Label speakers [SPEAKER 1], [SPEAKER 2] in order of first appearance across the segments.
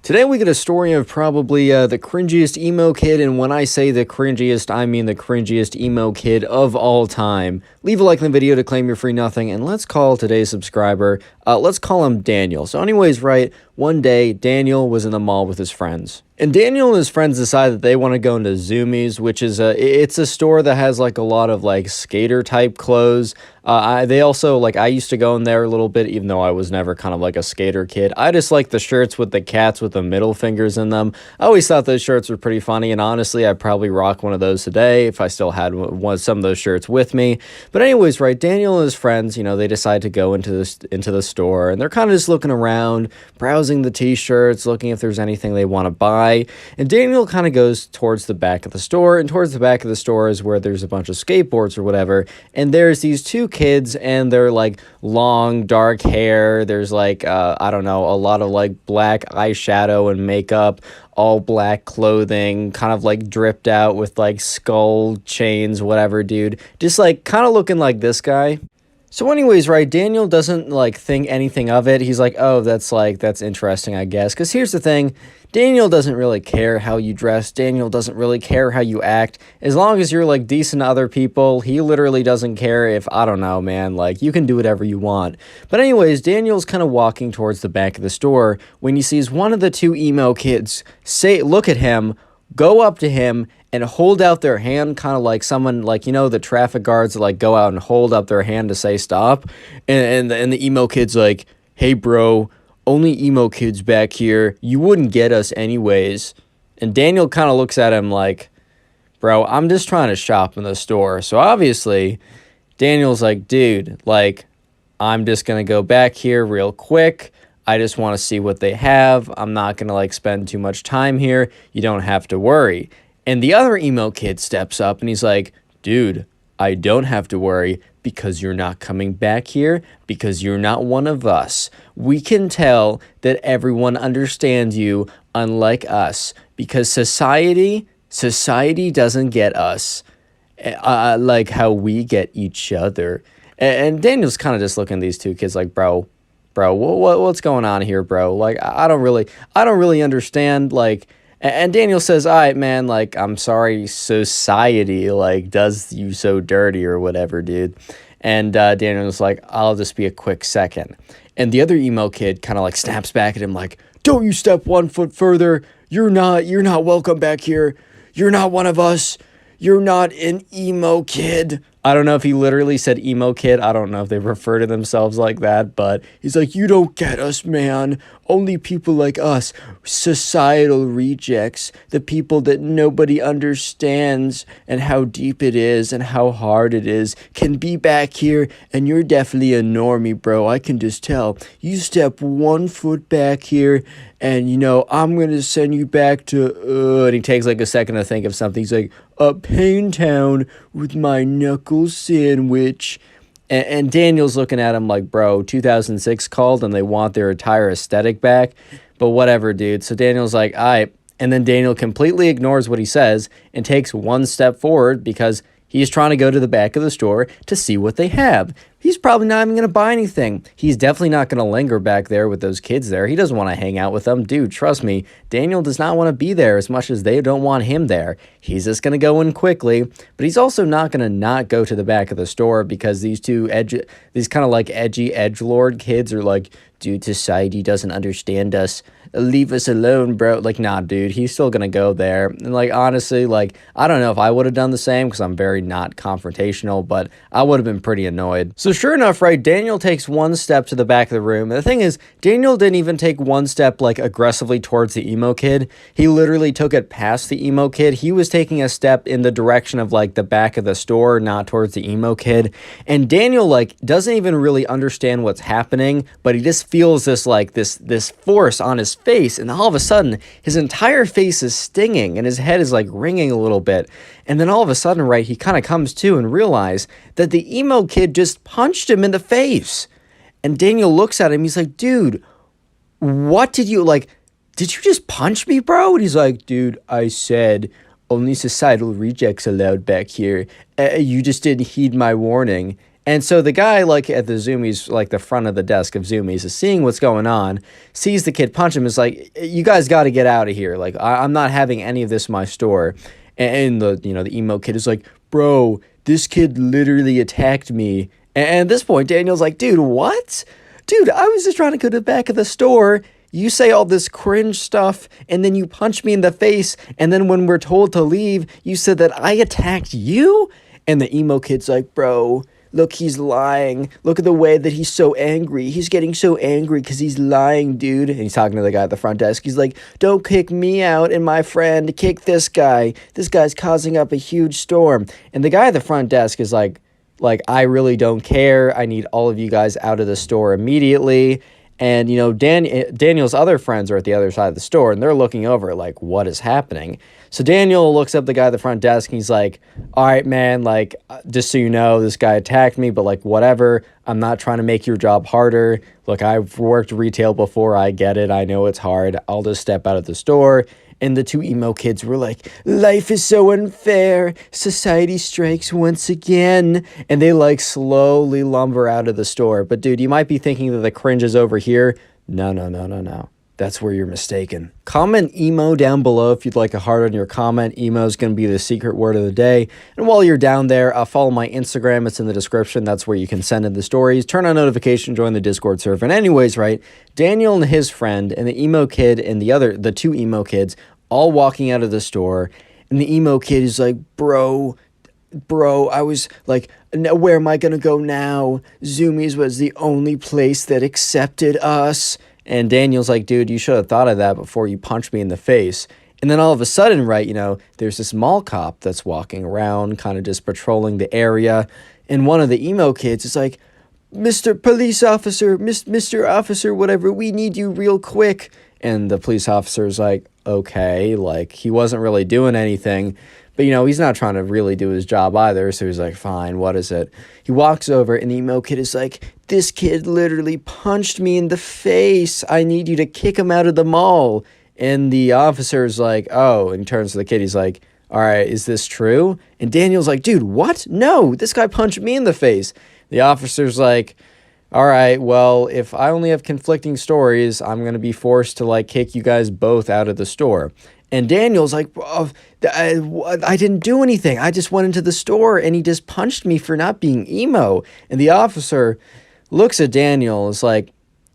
[SPEAKER 1] Today we get a story of probably the cringiest emo kid, and when I say the cringiest, I mean the cringiest emo kid of all time. Leave a like in the video to claim your free nothing, and let's call today's subscriber, let's call him Daniel. So anyways, right, one day Daniel was in the mall with his friends. And Daniel and his friends decide that they want to go into Zoomies, which is it's a store that has like a lot of like skater type clothes. They also like, I used to go in there a little bit, even though I was never kind of like a skater kid. I just like the shirts with the cats with the middle fingers in them. I always thought those shirts were pretty funny, and honestly, I'd probably rock one of those today if I still had some of those shirts with me. But anyways, right, Daniel and his friends, you know, they decide to go into the store, and they're kind of just looking around, browsing the t-shirts, looking if there's anything they want to buy. And Daniel kind of goes towards the back of the store, and towards the back of the store is where there's a bunch of skateboards or whatever, and there's these two kids, and they're like long dark hair. There's like I don't know, a lot of like black eyeshadow and makeup, all black clothing, kind of like dripped out with like skull chains, whatever, dude, just like kind of looking like this guy. So anyways, right, Daniel doesn't like think anything of it. He's like, oh, that's interesting, I guess. Because here's the thing, Daniel doesn't really care how you dress. Daniel doesn't really care how you act. As long as you're like decent to other people, he literally doesn't care if, I don't know, man, like you can do whatever you want. But anyways, Daniel's kind of walking towards the back of the store when he sees one of the two emo kids look at him, go up to him, and hold out their hand, kind of like someone, like, you know, the traffic guards that, like, go out and hold up their hand to say stop. And the emo kid's like, hey, bro, only emo kids back here. You wouldn't get us anyways. And Daniel kind of looks at him like, bro, I'm just trying to shop in the store. So obviously, Daniel's like, dude, like, I'm just going to go back here real quick. I just want to see what they have. I'm not going to, like, spend too much time here. You don't have to worry. And the other emo kid steps up and he's like, dude, I don't have to worry because you're not coming back here, because you're not one of us. We can tell that everyone understands you, unlike us, because society doesn't get us like how we get each other. And Daniel's kind of just looking at these two kids like, bro, what's going on here, bro? Like, I don't really understand, like. And Daniel says, all right, man, like, I'm sorry, society, like, does you so dirty or whatever, dude. And Daniel's like, I'll just be a quick second. And the other emo kid kind of, like, snaps back at him like, don't you step 1 foot further. You're not welcome back here. You're not one of us. You're not an emo kid. I don't know if he literally said emo kid. I don't know if they refer to themselves like that, but he's like, you don't get us, man. Only people like us, societal rejects, the people that nobody understands and how deep it is and how hard it is, can be back here, and you're definitely a normie, bro. I can just tell. You step 1 foot back here, and, you know, I'm going to send you back to, and he takes like a second to think of something. He's like, Pain Town with my knuckle sandwich. And Daniel's looking at him like, bro, 2006 called and they want their entire aesthetic back. But whatever, dude. So Daniel's like, all right. And then Daniel completely ignores what he says and takes one step forward because he's trying to go to the back of the store to see what they have. He's probably not even going to buy anything. He's definitely not going to linger back there with those kids there. He doesn't want to hang out with them. Dude, trust me, Daniel does not want to be there as much as they don't want him there. He's just going to go in quickly, but he's also not going to not go to the back of the store because these kind of like edgy edgelord kids are like, dude, society doesn't understand us. Leave us alone, bro. Like, nah, dude, he's still gonna go there. And like, honestly, like, I don't know if I would have done the same because I'm very not confrontational, but I would have been pretty annoyed. So sure enough, right, Daniel takes one step to the back of the room. And the thing is, Daniel didn't even take one step like aggressively towards the emo kid. He literally took it past the emo kid. He was taking a step in the direction of like the back of the store, not towards the emo kid. And Daniel like doesn't even really understand what's happening, but he just feels this like this force on his face, and all of a sudden his entire face is stinging and his head is like ringing a little bit. And then all of a sudden, right, he kind of comes to and realize that the emo kid just punched him in the face. And Daniel looks at him, he's like, dude, what did you you just punch me, bro? And he's like, dude, I said only societal rejects allowed back here. You just didn't heed my warning. And so the guy, like, at the Zoomies, like, the front of the desk of Zoomies, is seeing what's going on, sees the kid punch him, is like, you guys got to get out of here. Like, I'm not having any of this in my store. And the emo kid is like, bro, this kid literally attacked me. And at this point, Daniel's like, dude, what? Dude, I was just trying to go to the back of the store. You say all this cringe stuff, and then you punch me in the face, and then when we're told to leave, you said that I attacked you? And the emo kid's like, bro, look, he's lying. Look at the way that he's so angry. He's getting so angry because he's lying, dude. And he's talking to the guy at the front desk. He's like, don't kick me out and my friend. Kick this guy. This guy's causing up a huge storm. And the guy at the front desk is like, I really don't care. I need all of you guys out of the store immediately. And, Daniel's other friends are at the other side of the store, and they're looking over, like, what is happening? So Daniel looks up the guy at the front desk, and he's like, all right, man, like, just so you know, this guy attacked me, but, like, whatever. I'm not trying to make your job harder. Look, I've worked retail before. I get it. I know it's hard. I'll just step out of the store. And the two emo kids were like, life is so unfair. Society strikes once again. And they like slowly lumber out of the store. But dude, you might be thinking that the cringe is over here. No. That's where you're mistaken. Comment emo down below if you'd like a heart on your comment. Emo is going to be the secret word of the day. And while you're down there, follow my Instagram. It's in the description. That's where you can send in the stories. Turn on notifications, join the Discord server. And anyways, right, Daniel and his friend and the emo kid and the two emo kids all walking out of the store. And the emo kid is like, bro, I was like, where am I going to go now? Zoomies was the only place that accepted us. And Daniel's like, dude, you should have thought of that before you punched me in the face. And then all of a sudden, right, there's this mall cop that's walking around, kind of just patrolling the area. And one of the emo kids is like, Mr. Police Officer, Mr. Officer, whatever, we need you real quick. And the police officer's like, okay, like, he wasn't really doing anything. But, he's not trying to really do his job either, so he's like, fine, what is it? He walks over, and the emo kid is like, this kid literally punched me in the face. I need you to kick him out of the mall. And the officer's like, oh, and turns to the kid, he's like, all right, is this true? And Daniel's like, dude, what? No, this guy punched me in the face. The officer's like, all right, well, if I only have conflicting stories, I'm going to be forced to, like, kick you guys both out of the store. And Daniel's like, oh, I didn't do anything. I just went into the store and he just punched me for not being emo. And the officer looks at Daniel and is like,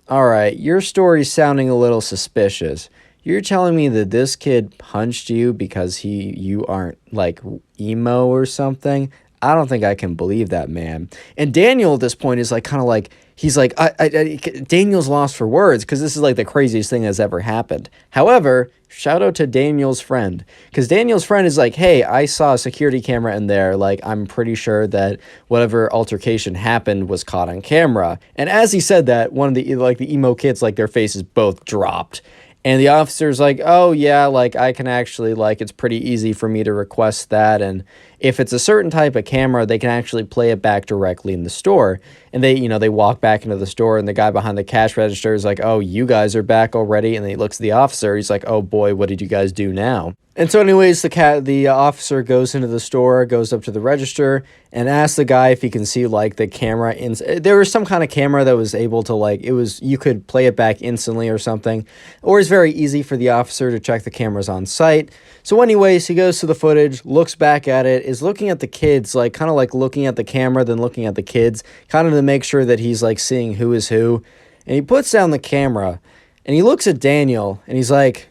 [SPEAKER 1] all right, your story's sounding a little suspicious. You're telling me that this kid punched you because you aren't like emo or something? I don't think I can believe that, man. And Daniel at this point is like kind of like, he's like, Daniel's lost for words because this is like the craziest thing that's ever happened. However, shout out to Daniel's friend, because Daniel's friend is like, hey, I saw a security camera in there. Like, I'm pretty sure that whatever altercation happened was caught on camera. And as he said that, one of the emo kids, like, their faces both dropped. And the officer's like, oh, yeah, like, I can actually, like, it's pretty easy for me to request that. And if it's a certain type of camera, they can actually play it back directly in the store. And they walk back into the store, and the guy behind the cash register is like, oh, you guys are back already? And then he looks at the officer. He's like, oh, boy, what did you guys do now? And so anyways, the officer goes into the store, goes up to the register, and asks the guy if he can see, like, the camera. There was some kind of camera that was able to, like, you could play it back instantly or something. Or it's very easy for the officer to check the cameras on site. So anyways, he goes to the footage, looks back at it, is looking at the kids, like, kind of like looking at the camera, then looking at the kids, kind of to make sure that he's, like, seeing who is who. And he puts down the camera, and he looks at Daniel, and he's like,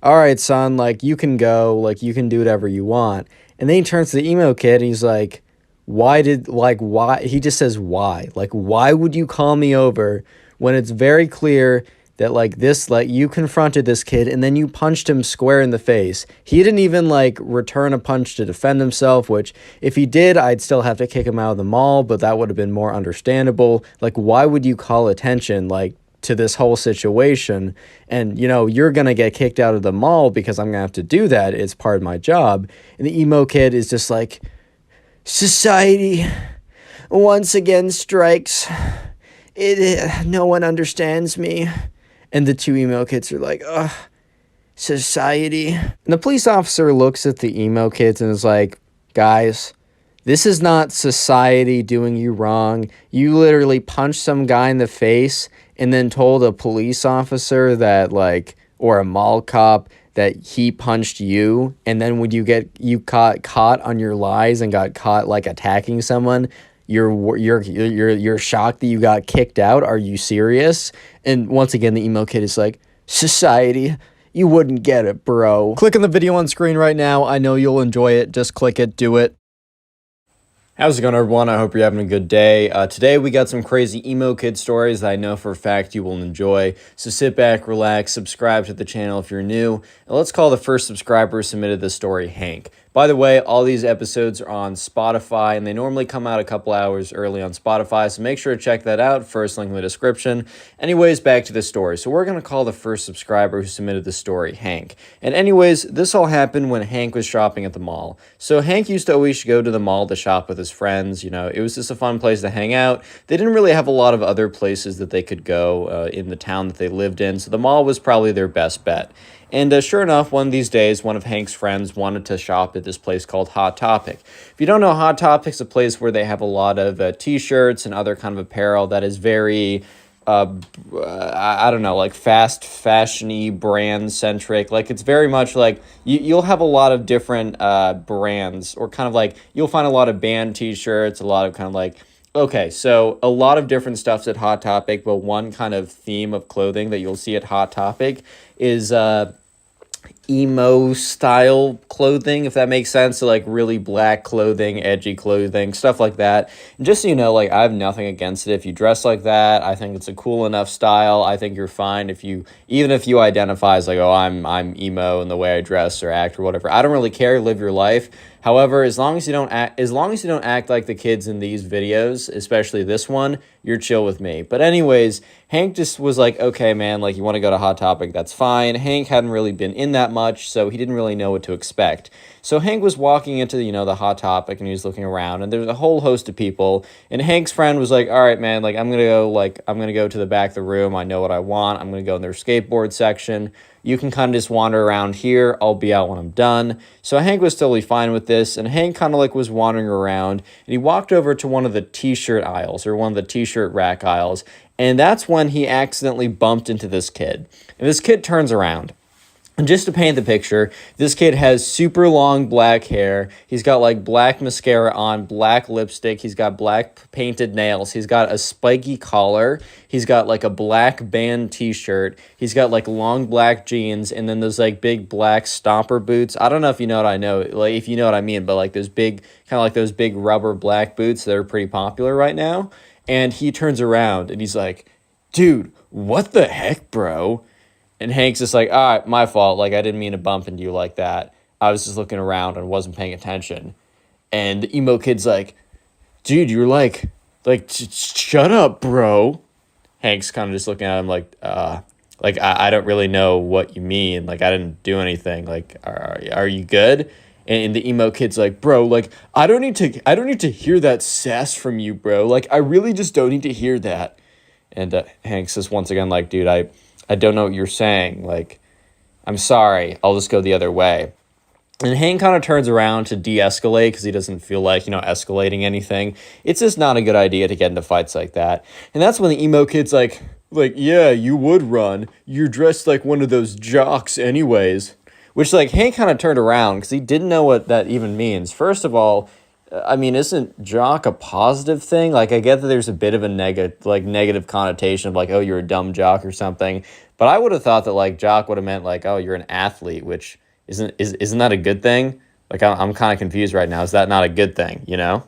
[SPEAKER 1] all right, son, like, you can go, like, you can do whatever you want. And then he turns to the emo kid, and he's like, why? He just says, why? Like, why would you call me over when it's very clear that, like, this, like, you confronted this kid, and then you punched him square in the face. He didn't even, like, return a punch to defend himself, which, if he did, I'd still have to kick him out of the mall, but that would have been more understandable. Like, why would you call attention, like, to this whole situation? And you're gonna get kicked out of the mall because I'm gonna have to do that. It's part of my job. And the emo kid is just like, society once again strikes. No one understands me. And the two emo kids are like, ugh, society. And the police officer looks at the emo kids and is like, guys, This is not society doing you wrong. You literally punched some guy in the face and then told a police officer that, like, or a mall cop that he punched you. And then when you caught on your lies and got caught like attacking someone, you're shocked that you got kicked out. Are you serious? And once again, the emo kid is like, society, you wouldn't get it, bro. Click on the video on screen right now. I know you'll enjoy it. Just click it. Do it. How's it going, everyone? I hope you're having a good day. Today we got some crazy emo kid stories that I know for a fact you will enjoy. So sit back, relax, subscribe to the channel if you're new, and let's call the first subscriber who submitted this story Hank. By the way, all these episodes are on Spotify, and they normally come out a couple hours early on Spotify, so make sure to check that out. First link in the description. Anyways, back to the story. So we're going to call the first subscriber who submitted the story Hank. And anyways, this all happened when Hank was shopping at the mall. So Hank used to always go to the mall to shop with his friends. You know, it was just a fun place to hang out. They didn't really have a lot of other places that they could go in the town that they lived in, so the mall was probably their best bet. And sure enough, one of these days, one of Hank's friends wanted to shop at this place called Hot Topic. If you don't know, Hot Topic's a place where they have a lot of t-shirts and other kind of apparel that is very, I don't know, like fast fashion-y, brand-centric. Like, it's very much like, you'll have a lot of different brands, or kind of like, you'll find a lot of band t-shirts, a lot of kind of like, okay, so a lot of different stuffs at Hot Topic, but one kind of theme of clothing that you'll see at Hot Topic is emo style clothing, if that makes sense. So like really black clothing, edgy clothing, stuff like that. And just so you know, like, I have nothing against it if you dress like that. I think it's a cool enough style. I think you're fine if you, even if you identify as like, oh, I'm emo in the way I dress or act or whatever. I don't really care. Live your life. However, as long as you don't act like the kids in these videos, especially this one, you're chill with me. But anyways, Hank just was like, okay, man, like, you want to go to Hot Topic, that's fine. Hank hadn't really been in that much, so he didn't really know what to expect. So Hank was walking into, you know, the Hot Topic, and he was looking around, and there's a whole host of people, and Hank's friend was like, all right, man, like, I'm going to go to the back of the room. I know what I want. I'm going to go in their skateboard section. You can kind of just wander around here. I'll be out when I'm done. So Hank was totally fine with this, and Hank kind of like was wandering around, and he walked over to one of the t-shirt aisles, or one of the t-shirt rack aisles, and that's when he accidentally bumped into this kid. And this kid turns around. And just to paint the picture, this kid has super long black hair. He's got like black mascara on, black lipstick. He's got black painted nails. He's got a spiky collar. He's got like a black band t-shirt. He's got like long black jeans, and then those like big black stomper boots. I don't know if you know what I know, like if you know what I mean, but like those big, kind of like those big rubber black boots that are pretty popular right now. And he turns around and he's like, dude, what the heck, bro? And Hank's just like, all right, my fault. Like, I didn't mean to bump into you like that. I was just looking around and wasn't paying attention. And the emo kid's like, dude, you're like, shut up, bro. Hank's kind of just looking at him like, I don't really know what you mean. Like, I didn't do anything. Like, are you good? And the emo kid's like, bro, like, I don't need to hear that sass from you, bro. Like, I really just don't need to hear that. And Hank says once again, like, dude, I don't know what you're saying. Like, I'm sorry. I'll just go the other way. And Hank kind of turns around to de-escalate because he doesn't feel like, you know, escalating anything. It's just not a good idea to get into fights like that. And that's when the emo kid's like, yeah, you would run. You're dressed like one of those jocks anyways. Which, like, Hank kind of turned around because he didn't know what that even means. First of all, I mean, isn't jock a positive thing? Like, I get that there's a bit of a negative connotation of like, oh, you're a dumb jock or something. But I would have thought that like jock would have meant like, oh, you're an athlete, which isn't that a good thing? Like, I'm kind of confused right now. Is that not a good thing, you know?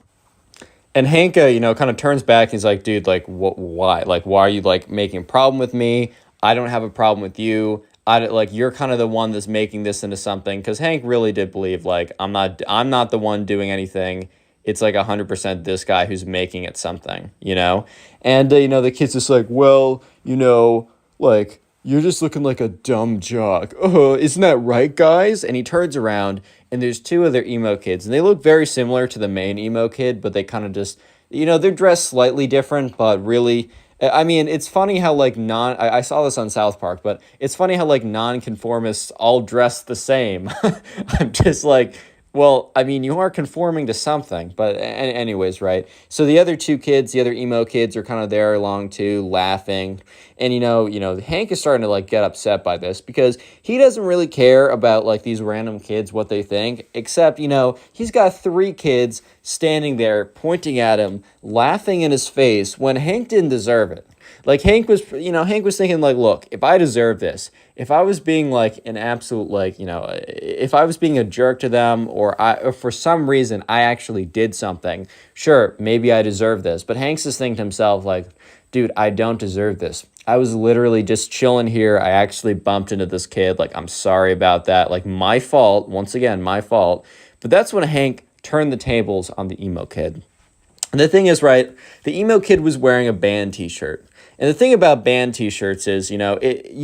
[SPEAKER 1] And Hank, you know, kind of turns back. And he's like, dude, like, why? Like, why are you like making a problem with me? I don't have a problem with you. You're kind of the one that's making this into something, because Hank really did believe like I'm not the one doing anything. It's like 100% this guy who's making it something, you know. And you know, the kid's just like, well, you know, like, you're just looking like a dumb jock. Oh, isn't that right, guys? And he turns around, and there's two other emo kids, and they look very similar to the main emo kid, but they kind of just, you know, they're dressed slightly different, but really, I mean, it's funny how, like, I saw this on South Park, but it's funny how, like, non-conformists all dress the same. I'm just like, Well, I mean, you are conforming to something, but anyways, right? So the other two kids, the other emo kids, are kind of there along too, laughing, and Hank is starting to like get upset by this because he doesn't really care about like these random kids what they think, except he's got three kids standing there pointing at him, laughing in his face when Hank didn't deserve it. Like Hank was thinking like, look, if I deserve this, if I was being like an absolute like, if I was being a jerk to them or for some reason I actually did something, sure, maybe I deserve this. But Hank's just thinking to himself like, dude, I don't deserve this. I was literally just chilling here. I actually bumped into this kid. Like, I'm sorry about that. Like, my fault. Once again, my fault. But that's when Hank turned the tables on the emo kid. And the thing is, right, the emo kid was wearing a band t-shirt. And the thing about band t-shirts is, you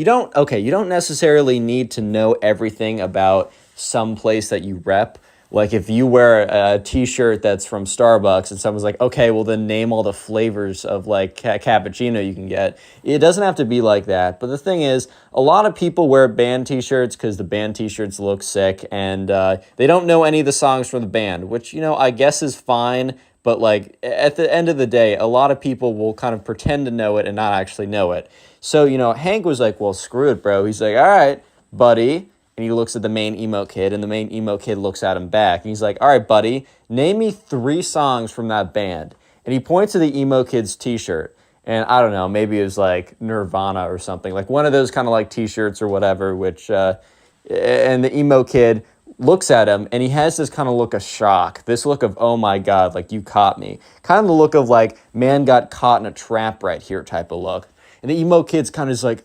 [SPEAKER 1] don't necessarily need to know everything about some place that you rep. Like if you wear a t-shirt that's from Starbucks and someone's like, okay, well then name all the flavors of like cappuccino you can get. It doesn't have to be like that. But the thing is, a lot of people wear band t-shirts because the band t-shirts look sick and they don't know any of the songs from the band, which, I guess is fine. But like at the end of the day, a lot of people will kind of pretend to know it and not actually know it. So, Hank was like, well, screw it, bro. He's like, all right, buddy. And he looks at the main emo kid, and the main emo kid looks at him back. And he's like, all right, buddy, name me 3 songs from that band. And he points to the emo kid's t-shirt. And I don't know, maybe it was like Nirvana or something. Like one of those kind of like t-shirts or whatever, and the emo kid looks at him, and he has this kind of look of shock. This look of, oh my God, like you caught me. Kind of the look of like, man got caught in a trap right here type of look. And the emo kid's kind of just like,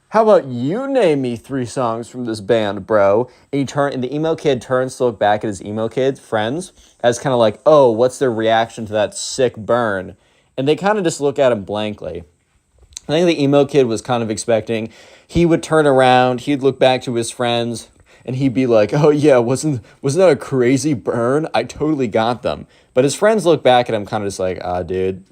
[SPEAKER 1] how about you name me 3 songs from this band, bro? And the emo kid turns to look back at his emo kid friends as kind of like, oh, what's their reaction to that sick burn? And they kind of just look at him blankly. I think the emo kid was kind of expecting he would turn around, he'd look back to his friends, and he'd be like, oh yeah, wasn't that a crazy burn? I totally got them. But his friends look back at him kind of just like, dude,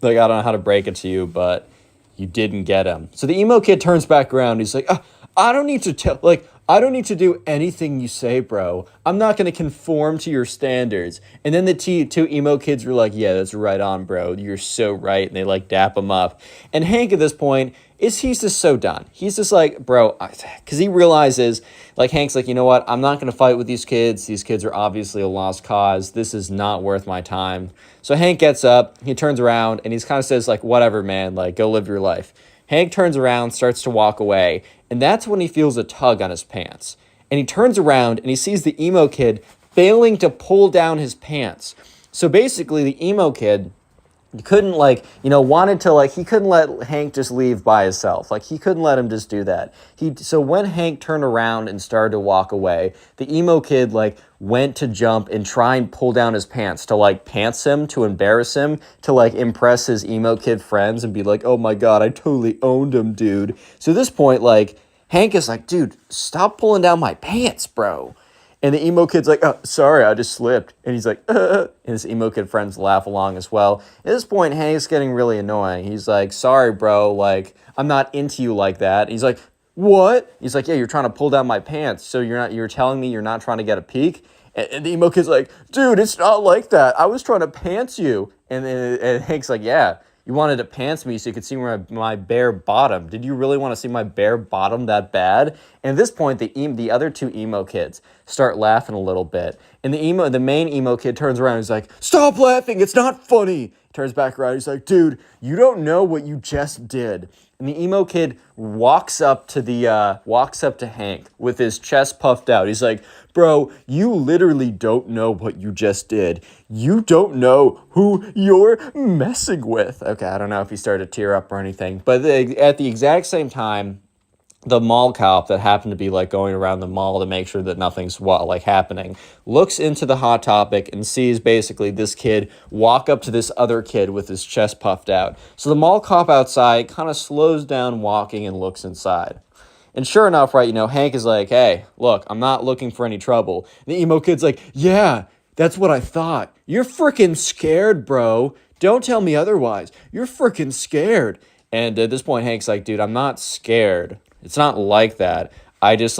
[SPEAKER 1] like I don't know how to break it to you, but you didn't get him. So the emo kid turns back around. He's like, I don't need to do anything you say, bro. I'm not going to conform to your standards. And then the 2 emo kids were like, yeah, that's right on, bro. You're so right. And they like dap him up. And Hank at this point he's just so done. He's just like, bro, because he realizes, like Hank's like, you know what? I'm not going to fight with these kids. These kids are obviously a lost cause. This is not worth my time. So Hank gets up, he turns around, and he kind of says like, whatever, man, like go live your life. Hank turns around, starts to walk away, and that's when he feels a tug on his pants. And he turns around and he sees the emo kid failing to pull down his pants. So basically the emo kid couldn't he couldn't let Hank just leave by himself. Like he couldn't let him just do that. So when Hank turned around and started to walk away, the emo kid like went to jump and try and pull down his pants to like pants him, to embarrass him, to like impress his emo kid friends and be like, oh my God, I totally owned him, dude. So at this point, like Hank is like, dude, stop pulling down my pants, bro. And the emo kid's like, oh, sorry, I just slipped. And he's like, And his emo kid friends laugh along as well. At this point, Hank's getting really annoying. He's like, sorry, bro, like, I'm not into you like that. And he's like, what? He's like, yeah, you're trying to pull down my pants. So you're telling me you're not trying to get a peek? And the emo kid's like, dude, it's not like that. I was trying to pants you. And Hank's like, yeah. You wanted to pants me so you could see my bare bottom. Did you really want to see my bare bottom that bad? And at this point, the other 2 emo kids start laughing a little bit. And the main emo kid turns around and he's like, stop laughing, it's not funny. Turns back around, he's like, dude, you don't know what you just did. And the emo kid walks up to Hank with his chest puffed out. He's like, bro, you literally don't know what you just did. You don't know who you're messing with. Okay, I don't know if he started to tear up or anything. But at the exact same time, the mall cop that happened to be like going around the mall to make sure that nothing's like happening looks into the Hot Topic and sees basically this kid walk up to this other kid with his chest puffed out. So the mall cop outside kind of slows down walking and looks inside. And sure enough, right, Hank is like, hey, look, I'm not looking for any trouble. And the emo kid's like, yeah, that's what I thought. You're freaking scared, bro. Don't tell me otherwise. You're freaking scared. And at this point, Hank's like, dude, I'm not scared. It's not like that. I just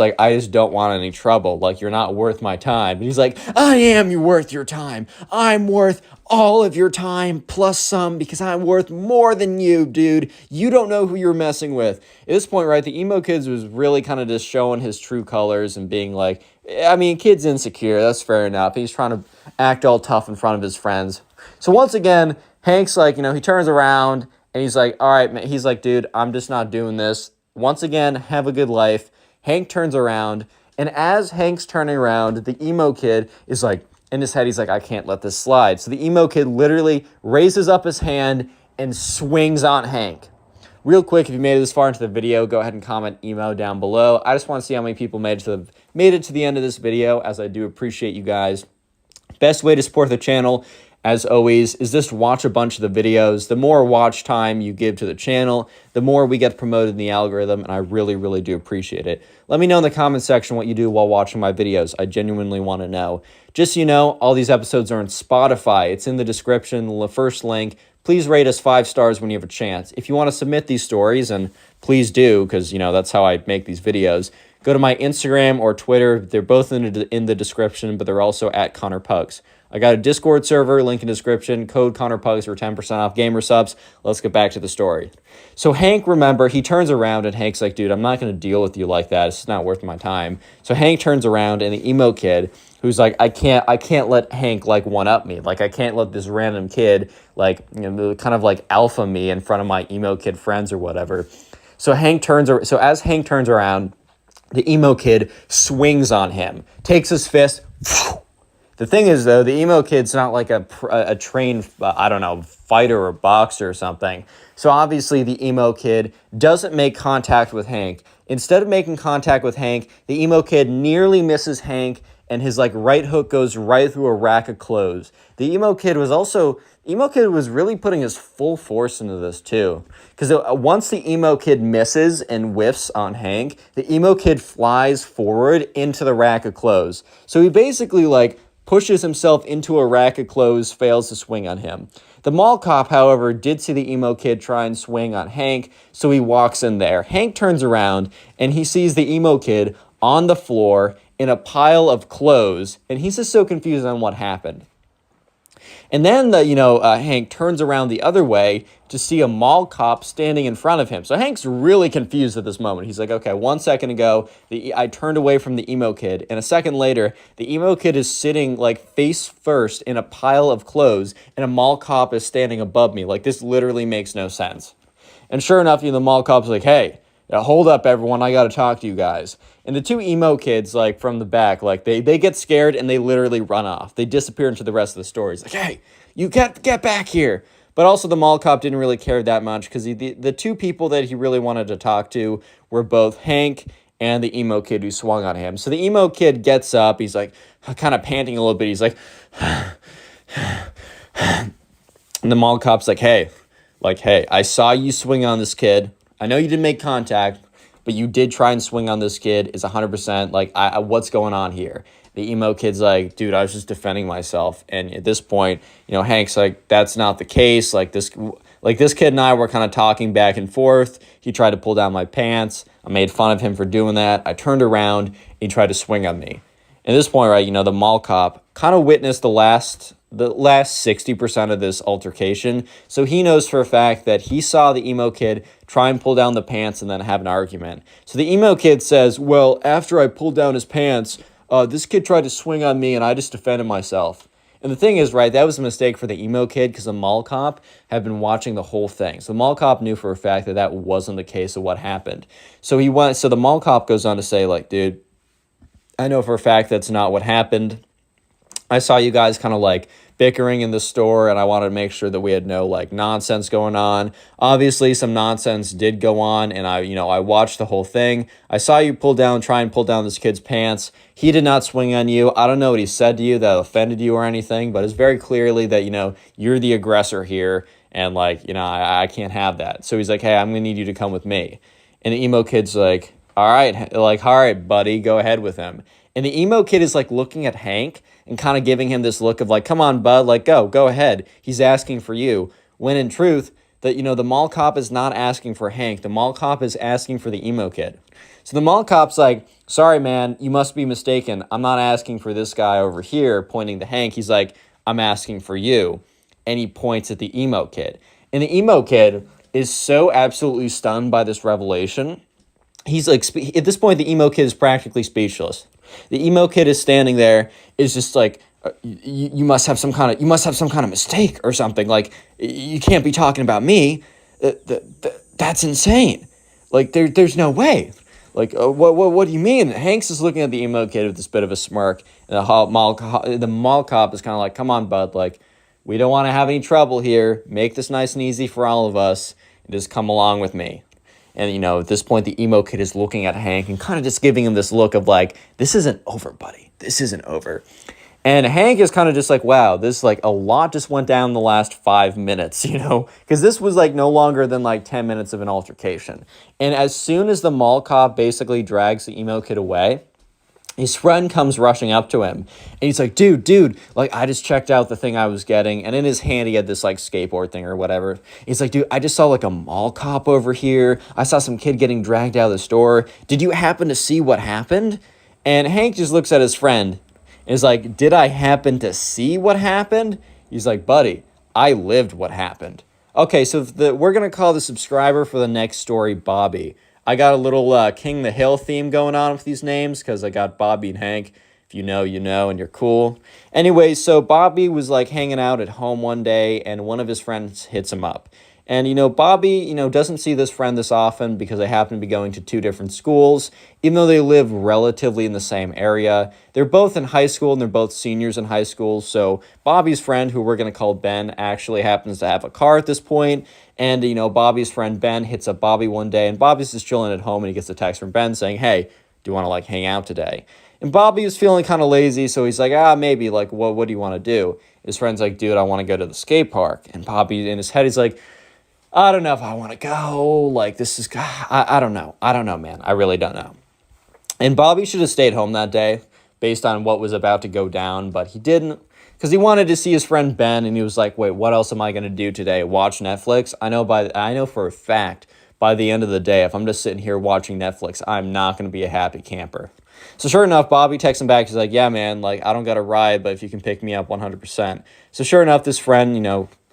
[SPEAKER 1] don't want any trouble. Like, you're not worth my time. And he's like, I am worth your time. I'm worth all of your time plus some because I'm worth more than you, dude. You don't know who you're messing with. At this point, right, the emo kid was really kind of just showing his true colors and being like, I mean, kid's insecure. That's fair enough. He's trying to act all tough in front of his friends. So once again, Hank's like, he turns around and he's like, all right, man. He's like, dude, I'm just not doing this. Once again, have a good life. Hank turns around, and as Hank's turning around, the emo kid is like, in his head, he's like, I can't let this slide. So the emo kid literally raises up his hand and swings on Hank. Real quick, if you made it this far into the video, go ahead and comment emo down below. I just want to see how many people made it to the end of this video, as I do appreciate you guys. Best way to support the channel, as always, is just watch a bunch of the videos. The more watch time you give to the channel, the more we get promoted in the algorithm, and I really, really do appreciate it. Let me know in the comment section what you do while watching my videos. I genuinely want to know. Just so you know, all these episodes are on Spotify. It's in the description, the first link. Please rate us 5 stars when you have a chance. If you want to submit these stories, and please do, because, that's how I make these videos, go to my Instagram or Twitter. They're both in the description, but they're also at connorpugs. I got a Discord server, link in description, code connorpugs for 10% off gamer subs. Let's get back to the story. So Hank, remember, he turns around and Hank's like, dude, I'm not going to deal with you like that. It's not worth my time. So Hank turns around and the emo kid, who's like, I can't let Hank one-up me. Like, I can't let this random kid kind of alpha me in front of my emo kid friends or whatever. So as Hank turns around, the emo kid swings on him, takes his fist. The thing is, though, the emo kid's not like a trained, fighter or boxer or something. So obviously the emo kid doesn't make contact with Hank. Instead of making contact with Hank, the emo kid nearly misses Hank, and his right hook goes right through a rack of clothes. The emo kid was really putting his full force into this too. Because once the emo kid misses and whiffs on Hank, the emo kid flies forward into the rack of clothes. So he basically pushes himself into a rack of clothes, fails to swing on him. The mall cop, however, did see the emo kid try and swing on Hank, so he walks in there. Hank turns around, and he sees the emo kid on the floor in a pile of clothes, and he's just so confused on what happened. And then, Hank turns around the other way to see a mall cop standing in front of him. So Hank's really confused at this moment. He's like, okay, 1 second ago, I turned away from the emo kid. And a second later, the emo kid is sitting, face first in a pile of clothes, and a mall cop is standing above me. This literally makes no sense. And sure enough, the mall cop's like, hey, hold up, everyone. I got to talk to you guys. And the two emo kids, from the back, they get scared and they literally run off. They disappear into the rest of the story. It's like, hey, you get back here. But also the mall cop didn't really care that much because the two people that he really wanted to talk to were both Hank and the emo kid who swung on him. So the emo kid gets up. He's kind of panting a little bit. He's like, and the mall cop's like, hey, I saw you swing on this kid. I know you didn't make contact, but you did try and swing on this kid. It's 100%. What's going on here? The emo kid's like, dude, I was just defending myself. And at this point, Hank's like, that's not the case. This kid and I were kind of talking back and forth. He tried to pull down my pants. I made fun of him for doing that. I turned around and he tried to swing on me. At this point, right, the mall cop kind of witnessed the last 60% of this altercation. So he knows for a fact that he saw the emo kid try and pull down the pants and then have an argument. So the emo kid says, well, after I pulled down his pants, this kid tried to swing on me and I just defended myself. And the thing is, right, that was a mistake for the emo kid because the mall cop had been watching the whole thing. So the mall cop knew for a fact that that wasn't the case of what happened. So the mall cop goes on to say, dude, I know for a fact that's not what happened. I saw you guys kind of bickering in the store, and I wanted to make sure that we had no nonsense going on. Obviously, some nonsense did go on, and I watched the whole thing. I saw you try and pull down this kid's pants. He did not swing on you. I don't know what he said to you that offended you or anything, but it's very clearly that you're the aggressor here, and I can't have that. So he's like, hey, I'm gonna need you to come with me. And the emo kid's like, all right, buddy, go ahead with him. And the emo kid is looking at Hank and kind of giving him this look of come on, bud, go ahead. He's asking for you. When in truth, the mall cop is not asking for Hank. The mall cop is asking for the emo kid. So the mall cop's like, sorry, man, you must be mistaken. I'm not asking for this guy over here, pointing to Hank. He's like, I'm asking for you. And he points at the emo kid. And the emo kid is so absolutely stunned by this revelation. He's like, at this point, the emo kid is practically speechless. The emo kid is standing there, is just like, you must have some kind of mistake or something. Like, you can't be talking about me. That's insane. Like, there's no way. Like, what do you mean? Hanks is looking at the emo kid with this bit of a smirk, and the mall cop is kind of like, come on, bud, like, we don't want to have any trouble here. Make this nice and easy for all of us, and just come along with me. And, at this point, the emo kid is looking at Hank and kind of just giving him this look of like, this isn't over, buddy. This isn't over. And Hank is kind of just like, wow, this like a lot just went down in the last 5 minutes, because this was like no longer than like 10 minutes of an altercation. And as soon as the mall cop basically drags the emo kid away, his friend comes rushing up to him, and he's like, dude, like, I just checked out the thing I was getting, and in his hand, he had this, like, skateboard thing or whatever. He's like, dude, I just saw, like, a mall cop over here. I saw some kid getting dragged out of the store. Did you happen to see what happened? And Hank just looks at his friend, and is like, did I happen to see what happened? He's like, buddy, I lived what happened. Okay, so we're going to call the subscriber for the next story Bobby. I got a little King the Hill theme going on with these names because I got Bobby and Hank. If you know, you know, and you're cool. Anyway, so Bobby was like hanging out at home one day, and one of his friends hits him up. And, Bobby, doesn't see this friend this often because they happen to be going to two different schools, even though they live relatively in the same area. They're both in high school, and they're both seniors in high school. So Bobby's friend, who we're going to call Ben, actually happens to have a car at this point. And, Bobby's friend Ben hits up Bobby one day, and Bobby's just chilling at home, and he gets a text from Ben saying, hey, do you want to, like, hang out today? And Bobby was feeling kind of lazy, so he's like, maybe, like, what do you want to do? His friend's like, dude, I want to go to the skate park. And Bobby, in his head, he's like, I don't know if I want to go. Like, this is, I don't know. I don't know, man. I really don't know. And Bobby should have stayed home that day based on what was about to go down, but he didn't because he wanted to see his friend Ben, and he was like, wait, what else am I going to do today? Watch Netflix? I know for a fact by the end of the day, if I'm just sitting here watching Netflix, I'm not going to be a happy camper. So sure enough, Bobby texts him back. He's like, yeah, man, like, I don't got a ride, but if you can pick me up 100%. So sure enough, this friend,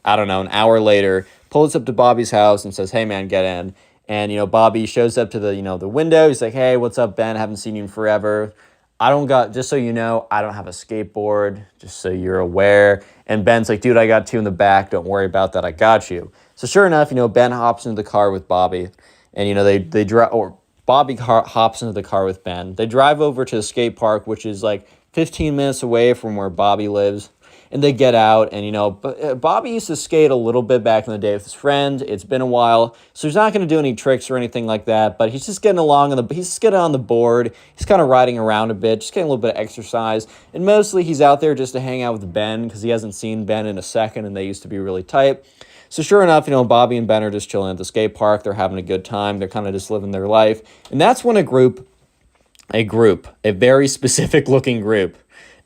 [SPEAKER 1] I don't know, an hour later, pulls up to Bobby's house and says, hey, man, get in. And, Bobby shows up to the window. He's like, hey, what's up, Ben? Haven't seen you in forever. Just so you know, I don't have a skateboard, just so you're aware. And Ben's like, dude, I got two in the back. Don't worry about that. I got you. So sure enough, Ben hops into the car with Bobby. And, they drive, or Bobby hops into the car with Ben. They drive over to the skate park, which is like 15 minutes away from where Bobby lives. And they get out, and, Bobby used to skate a little bit back in the day with his friend. It's been a while, so he's not going to do any tricks or anything like that, but he's just getting he's just getting on the board. He's kind of riding around a bit, just getting a little bit of exercise. And mostly he's out there just to hang out with Ben because he hasn't seen Ben in a second, and they used to be really tight. So sure enough, Bobby and Ben are just chilling at the skate park. They're having a good time. They're kind of just living their life. And that's when a very specific looking group,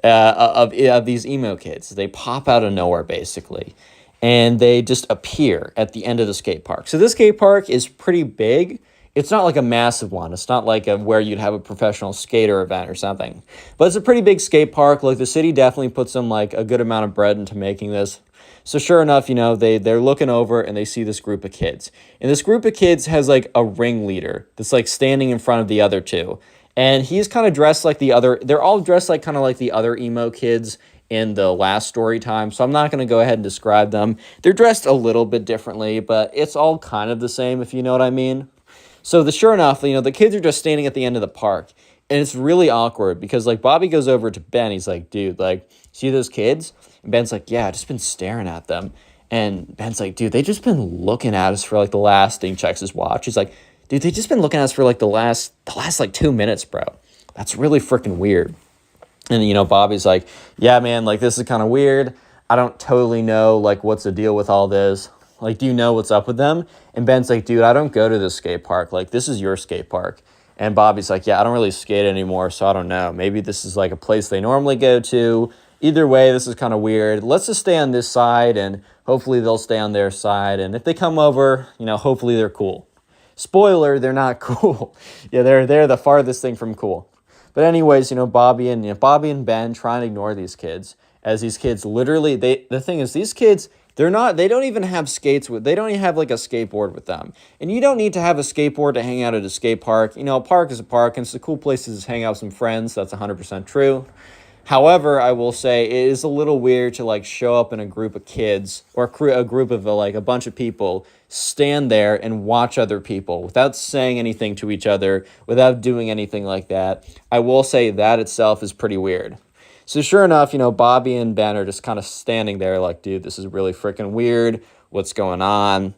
[SPEAKER 1] of these emo kids. They pop out of nowhere, basically, and they just appear at the end of the skate park. So this skate park is pretty big. It's not like a massive one. It's not like where you'd have a professional skater event or something. But it's a pretty big skate park. Like, the city definitely put some, like, a good amount of bread into making this. So sure enough, they're looking over, and they see this group of kids. And this group of kids has, like, a ringleader that's, like, standing in front of the other two. And he's kind of dressed like they're all dressed like kind of like the other emo kids in the last story time. So I'm not going to go ahead and describe them. They're dressed a little bit differently, but it's all kind of the same, if you know what I mean. So sure enough, the kids are just standing at the end of the park. And it's really awkward because, like, Bobby goes over to Ben. He's like, dude, like, see those kids? And Ben's like, yeah, I've just been staring at them. And Ben's like, dude, they've just been looking at us for, like, the last thing. Checks his watch. He's like, dude, they just been looking at us for, like, the last like, 2 minutes, bro. That's really freaking weird. And, Bobby's like, yeah, man, like, this is kind of weird. I don't totally know, like, what's the deal with all this. Like, do you know what's up with them? And Ben's like, dude, I don't go to this skate park. Like, this is your skate park. And Bobby's like, yeah, I don't really skate anymore, so I don't know. Maybe this is, like, a place they normally go to. Either way, this is kind of weird. Let's just stay on this side, and hopefully they'll stay on their side. And if they come over, hopefully they're cool. Spoiler, they're not cool. Yeah, they're the farthest thing from cool. But anyways, Bobby and Ben try and ignore these kids, as these kids literally, the thing is, these kids, they don't even have they don't even have like a skateboard with them. And you don't need to have a skateboard to hang out at a skate park. A park is a park, and it's a cool place to just hang out with some friends. That's 100% true. However, I will say it is a little weird to like show up in a group of kids or a group of like a bunch of people, stand there and watch other people without saying anything to each other, without doing anything like that. I will say that itself is pretty weird. So sure enough, Bobby and Ben are just kind of standing there like, dude, this is really freaking weird. What's going on?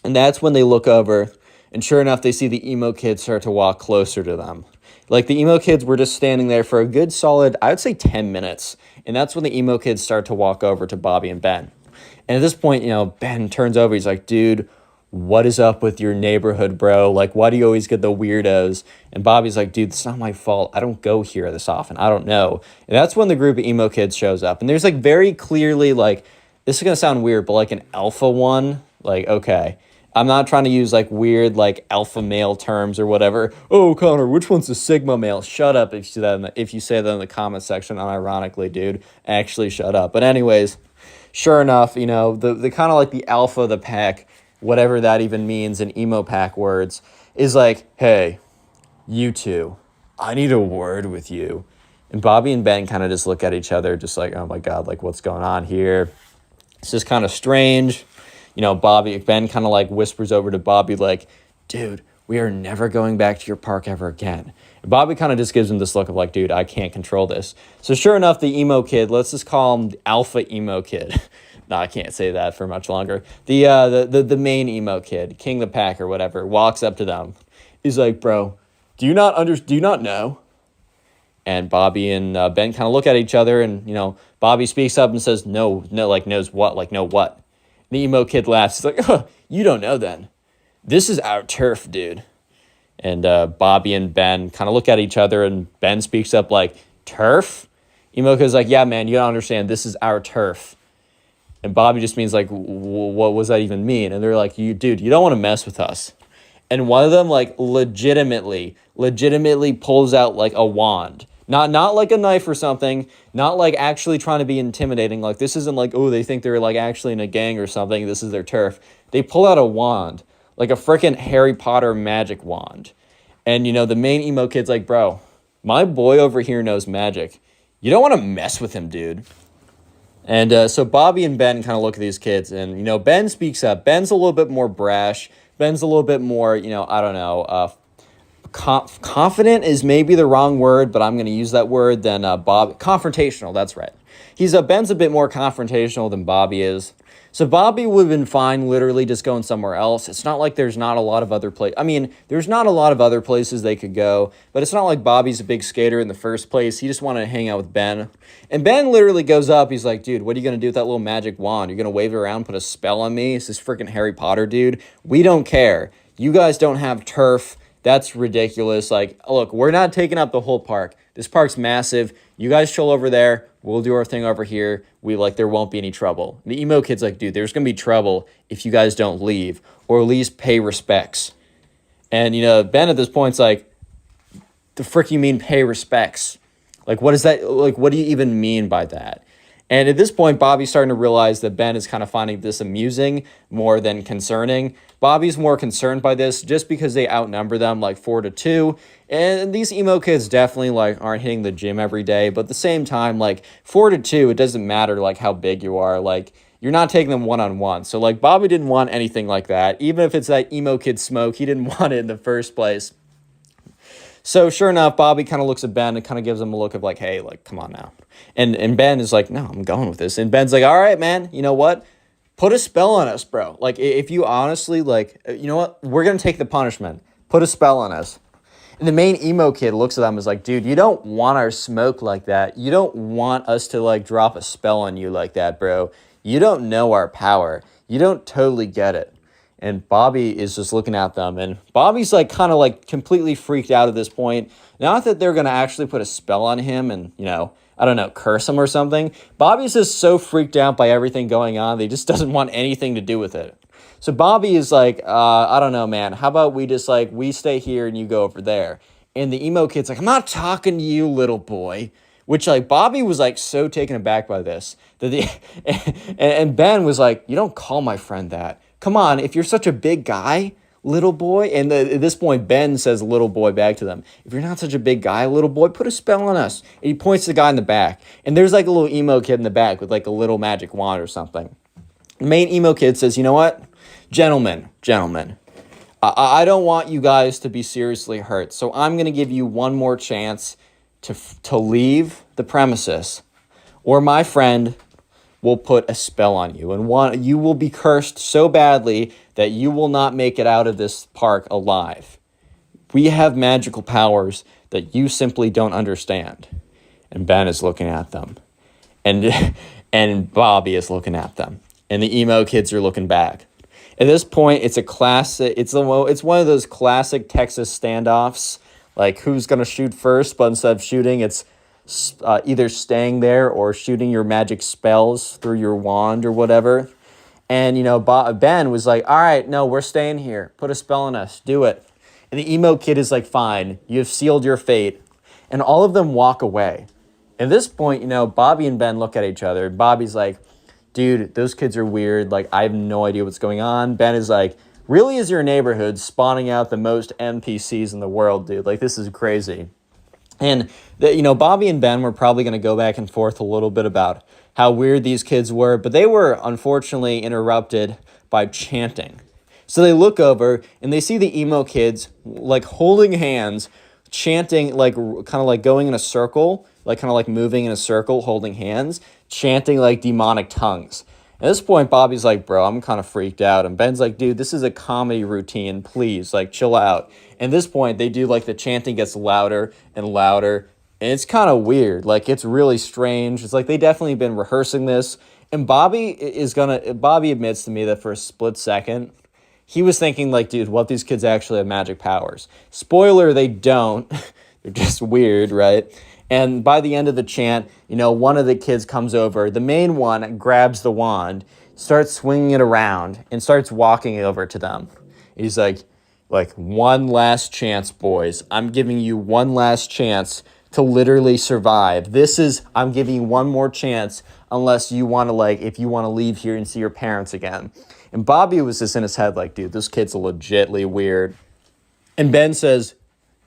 [SPEAKER 1] And that's when they look over, and sure enough, they see the emo kids start to walk closer to them. Like, the emo kids were just standing there for a good solid, I would say 10 minutes. And that's when the emo kids start to walk over to Bobby and Ben. And at this point, Ben turns over. He's like, dude, what is up with your neighborhood, bro? Like, why do you always get the weirdos? And Bobby's like, dude, it's not my fault. I don't go here this often. I don't know. And that's when the group of emo kids shows up. And there's like very clearly like, this is going to sound weird, but like an alpha one. Like, okay. I'm not trying to use like weird like alpha male terms or whatever. Oh, Connor, which one's the sigma male? Shut up if you say that in the comment section unironically, dude. Actually, shut up. But anyways, sure enough, the kind of like the alpha of the pack, whatever that even means in emo pack words, is like, hey, you two, I need a word with you. And Bobby and Ben kind of just look at each other just like, oh my God, like what's going on here? It's just kind of strange. Ben kind of like whispers over to Bobby like, dude, we are never going back to your park ever again. And Bobby kind of just gives him this look of like, dude, I can't control this. So sure enough, the emo kid, let's just call him the alpha emo kid. No, I can't say that for much longer. The main emo kid, King the Pack or whatever, walks up to them. He's like, bro, do you not know? And Bobby and Ben kind of look at each other, and, Bobby speaks up and says, no, like knows what, like know what? The emo kid laughs. He's like, oh, you don't know then. This is our turf, dude. And Bobby and Ben kind of look at each other, and Ben speaks up like, turf? Emo kid's like, yeah, man, you don't understand. This is our turf. And Bobby just means like, what does that even mean? And they're like, you don't want to mess with us. And one of them like legitimately pulls out like a wand. Not like a knife or something, not like actually trying to be intimidating. Like, this isn't like, oh, they think they're like actually in a gang or something. This is their turf. They pull out a wand, like a freaking Harry Potter magic wand. And, the main emo kid's like, bro, my boy over here knows magic. You don't want to mess with him, dude. And so Bobby and Ben kind of look at these kids, and, Ben speaks up. Ben's a little bit more brash. Ben's a little bit more, I don't know, confident is maybe the wrong word, but I'm going to use that word than Bob. Confrontational, that's right. Ben's a bit more confrontational than Bobby is. So Bobby would have been fine literally just going somewhere else. It's not like there's not a lot of other places. I mean, there's not a lot of other places they could go, but it's not like Bobby's a big skater in the first place. He just wanted to hang out with Ben. And Ben literally goes up. He's like, dude, what are you going to do with that little magic wand? You're going to wave it around, put a spell on me? It's this freaking Harry Potter, dude. We don't care. You guys don't have turf. That's ridiculous. Like, look, we're not taking up the whole park. This park's massive. You guys chill over there. We'll do our thing over here. There won't be any trouble. The emo kid's like, dude, there's going to be trouble if you guys don't leave or at least pay respects. And, Ben at this point's like, the frick you mean pay respects? Like, what is that? Like, what do you even mean by that? And at this point, Bobby's starting to realize that Ben is kind of finding this amusing more than concerning. Bobby's more concerned by this just because they outnumber them like 4-2. And these emo kids definitely like aren't hitting the gym every day. But at the same time, like 4-2, it doesn't matter like how big you are. Like, you're not taking them one-on-one. So like Bobby didn't want anything like that. Even if it's that emo kid smoke, he didn't want it in the first place. So sure enough, Bobby kind of looks at Ben and kind of gives him a look of like, hey, like, come on now. And Ben is like, no, I'm going with this. And Ben's like, all right, man, you know what? Put a spell on us, bro. Like, if you honestly, like, you know what? We're going to take the punishment. Put a spell on us. And the main emo kid looks at them and is like, dude, you don't want our smoke like that. You don't want us to, like, drop a spell on you like that, bro. You don't know our power. You don't totally get it. And Bobby is just looking at them. And Bobby's like kind of like completely freaked out at this point. Not that they're going to actually put a spell on him and, I don't know, curse him or something. Bobby's just so freaked out by everything going on that he just doesn't want anything to do with it. So Bobby is like, I don't know, man. How about we just like, we stay here and you go over there? And the emo kid's like, I'm not talking to you, little boy. Which like Bobby was like so taken aback by this that and Ben was like, you don't call my friend that. Come on, if you're such a big guy, little boy. And at this point, Ben says little boy back to them. If you're not such a big guy, little boy, put a spell on us. And he points to the guy in the back. And there's like a little emo kid in the back with like a little magic wand or something. The main emo kid says, you know what? Gentlemen, I don't want you guys to be seriously hurt. So I'm going to give you one more chance to leave the premises, or my friend will put a spell on you, and you will be cursed so badly that you will not make it out of this park alive. We have magical powers that you simply don't understand. And Ben is looking at them, and Bobby is looking at them, and the emo kids are looking back. At this point, it's a classic. It's one of those classic Texas standoffs. Like, who's going to shoot first? But instead of shooting, it's either staying there or shooting your magic spells through your wand or whatever. And, Ben was like, all right, no, we're staying here. Put a spell on us. Do it. And the emo kid is like, fine, you've sealed your fate. And all of them walk away. At this point, Bobby and Ben look at each other. Bobby's like, dude, those kids are weird. Like, I have no idea what's going on. Ben is like, really is your neighborhood spawning out the most NPCs in the world, dude? Like, this is crazy. And, Bobby and Ben were probably going to go back and forth a little bit about how weird these kids were, but they were unfortunately interrupted by chanting. So they look over and they see the emo kids, like, holding hands, chanting, like, kind of like going in a circle, like kind of like moving in a circle, holding hands, chanting like demonic tongues. At this point, Bobby's like, bro, I'm kind of freaked out. And Ben's like, dude, this is a comedy routine. Please, like, chill out. And at this point, they do, like, the chanting gets louder and louder. And it's kind of weird. Like, it's really strange. It's like they definitely been rehearsing this. And Bobby admits to me that for a split second, he was thinking, like, dude, what if these kids actually have magic powers? Spoiler, they don't. They're just weird, right? And by the end of the chant, one of the kids comes over. The main one grabs the wand, starts swinging it around, and starts walking over to them. He's like, one last chance, boys. I'm giving you one last chance to literally survive. I'm giving you one more chance unless you want to, if you want to leave here and see your parents again. And Bobby was just in his head like, dude, this kid's legitly weird. And Ben says,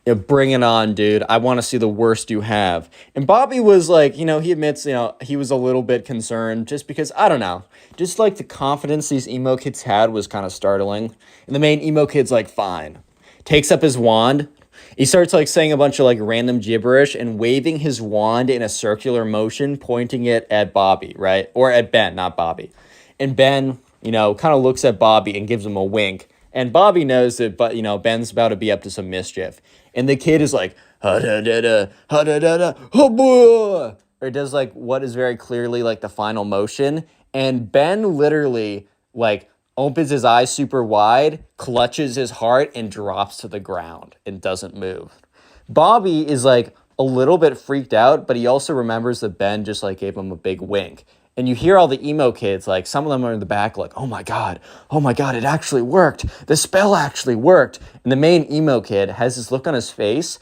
[SPEAKER 1] bring it on, dude. I want to see the worst you have. And Bobby was like, he admits, he was a little bit concerned just because, I don't know, just like the confidence these emo kids had was kind of startling. And the main emo kid's like, fine. Takes up his wand. He starts like saying a bunch of like random gibberish and waving his wand in a circular motion, pointing it at Bobby, right? Or at Ben, not Bobby. And Ben, kind of looks at Bobby and gives him a wink. And Bobby knows that, Ben's about to be up to some mischief. And the kid is like, ha-da-da-da, ha-da-da-da, ha-boah, or does like what is very clearly like the final motion. And Ben literally like opens his eyes super wide, clutches his heart, and drops to the ground and doesn't move. Bobby is like a little bit freaked out, but he also remembers that Ben just like gave him a big wink. And you hear all the emo kids, like some of them are in the back like, oh my God, it actually worked. The spell actually worked. And the main emo kid has this look on his face,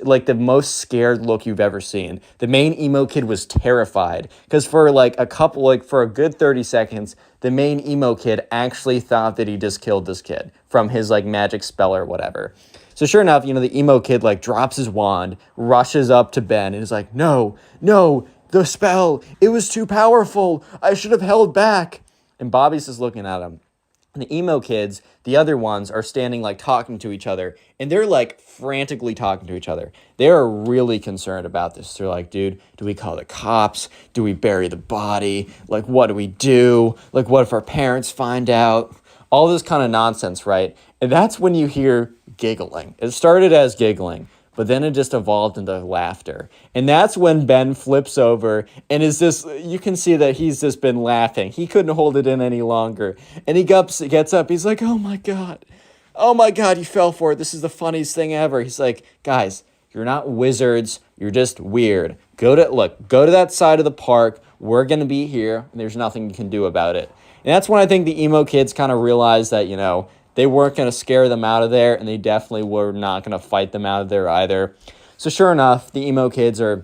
[SPEAKER 1] like the most scared look you've ever seen. The main emo kid was terrified because for for a good 30 seconds, the main emo kid actually thought that he just killed this kid from his like magic spell or whatever. So sure enough, the emo kid like drops his wand, rushes up to Ben and is like, no, the spell, it was too powerful. I should have held back. And Bobby's just looking at him. And the emo kids, the other ones, are standing like talking to each other. And they're like frantically talking to each other. They're really concerned about this. They're like, dude, do we call the cops? Do we bury the body? Like, what do we do? Like, what if our parents find out? All this kind of nonsense, right? And that's when you hear giggling. It started as giggling, but then it just evolved into laughter. And that's when Ben flips over and you can see that he's just been laughing. He couldn't hold it in any longer. And he gets up, he's like, oh my God, you fell for it. This is the funniest thing ever. He's like, guys, you're not wizards, you're just weird. Go to that side of the park. We're going to be here, and there's nothing you can do about it. And that's when I think the emo kids kind of realized that, you know, they weren't going to scare them out of there, and they definitely were not going to fight them out of there either. So sure enough, the emo kids they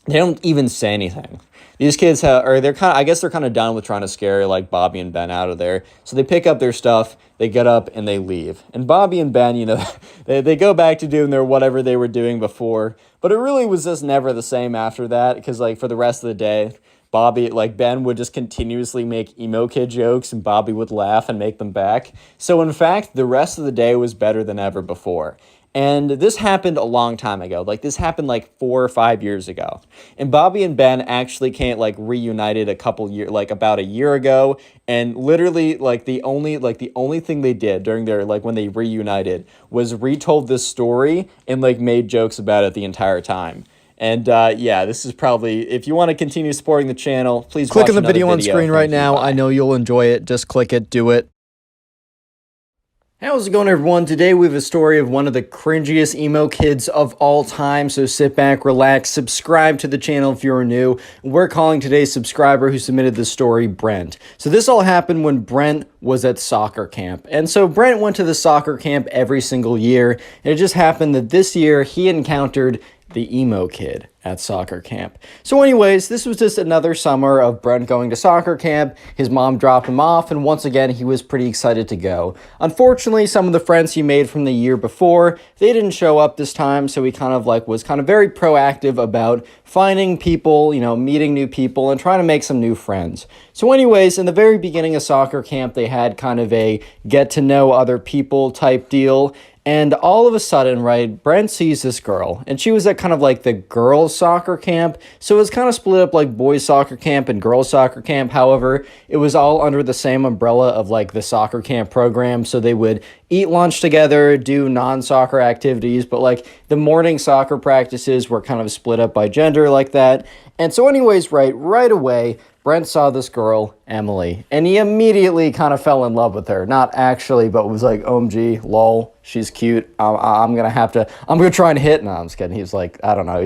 [SPEAKER 1] don't even say anything. These kids I guess they're kind of done with trying to scare like Bobby and Ben out of there. So they pick up their stuff, they get up, and they leave. And Bobby and Ben, you know, they go back to doing their whatever they were doing before. But it really was just never the same after that, because like for the rest of the day, Ben would just continuously make emo kid jokes, and Bobby would laugh and make them back. So in fact, the rest of the day was better than ever before. And this happened a long time ago. Like, this happened like 4 or 5 years ago. And Bobby and Ben actually reunited about a year ago. And literally, the only thing they did during their, when they reunited was retold this story and, made jokes about it the entire time. And, yeah, this is probably, if you want to continue supporting the channel, please
[SPEAKER 2] click on the video on screen right now. I know you'll enjoy it. Just click it. Do it.
[SPEAKER 1] How's it going, everyone? Today we have a story of one of the cringiest emo kids of all time, so sit back, relax, subscribe to the channel if you're new. We're calling today's subscriber who submitted this story Brent. So this all happened when Brent was at soccer camp. And so Brent went to the soccer camp every single year, and it just happened that this year he encountered the emo kid at soccer camp. So anyways, this was just another summer of Brent going to soccer camp. His mom dropped him off, and once again, he was pretty excited to go. Unfortunately, some of the friends he made from the year before, they didn't show up this time, so he was very proactive about finding people, you know, meeting new people, and trying to make some new friends. So anyways, in the very beginning of soccer camp, they had kind of a get to know other people type deal. And all of a sudden, right, Brent sees this girl, and she was at kind of the girls' soccer camp. So it was kind of split up like boys' soccer camp and girls' soccer camp. However, it was all under the same umbrella of the soccer camp program. So they would eat lunch together, do non-soccer activities, but the morning soccer practices were kind of split up by gender like that. And so anyways, right away, Brent saw this girl, Emily, and he immediately kind of fell in love with her. Not actually, but was like, OMG, lol, she's cute. I'm going to try and hit. No, I'm just kidding. He's I don't know.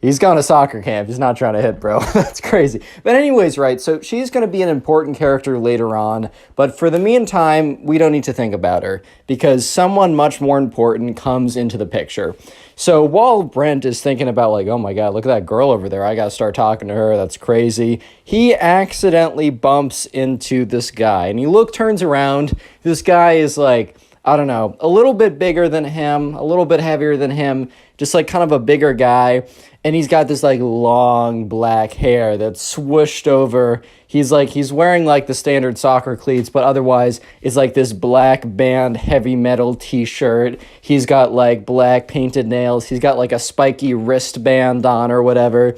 [SPEAKER 1] He's gone to soccer camp. He's not trying to hit, bro. That's crazy. But anyways, right, so she's going to be an important character later on. But for the meantime, we don't need to think about her because someone much more important comes into the picture. So while Brent is thinking about oh my God, look at that girl over there. I got to start talking to her. That's crazy. He accidentally bumps into this guy and turns around. This guy is I don't know, a little bit bigger than him, a little bit heavier than him, just kind of a bigger guy. And he's got this long black hair that's swooshed over. He's wearing the standard soccer cleats, but otherwise it's this black band heavy metal t-shirt. He's got black painted nails. He's got a spiky wristband on or whatever.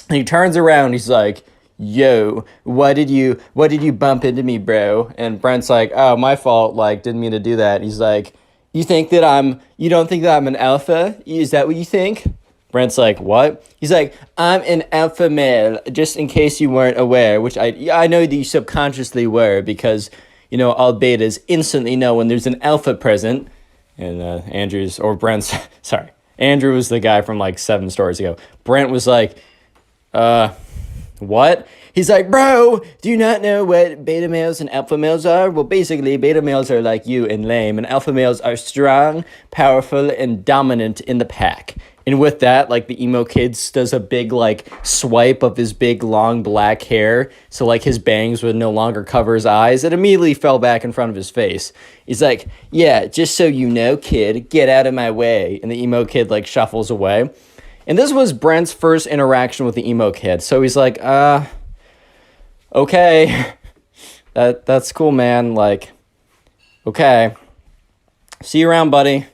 [SPEAKER 1] And he turns around, he's yo, what did you bump into me, bro? And Brent's oh, my fault, didn't mean to do that. He's you don't think that I'm an alpha? Is that what you think? Brent's what? He's I'm an alpha male, just in case you weren't aware, which I know that you subconsciously were, because, you know, all betas instantly know when there's an alpha present. And Andrew was the guy from 7 stories ago. Brent was what? He's bro, do you not know what beta males and alpha males are? Well, basically, beta males are like you and lame, and alpha males are strong, powerful, and dominant in the pack. And with that, the emo kid does a big, swipe of his big, long, black hair. So, his bangs would no longer cover his eyes. It immediately fell back in front of his face. He's yeah, just so you know, kid, get out of my way. And the emo kid, shuffles away. And this was Brent's first interaction with the emo kid. So he's okay. That's cool, man. Okay. See you around, buddy.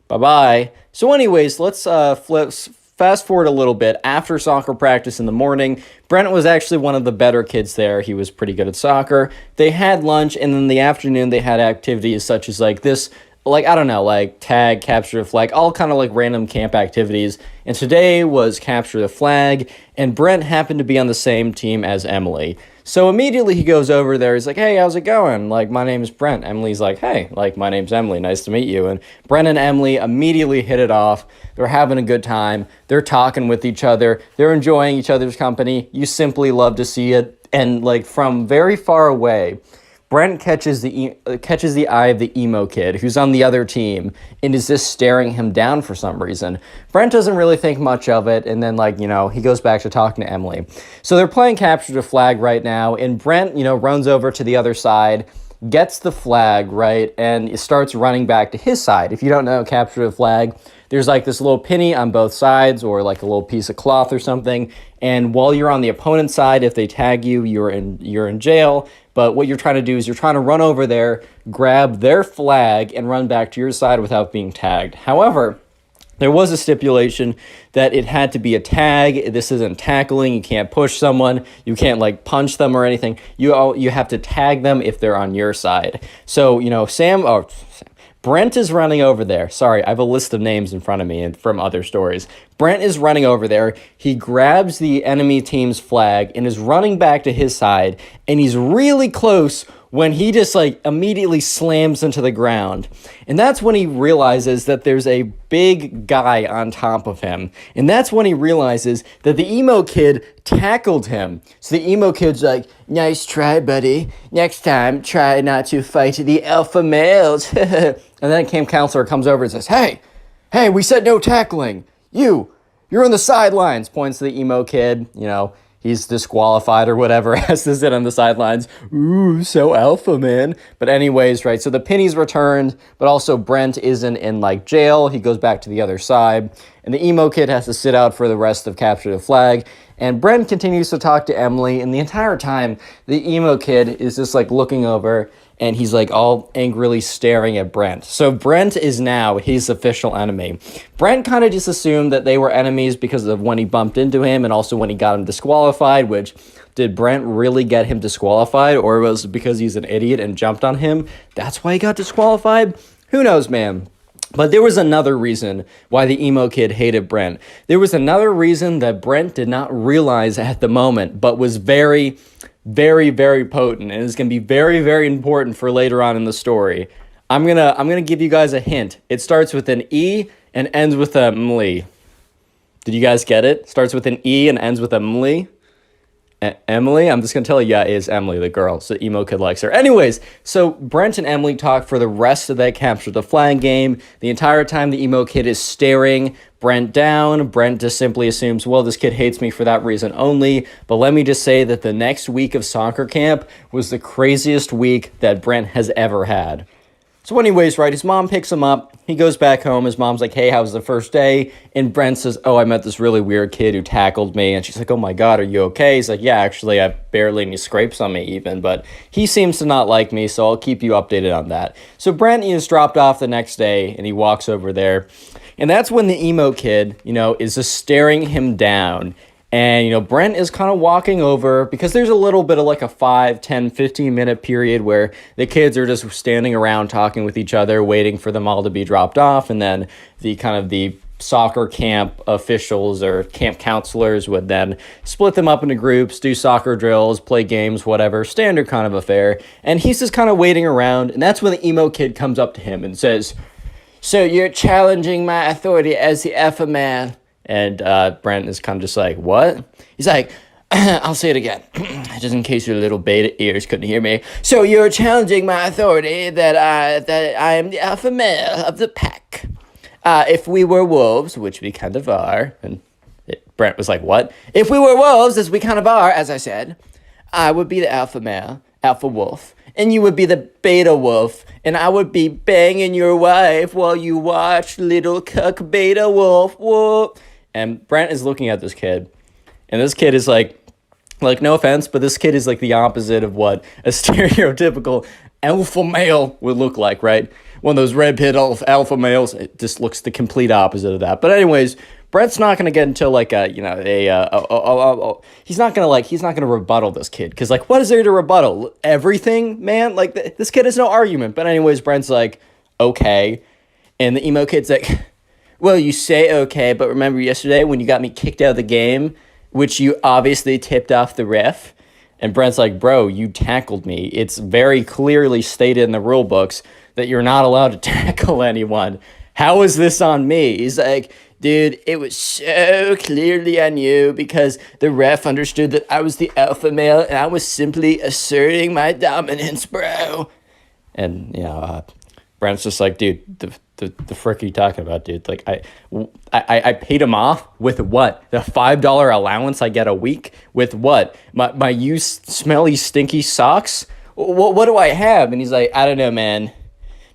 [SPEAKER 1] Bye-bye. So anyways, let's fast forward a little bit. After soccer practice in the morning, Brent was actually one of the better kids there. He was pretty good at soccer. They had lunch, and in the afternoon, they had activities such as this, I don't know, tag, capture the flag, all kind of random camp activities. And today was capture the flag, and Brent happened to be on the same team as Emily. So immediately he goes over there. He's hey, how's it going? My name is Brent. Emily's hey, my name's Emily. Nice to meet you. And Brent and Emily immediately hit it off. They're having a good time. They're talking with each other. They're enjoying each other's company. You simply love to see it. And like from very far away, Brent catches the eye of the emo kid who's on the other team and is just staring him down for some reason. Brent doesn't really think much of it, and then he goes back to talking to Emily. So they're playing capture the flag right now, and Brent, runs over to the other side, gets the flag, right, and starts running back to his side. If you don't know capture the flag, there's like this little penny on both sides or like a little piece of cloth or something. And while you're on the opponent's side, if they tag you, you're in jail. But what you're trying to do is you're trying to run over there, grab their flag, and run back to your side without being tagged. However, there was a stipulation that it had to be a tag. This isn't tackling. You can't push someone. You can't like punch them or anything. You have to tag them if they're on your side. So, Brent is running over there. Sorry, I have a list of names in front of me and from other stories. Brent is running over there. He grabs the enemy team's flag and is running back to his side. And he's really close when he just immediately slams into the ground. And that's when he realizes that there's a big guy on top of him. And that's when he realizes that the emo kid tackled him. So the emo kid's like, "Nice try, buddy. Next time, try not to fight the alpha males." And then camp counselor comes over and says, Hey, we said no tackling. You're on the sidelines, points to the emo kid, he's disqualified or whatever, has to sit on the sidelines. Ooh, so alpha, man. But anyways, right, so the penny's returned, but also Brent isn't in jail. He goes back to the other side, and the emo kid has to sit out for the rest of capture the flag. And Brent continues to talk to Emily, and the entire time, the emo kid is just looking over, and he's all angrily staring at Brent. So Brent is now his official enemy. Brent kind of just assumed that they were enemies because of when he bumped into him and also when he got him disqualified, which did Brent really get him disqualified, or was it because he's an idiot and jumped on him? That's why he got disqualified? Who knows, man? But there was another reason why the emo kid hated Brent. There was another reason that Brent did not realize at the moment, but was very, very, very potent, and is going to be very, very important for later on in the story. I'm gonna give you guys a hint. It starts with an E and ends with a mly. Did you guys get it? Starts with an E and ends with a mly. Emily? I'm just going to tell you, yeah, it is Emily, the girl. So emo kid likes her. Anyways, so Brent and Emily talk for the rest of that capture the flag game. The entire time the emo kid is staring Brent down. Brent just simply assumes, well, this kid hates me for that reason only. But let me just say that the next week of soccer camp was the craziest week that Brent has ever had. So anyways, right, his mom picks him up. He goes back home. His mom's like, hey, how was the first day? And Brent says, oh, I met this really weird kid who tackled me. And she's like, oh my God, are you okay? He's like, yeah, actually, I have barely any scrapes on me even. But he seems to not like me, so I'll keep you updated on that. So Brent is dropped off the next day, and he walks over there. And that's when the emo kid, is just staring him down. And, Brent is kind of walking over because there's a little bit of a 5, 10, 15-minute period where the kids are just standing around talking with each other, waiting for them all to be dropped off. And then the soccer camp officials or camp counselors would then split them up into groups, do soccer drills, play games, whatever, standard kind of affair. And he's just kind of waiting around. And that's when the emo kid comes up to him and says, so you're challenging my authority as the alpha man. And Brent is kind of just like, what? He's like, I'll say it again, just in case your little beta ears couldn't hear me. So you're challenging my authority that I am the alpha male of the pack. If we were wolves, which we kind of are, and Brent was like, what? If we were wolves, as we kind of are, as I said, I would be the alpha male, alpha wolf, and you would be the beta wolf, and I would be banging your wife while you watch little cuck beta wolf. Whoop. And Brent is looking at this kid, and this kid is like, no offense, but this kid is the opposite of what a stereotypical alpha male would look like, right? One of those red-pilled alpha males. It just looks the complete opposite of that. But anyways, Brent's not gonna get into he's not gonna rebuttal this kid because what is there to rebuttal? Everything, man. This kid has no argument. But anyways, Brent's like, okay, and the emo kid's like, well, you say okay, but remember yesterday when you got me kicked out of the game, which you obviously tipped off the ref? And Brent's like, bro, you tackled me. It's very clearly stated in the rule books that you're not allowed to tackle anyone. How is this on me? He's like,
[SPEAKER 3] Dude, it was so clearly on you because the ref understood that I was the alpha male and I was simply asserting my dominance, bro. And, Brent's just like, dude, the frick are you talking about, dude? Like, I paid him off with what? The $5 allowance I get a week? With what? My used smelly, stinky socks? What do I have? And he's like, I don't know, man.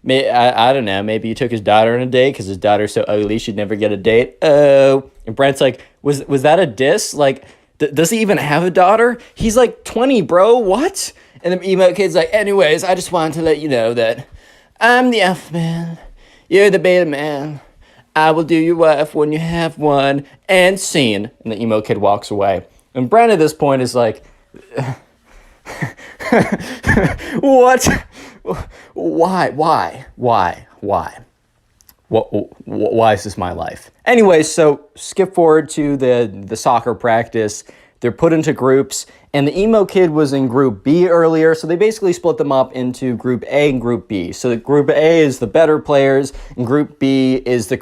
[SPEAKER 3] I don't know. Maybe he took his daughter on a date because his daughter's so ugly she'd never get a date. Oh. And Brent's like, was that a diss? Like, does he even have a daughter? He's like 20, bro. What? And the emo kid's like, anyways, I just wanted to let you know that I'm the alpha man. You're the beta man. I will do your wife when you have one. And scene. And the emo kid walks away. And Brent at this point is like, what? Why? Why is this my life? Anyway, so skip forward to the soccer practice. They're put into groups, and the emo kid was in group B earlier, so they basically split them up into group A and group B. So group A is the better players, and group B is the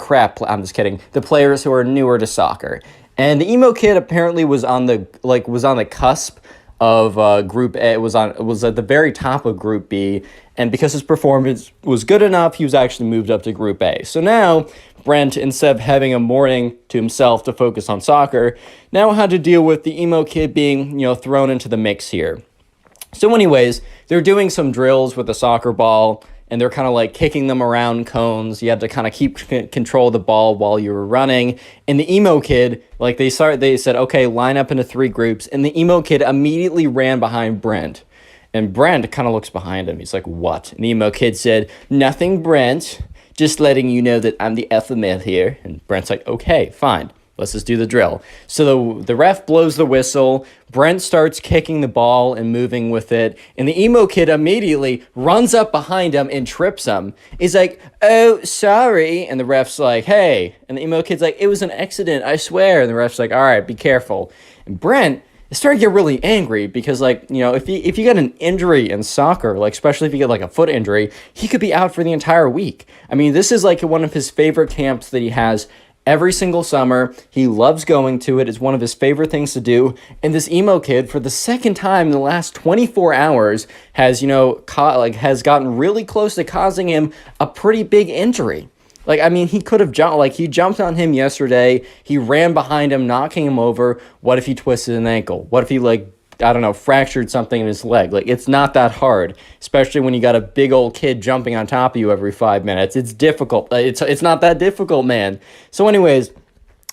[SPEAKER 3] I'm just kidding, the players who are newer to soccer. And the emo kid apparently was on the cusp of group A. It was at the very top of group B, and because his performance was good enough, he was actually moved up to group A. So now Brent, instead of having a morning to himself to focus on soccer, now had to deal with the emo kid being, thrown into the mix here. So anyways, they're doing some drills with the soccer ball, and they're kind of like kicking them around cones. You had to kind of keep control of the ball while you were running. And the emo kid, they said, okay, line up into 3 groups. And the emo kid immediately ran behind Brent. And Brent kind of looks behind him. He's like, what? And the emo kid said, nothing, Brent. Just letting you know that I'm the alpha male here. And Brent's like, okay, fine. Let's just do the drill. So the ref blows the whistle. Brent starts kicking the ball and moving with it. And the emo kid immediately runs up behind him and trips him. He's like, oh, sorry. And the ref's like, hey. And the emo kid's like, it was an accident, I swear. And the ref's like, all right, be careful. And Brent started to get really angry because, if you get an injury in soccer, especially if you get a foot injury, he could be out for the entire week. I mean, this is one of his favorite camps that he has every single summer. He loves going to it. It's one of his favorite things to do. And this emo kid, for the second time in the last 24 hours, has, has gotten really close to causing him a pretty big injury. He could have jumped. He jumped on him yesterday. He ran behind him, knocking him over. What if he twisted an ankle? What if he, fractured something in his leg? It's not that hard, especially when you got a big old kid jumping on top of you every 5 minutes. It's difficult. It's not that difficult, man. So anyways,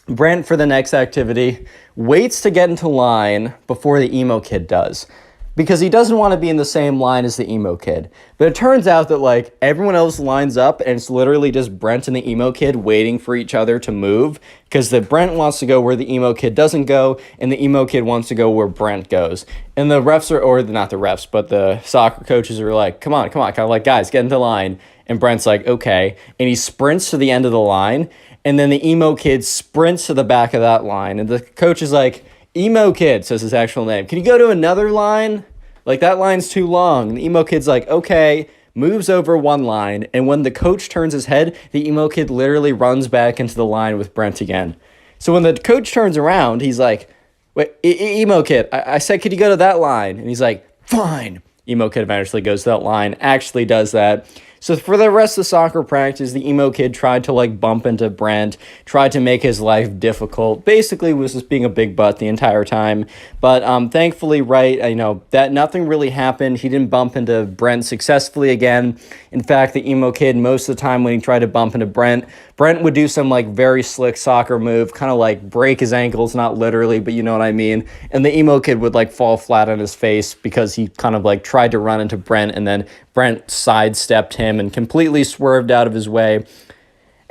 [SPEAKER 3] Brent, for the next activity, waits to get into line before the emo kid does, because he doesn't want to be in the same line as the emo kid. But it turns out that, everyone else lines up, and it's literally just Brent and the emo kid waiting for each other to move, because the Brent wants to go where the emo kid doesn't go, and the emo kid wants to go where Brent goes. And the refs not the refs, but the soccer coaches are like, come on, kind of guys, get into line. And Brent's like, okay. And he sprints to the end of the line, and then the emo kid sprints to the back of that line. And the coach is like, emo kid, says his actual name, can you go to another line? That line's too long. And the emo kid's like, okay, moves over one line. And when the coach turns his head, the emo kid literally runs back into the line with Brent again. So when the coach turns around, he's like, wait, emo kid, I said, could you go to that line? And he's like, fine. Emo kid eventually goes to that line, actually does that. So for the rest of the soccer practice, the emo kid tried to bump into Brent, tried to make his life difficult, basically was just being a big butt the entire time. But thankfully, that nothing really happened. He didn't bump into Brent successfully again. In fact, the emo kid, most of the time when he tried to bump into Brent would do some very slick soccer move, kind of break his ankles, not literally, but you know what I mean. And the emo kid would fall flat on his face because he kind of tried to run into Brent, and then Brent sidestepped him and completely swerved out of his way.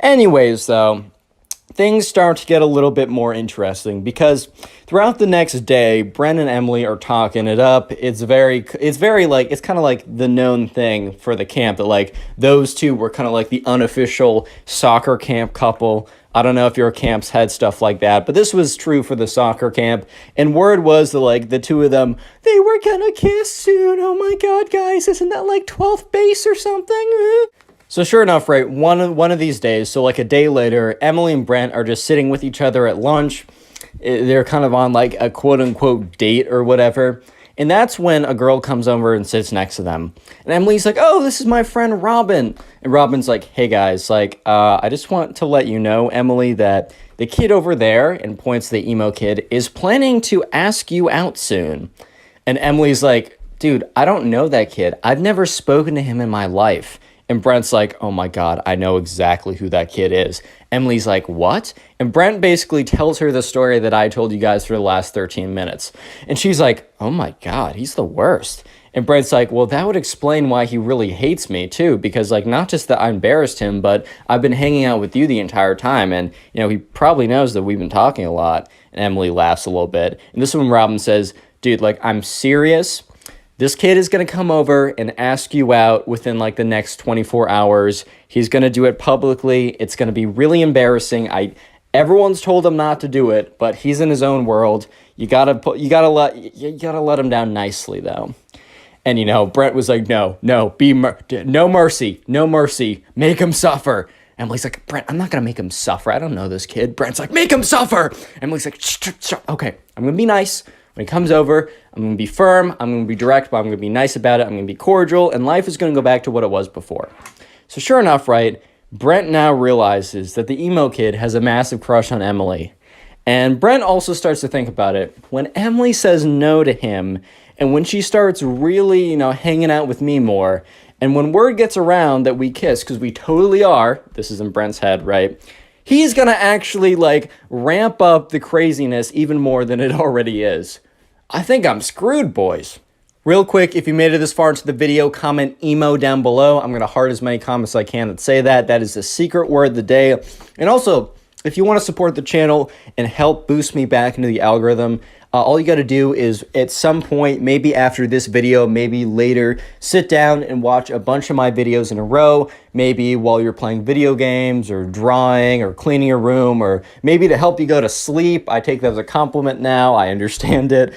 [SPEAKER 3] Anyways, though, things start to get a little bit more interesting because throughout the next day, Brent and Emily are talking it up. It's kind of the known thing for the camp that those two were kind of the unofficial soccer camp couple. I don't know if your camps had stuff like that, but this was true for the soccer camp. And word was that the two of them, they were gonna kiss soon. Oh my God, guys, isn't that 12th base or something? So sure enough, right, one of these days, so like a day later, Emily and Brent are just sitting with each other at lunch. They're kind of on like a quote unquote date or whatever. And that's when a girl comes over and sits next to them. And Emily's like, oh, this is my friend Robin. And Robin's like, hey guys, like, I just want to let you know, Emily, that the kid over there, and points to the emo kid, is planning to ask you out soon. And Emily's like, dude, I don't know that kid. I've never spoken to him in my life. And Brent's like, oh my God, I know exactly who that kid is. Emily's like, what? And Brent basically tells her the story that I told you guys for the last 13 minutes. And she's like, oh my God, he's the worst. And Brent's like, well, that would explain why he really hates me too. Because like, not just that I embarrassed him, but I've been hanging out with you the entire time. And, you know, he probably knows that we've been talking a lot. And Emily laughs a little bit. And this is when Robin says, dude, like, I'm serious. This kid is going to come over and ask you out within like the next 24 hours. He's going to do it publicly. It's going to be really embarrassing. Everyone's told him not to do it, but he's in his own world. You got to let him down nicely though. And you know, Brent was like, no mercy. Make him suffer. Emily's like, Brent, I'm not going to make him suffer. I don't know this kid. Brent's like, make him suffer. Emily's like, shh. Okay, I'm going to be nice. When he comes over, I'm going to be firm, I'm going to be direct, but I'm going to be nice about it, I'm going to be cordial, and life is going to go back to what it was before. So sure enough, right, Brent now realizes that the emo kid has a massive crush on Emily. And Brent also starts to think about it. When Emily says no to him, and when she starts really, you know, hanging out with me more, and when word gets around that we kiss, because we totally are, this is in Brent's head, right, he's going to actually, like, ramp up the craziness even more than it already is. I think I'm screwed, boys. Real quick, if you made it this far into the video, comment emo down below. I'm going to heart as many comments as I can that say that. That is the secret word of the day. And also, if you want to support the channel and help boost me back into the algorithm, all you got to do is at some point, maybe after this video, maybe later, sit down and watch a bunch of my videos in a row, maybe while you're playing video games or drawing or cleaning your room, or maybe to help you go to sleep. I take that as a compliment now. I understand it.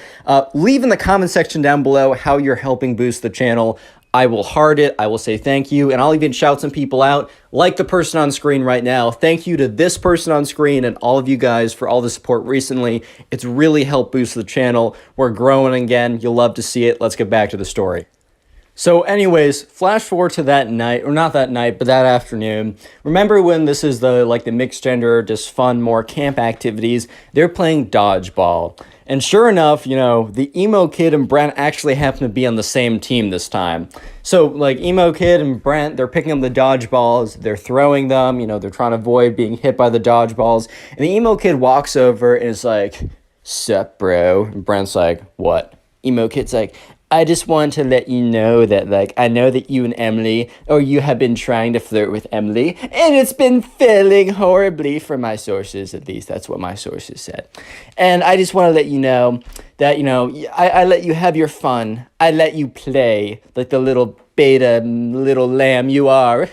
[SPEAKER 3] Leave in the comment section down below how you're helping boost the channel. I will heart it, I will say thank you, and I'll even shout some people out, like the person on screen right now. Thank you to this person on screen and all of you guys for all the support recently. It's really helped boost the channel. We're growing again. You'll love to see it. Let's get back to the story. So anyways, flash forward to that night, or not that night, but that afternoon. Remember when this is the mixed gender, just fun, more camp activities, they're playing dodgeball. And sure enough, you know, the emo kid and Brent actually happen to be on the same team this time. So, like, emo kid and Brent, they're picking up the dodgeballs, they're throwing them, you know, they're trying to avoid being hit by the dodgeballs. And the emo kid walks over and is like, sup, bro? And Brent's like, what? Emo kid's like, I just want to let you know that, like, I know that you and Emily, or you have been trying to flirt with Emily, and it's been failing horribly from my sources, at least that's what my sources said. And I just want to let you know that, you know, I let you have your fun. I let you play like the little beta little lamb you are.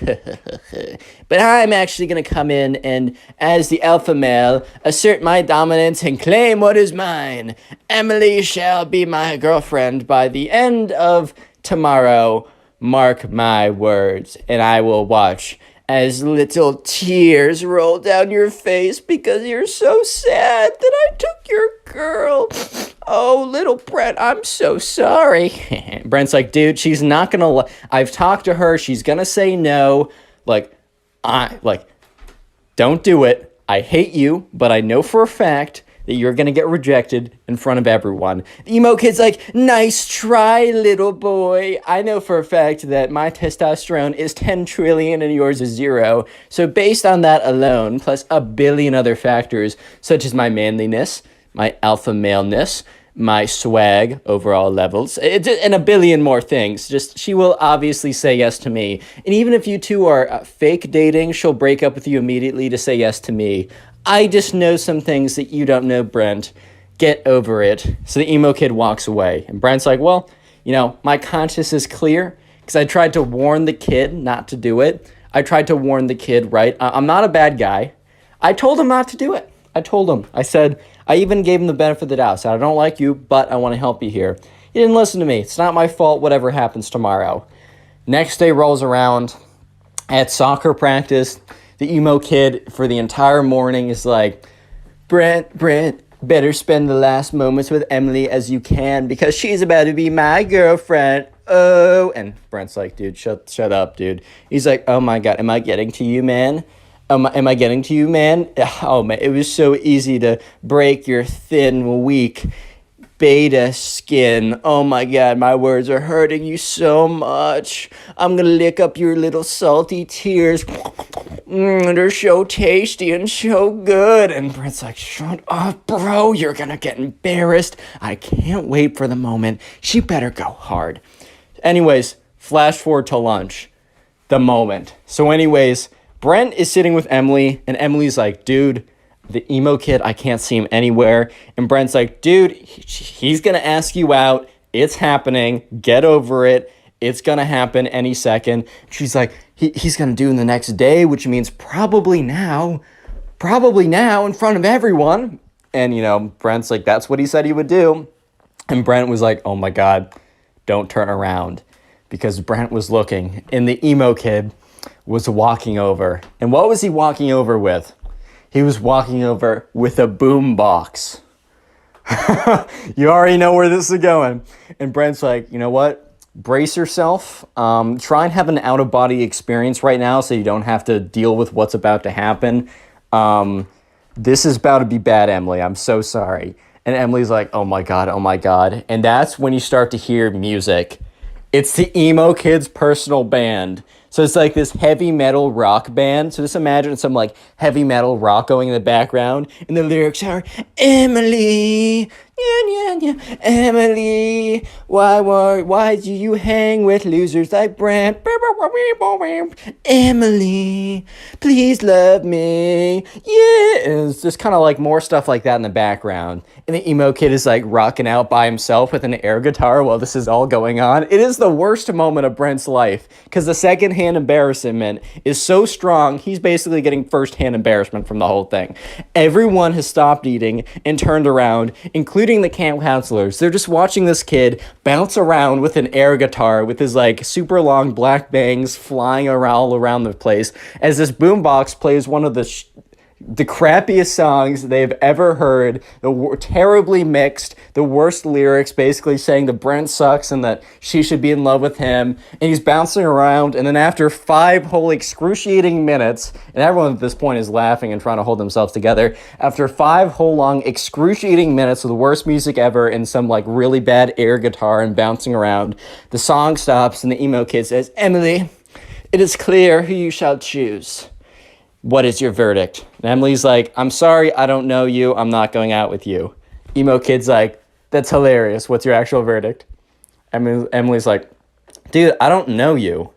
[SPEAKER 3] But I'm actually going to come in and, as the alpha male, assert my dominance and claim what is mine. Emily shall be my girlfriend by the end of tomorrow. Mark my words, and I will watch as little tears roll down your face because you're so sad that I took your girl. Oh, little Brent, I'm so sorry. Brent's like, dude, she's not gonna, I've talked to her, she's gonna say no. Don't do it. I hate you, but I know for a fact that you're gonna get rejected in front of everyone. The emo kid's like, nice try, little boy. I know for a fact that my testosterone is 10 trillion and yours is 0. So based on that alone, plus a billion other factors, such as my manliness, my alpha maleness, my swag, overall levels, and a billion more things. Just, she will obviously say yes to me. And even if you two are fake dating, she'll break up with you immediately to say yes to me. I just know some things that you don't know, Brent. Get over it. So the emo kid walks away. And Brent's like, well, you know, my conscience is clear because I tried to warn the kid not to do it. I tried to warn the kid, right? I'm not a bad guy. I told him not to do it. I told him. I said, I even gave him the benefit of the doubt. I said, I don't like you, but I want to help you here. He didn't listen to me. It's not my fault, whatever happens tomorrow. Next day rolls around. At soccer practice, the emo kid for the entire morning is like, Brent, better spend the last moments with Emily as you can because she's about to be my girlfriend. Oh, and Brent's like, dude, shut up, dude. He's like, oh my God, am I getting to you, man? Am I getting to you, man? Oh man, it was so easy to break your thin, weak beta skin. Oh my God, my words are hurting you so much. I'm gonna lick up your little salty tears. They're so tasty and so good. And Brent's like, shut up, bro. You're gonna get embarrassed. I can't wait for the moment. She better go hard. Anyways, flash forward to lunch. The moment. So anyways, Brent is sitting with Emily, and Emily's like, dude, the emo kid, I can't see him anywhere. And Brent's like, dude, he's going to ask you out. It's happening. Get over it. It's going to happen any second. She's like, he's going to do it the next day, which means probably now in front of everyone. And, you know, Brent's like, that's what he said he would do. And Brent was like, oh my God, don't turn around. Because Brent was looking, and the emo kid was walking over. And what was he walking over with? He was walking over with a boom box. You already know where this is going. And Brent's like, you know what? Brace yourself. Try and have an out-of-body experience right now so you don't have to deal with what's about to happen. This is about to be bad, Emily. I'm so sorry. And Emily's like, oh my God, oh my God. And that's when you start to hear music. It's the emo kid's personal band. So it's like this heavy metal rock band. So just imagine some like heavy metal rock going in the background. And the lyrics are, Emily, Emily, why do you hang with losers like Brent? Emily, please love me. Yeah. And it's just kind of like more stuff like that in the background. And the emo kid is like rocking out by himself with an air guitar while this is all going on. It is the worst moment of Brent's life because the secondhand embarrassment is so strong, he's basically getting firsthand embarrassment from the whole thing. Everyone has stopped eating and turned around, including the camp counselors. They're just watching this kid bounce around with an air guitar with his like super long black bangs flying around all around the place as this boombox plays one of the crappiest songs they've ever heard, terribly mixed, the worst lyrics, basically saying that Brent sucks and that she should be in love with him, and he's bouncing around, and then after 5 whole excruciating minutes, and everyone at this point is laughing and trying to hold themselves together, after 5 whole long excruciating minutes of the worst music ever and some like really bad air guitar and bouncing around, the song stops and the emo kid says, Emily, it is clear who you shall choose. What is your verdict? And Emily's like, I'm sorry, I don't know you. I'm not going out with you. Emo kid's like, that's hilarious. What's your actual verdict? Emily's like, dude, I don't know you.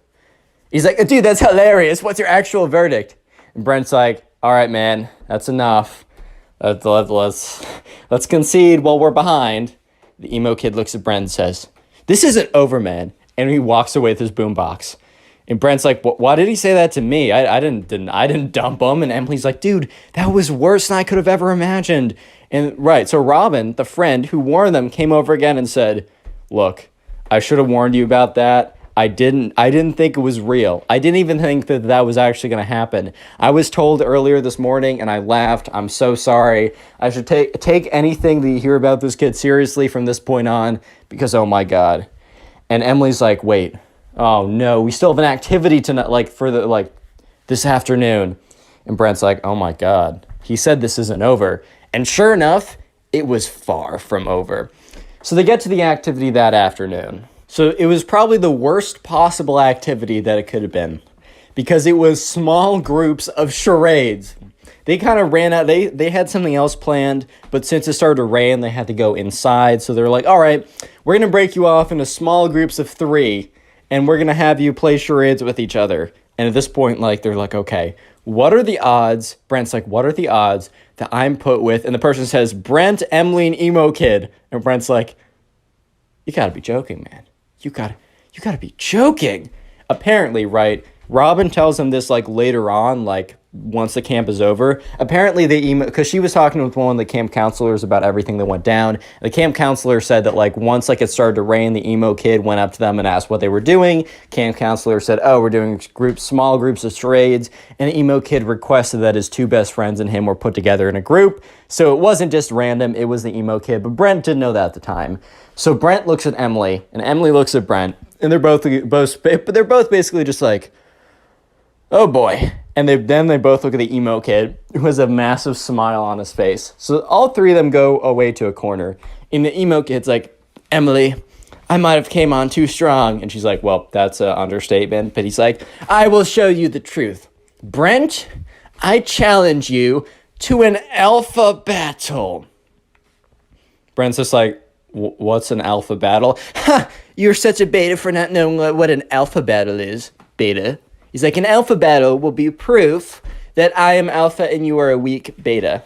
[SPEAKER 3] He's like, dude, that's hilarious. What's your actual verdict? And Brent's like, all right, man, that's enough. Let's concede while we're behind. The emo kid looks at Brent and says, this isn't over, man. And he walks away with his boombox. And Brent's like, why did he say that to me? I didn't dump him. And Emily's like, dude, that was worse than I could have ever imagined. And right, so Robin, the friend who warned them, came over again and said, look, I should have warned you about that. I didn't think it was real. I didn't even think that was actually going to happen. I was told earlier this morning and I laughed. I'm so sorry. I should take anything that you hear about this kid seriously from this point on because, oh my God. And Emily's like, wait. Oh no, we still have an activity tonight, this afternoon. And Brent's like, oh my God, he said this isn't over. And sure enough, it was far from over. So they get to the activity that afternoon. So it was probably the worst possible activity that it could have been because it was small groups of charades. They kind of ran out. They had something else planned, but since it started to rain, they had to go inside. So they're like, all right, we're going to break you off into small groups of 3. And we're going to have you play charades with each other. And at this point, like, they're like, okay, what are the odds? Brent's like, what are the odds that I'm put with? And the person says, Brent, Emily, and emo kid. And Brent's like, you got to be joking, man. You got to be joking. Apparently, right, Robin tells him this, like, later on, like, once the camp is over. Apparently the emo, because she was talking with one of the camp counselors about everything that went down. The camp counselor said that like once like it started to rain, the emo kid went up to them and asked what they were doing. Camp counselor said, oh, we're doing small groups of charades. And the emo kid requested that his two best friends and him were put together in a group. So it wasn't just random, it was the emo kid, but Brent didn't know that at the time. So Brent looks at Emily and Emily looks at Brent, and they're both basically just like, oh boy. And then they both look at the emo kid, who has a massive smile on his face. So all three of them go away to a corner. And the emo kid's like, Emily, I might have came on too strong. And she's like, well, that's an understatement. But he's like, I will show you the truth. Brent, I challenge you to an alpha battle. Brent's just like, what's an alpha battle? Ha! You're such a beta for not knowing what an alpha battle is. Beta. He's like, an alpha battle will be proof that I am alpha and you are a weak beta.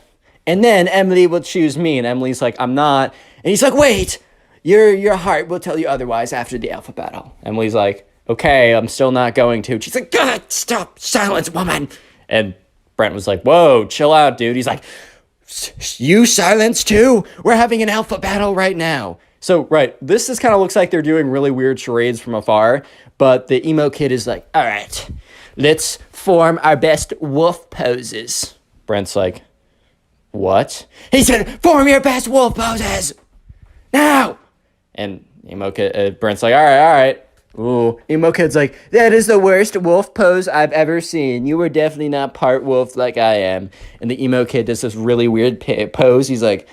[SPEAKER 3] And then Emily will choose me. And Emily's like, I'm not. And he's like, wait, your heart will tell you otherwise after the alpha battle. Emily's like, okay, I'm still not going to. She's like, God, stop, silence, woman. And Brent was like, whoa, chill out, dude. He's like, you silence too? We're having an alpha battle right now. So, right, this just kind of looks like they're doing really weird charades from afar, but the emo kid is like, all right, let's form our best wolf poses. Brent's like, what? He said, form your best wolf poses, now! And emo kid, Brent's like, all right. Ooh, emo kid's like, that is the worst wolf pose I've ever seen. You were definitely not part wolf like I am. And the emo kid does this really weird pose. He's like,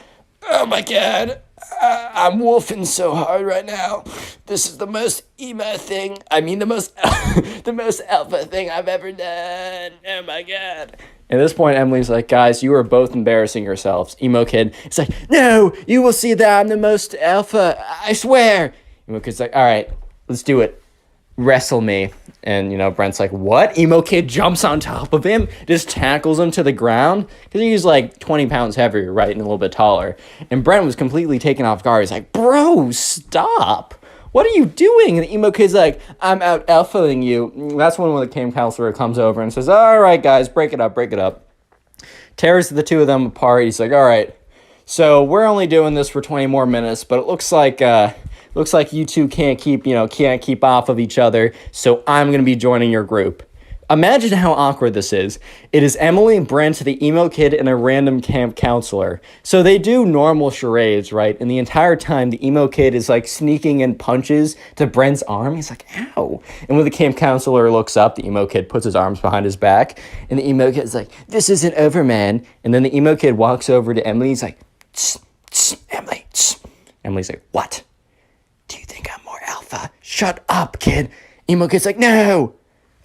[SPEAKER 3] oh my God. I'm wolfing so hard right now. This is the most emo thing. I mean, the most alpha thing I've ever done. Oh my God. At this point, Emily's like, guys, you are both embarrassing yourselves. Emo kid, it's like, no, you will see that I'm the most alpha. I swear. Emo kid's like, all right, let's do it. Wrestle me. And, Brent's like, what? Emo kid jumps on top of him, just tackles him to the ground. Because he's like 20 pounds heavier, right, and a little bit taller. And Brent was completely taken off guard. He's like, bro, stop. What are you doing? And the emo kid's like, I'm out alphaing you. That's when the camp counselor comes over and says, all right, guys, break it up. Tears the two of them apart. He's like, all right, so we're only doing this for 20 more minutes, but it looks like you two can't keep off of each other, so I'm going to be joining your group. Imagine how awkward this is. It is Emily, Brent, the emo kid, and a random camp counselor. So they do normal charades, right? And the entire time, the emo kid is like sneaking in punches to Brent's arm. He's like, ow. And when the camp counselor looks up, the emo kid puts his arms behind his back. And the emo kid's like, this isn't over, man. And then the emo kid walks over to Emily. He's like, tss, tss, Emily, tss. Emily's like, what? Do you think I'm more alpha? Shut up, kid. Emo kid's like, no.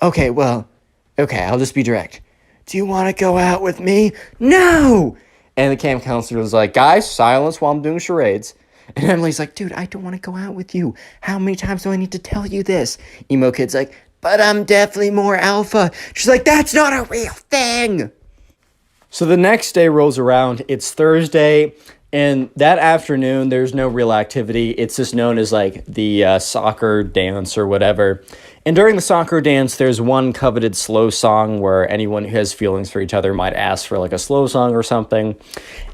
[SPEAKER 3] Okay, I'll just be direct. Do you want to go out with me? No. And the camp counselor was like, guys, silence while I'm doing charades. And Emily's like, dude, I don't want to go out with you. How many times do I need to tell you this? Emo kid's like, but I'm definitely more alpha. She's like, that's not a real thing. So the next day rolls around. It's Thursday. And that afternoon, there's no real activity. It's just known as like the soccer dance or whatever. And during the soccer dance, there's one coveted slow song where anyone who has feelings for each other might ask for like a slow song or something.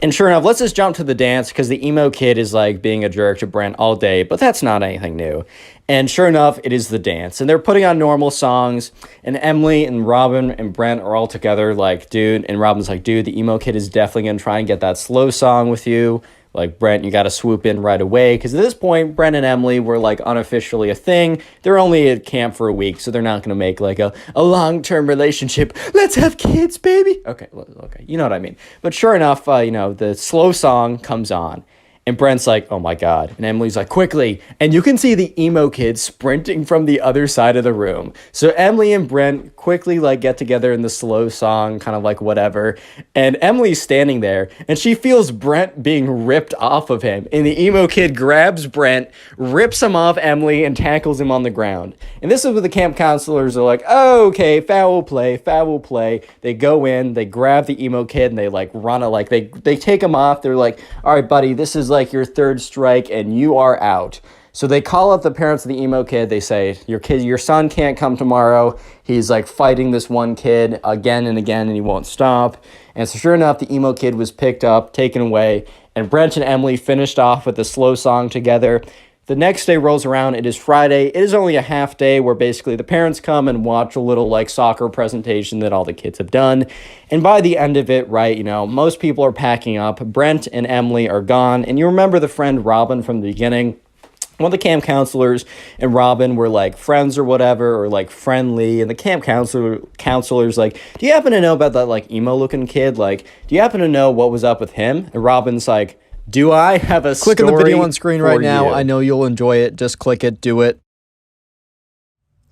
[SPEAKER 3] And sure enough, let's just jump to the dance because the emo kid is like being a jerk to Brent all day, but that's not anything new. And sure enough, it is the dance. And they're putting on normal songs. And Emily and Robin and Brent are all together like, dude. And Robin's like, dude, the emo kid is definitely going to try and get that slow song with you. Like, Brent, you got to swoop in right away. Because at this point, Brent and Emily were, like, unofficially a thing. They're only at camp for a week, so they're not going to make, like, a long-term relationship. Let's have kids, baby. Okay, you know what I mean. But sure enough, the slow song comes on. And Brent's like, oh my God. And Emily's like, quickly. And you can see the emo kid sprinting from the other side of the room. So Emily and Brent quickly like get together in the slow song, kind of like whatever. And Emily's standing there and she feels Brent being ripped off of him. And the emo kid grabs Brent, rips him off Emily and tackles him on the ground. And this is what the camp counselors are like, oh, okay, foul play. They go in, they grab the emo kid and they like run it, like they take him off. They're like, all right, buddy, this is like your third strike and you are out. So they call up the parents of the emo kid. They say, your son can't come tomorrow. He's like fighting this one kid again and again, and he won't stop. And so sure enough, the emo kid was picked up, taken away, and Brent and Emily finished off with a slow song together. The next day rolls around. It is Friday. It is only a half day where basically the parents come and watch a little like soccer presentation that all the kids have done. And by the end of it, right, you know, most people are packing up. Brent and Emily are gone. And you remember the friend Robin from the beginning? One of the camp counselors and Robin were like friends or whatever, or like friendly. And the camp counselor's like, do you happen to know about that like emo looking kid? Like, do you happen to know what was up with him? And Robin's like, do I have a
[SPEAKER 2] Click on the video on screen right now.
[SPEAKER 3] you?
[SPEAKER 2] I know you'll enjoy it. Just click it. Do it.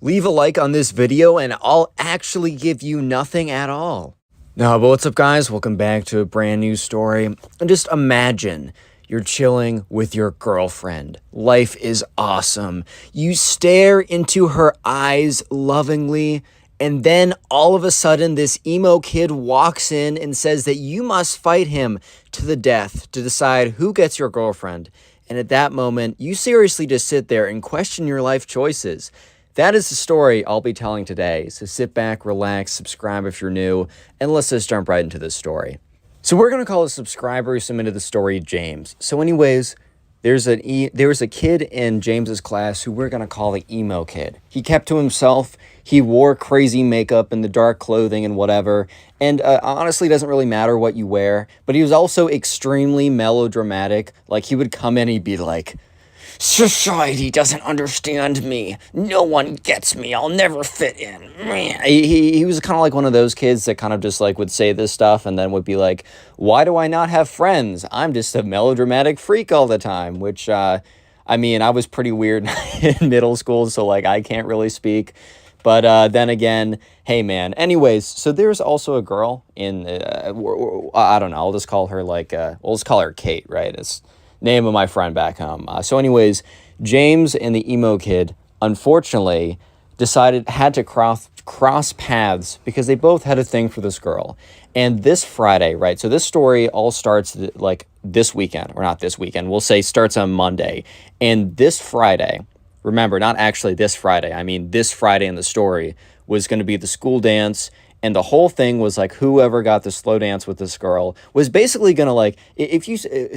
[SPEAKER 1] Leave a like on this video and I'll actually give you nothing at all. Now, but what's up guys? Welcome back to a brand new story. And just imagine you're chilling with your girlfriend. Life is awesome. You stare into her eyes lovingly, and then all of a sudden this emo kid walks in and says that you must fight him to the death to decide who gets your girlfriend. And at that moment, you seriously just sit there and question your life choices. That is the story I'll be telling today. So sit back, relax, subscribe if you're new, and let's just jump right into this story. So we're going to call a subscriber who submitted the story James. So anyways, there was a kid in James's class who we're going to call the emo kid. He kept to himself. He wore crazy makeup and the dark clothing and whatever. And honestly, it doesn't really matter what you wear. But he was also extremely melodramatic. Like he would come in and he'd be like, society doesn't understand me. No one gets me. I'll never fit in. He was kind of like one of those kids that kind of just like would say this stuff and then would be like, why do I not have friends? I'm just a melodramatic freak all the time, which, I mean, I was pretty weird in middle school, so like I can't really speak. But then again, hey man. Anyways, so there's also a girl in, I don't know, I'll just call her like, we'll just call her Kate, right? It's name of my friend back home. So anyways, James and the emo kid, unfortunately, had to cross paths because they both had a thing for this girl. And this Friday, right? So this story all starts like this weekend, or not this weekend, we'll say starts on Monday. And this Friday, remember, not actually this Friday, I mean this Friday in the story, was going to be the school dance. And the whole thing was like whoever got the slow dance with this girl was basically going to like,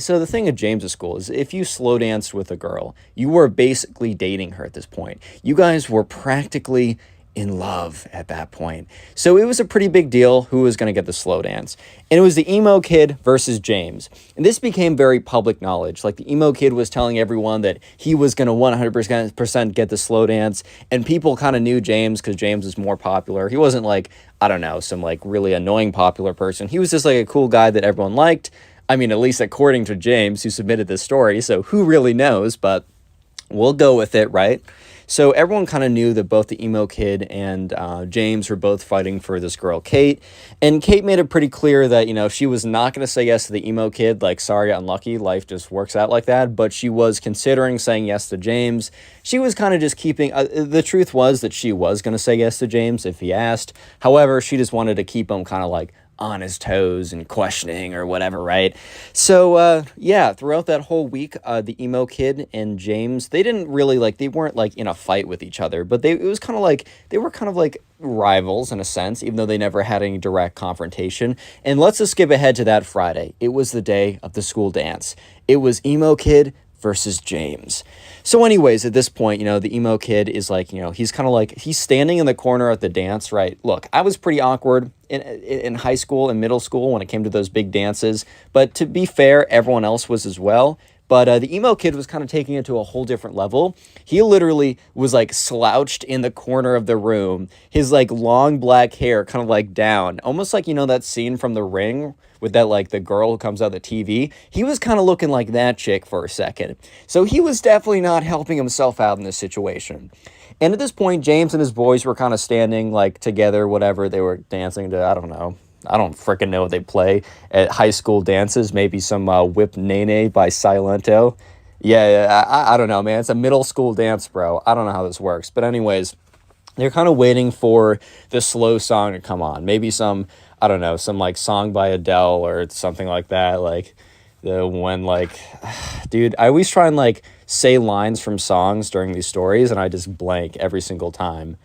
[SPEAKER 1] so the thing at James's school is if you slow danced with a girl, you were basically dating her at this point. You guys were practically in love at that point. So it was a pretty big deal who was going to get the slow dance. And it was the emo kid versus James. And this became very public knowledge. Like the emo kid was telling everyone that he was going to 100% get the slow dance. And people kind of knew James because James was more popular. He wasn't like, I don't know, some like really annoying popular person. He was just like a cool guy that everyone liked. I mean, at least according to James, who submitted this story. So who really knows, but we'll go with it, right? So everyone kind of knew that both the emo kid and James were both fighting for this girl, Kate. And Kate made it pretty clear that, you know, she was not going to say yes to the emo kid. Like, sorry, unlucky. Life just works out like that. But she was considering saying yes to James. She was kind of just keeping... the truth was that she was going to say yes to James if he asked. However, she just wanted to keep him kind of like on his toes and questioning or whatever, right? So, yeah, throughout that whole week, the emo kid and James, they weren't like in a fight with each other, but they were kind of like rivals in a sense, even though they never had any direct confrontation. And let's just skip ahead to that Friday. It was the day of the school dance. It was emo kid versus James. So anyways, at this point, you know, the emo kid is like, you know, he's kind of like, he's standing in the corner at the dance, right? Look, I was pretty awkward in high school and middle school when it came to those big dances, but to be fair, everyone else was as well. But the emo kid was kind of taking it to a whole different level. He literally was like slouched in the corner of the room. His like long black hair kind of like down, almost like, you know, that scene from The Ring with that like the girl who comes out the TV. He was kind of looking like that chick for a second. So he was definitely not helping himself out in this situation. And at this point, James and his boys were kind of standing like together, whatever. They were dancing to, I don't know. I don't freaking know what they play at high school dances. Maybe some Whip Nene by Silento. Yeah, I don't know, man. It's a middle school dance, bro. I don't know how this works. But anyways, they're kind of waiting for the slow song to come on. Maybe some, I don't know, some like song by Adele or something like that. Like
[SPEAKER 3] when like, dude, I always try and like say lines from songs during these stories, and I just blank every single time.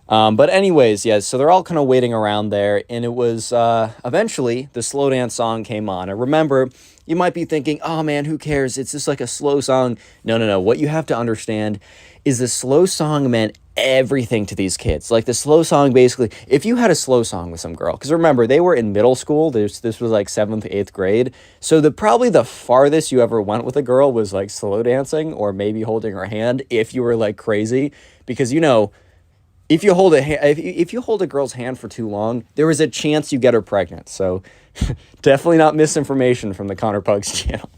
[SPEAKER 3] But anyways, yeah, so they're all kind of waiting around there, and it was eventually the slow dance song came on. And remember, you might be thinking, oh man, who cares? It's just like a slow song. No, no, no. What you have to understand is the slow song meant everything to these kids. Like the slow song, basically, if you had a slow song with some girl, because remember, they were in middle school. This was like 7th, 8th grade. So probably the farthest you ever went with a girl was like slow dancing or maybe holding her hand if you were like crazy. Because, you know, if you hold if you hold a girl's hand for too long, there is a chance you get her pregnant. So definitely not misinformation from the Connor Pugs channel.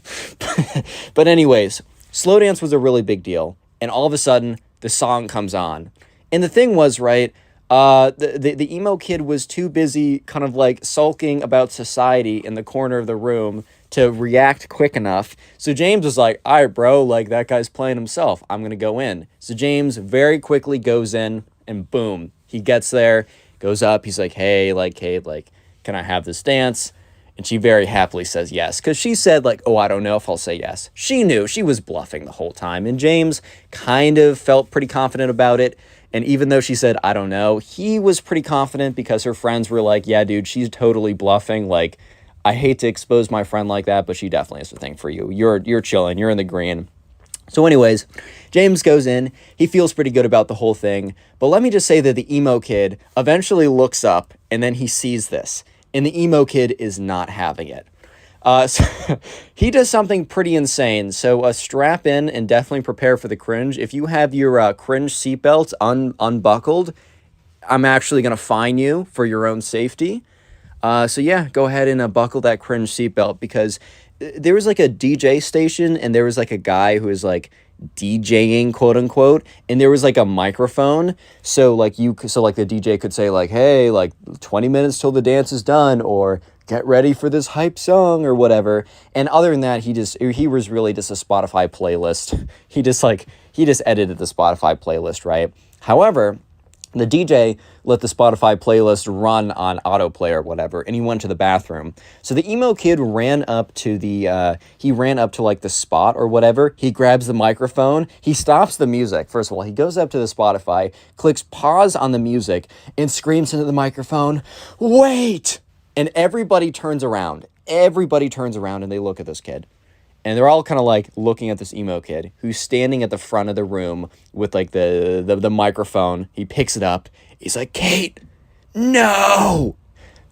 [SPEAKER 3] But anyways, slow dance was a really big deal. And all of a sudden, the song comes on. And the thing was, right, the emo kid was too busy kind of like sulking about society in the corner of the room to react quick enough. So James was like, all right, bro, like that guy's playing himself. I'm going to go in. So James very quickly goes in and boom, he gets there, goes up. He's like, hey, like, Kate, like, can I have this dance? And she very happily says yes, because she said like, oh, I don't know if I'll say yes. She knew she was bluffing the whole time. And James kind of felt pretty confident about it. And even though she said, I don't know, he was pretty confident because her friends were like, yeah, dude, she's totally bluffing. Like, I hate to expose my friend like that, but she definitely has a thing for you. You're chilling. You're in the green. So anyways, James goes in. He feels pretty good about the whole thing. But let me just say that the emo kid eventually looks up and then he sees this. And the emo kid is not having it. So he does something pretty insane. So strap in and definitely prepare for the cringe. If you have your cringe seatbelt unbuckled, I'm actually going to fine you for your own safety. So yeah, go ahead and buckle that cringe seatbelt, because there was like a DJ station and there was like a guy who was like DJing, quote unquote, and there was like a microphone. So like the DJ could say like, hey, like 20 minutes till the dance is done, or get ready for this hype song or whatever. And other than that, he was really just a Spotify playlist. He just edited the Spotify playlist, right? However, the DJ let the Spotify playlist run on autoplay or whatever, and he went to the bathroom. So the emo kid ran up to like the spot or whatever. He grabs the microphone. He stops the music. First of all, he goes up to the Spotify, clicks pause on the music, and screams into the microphone, "Wait!" And everybody turns around. Everybody turns around and they look at this kid. And they're all kind of like looking at this emo kid who's standing at the front of the room with like the microphone. He picks it up. He's like, Kate, no.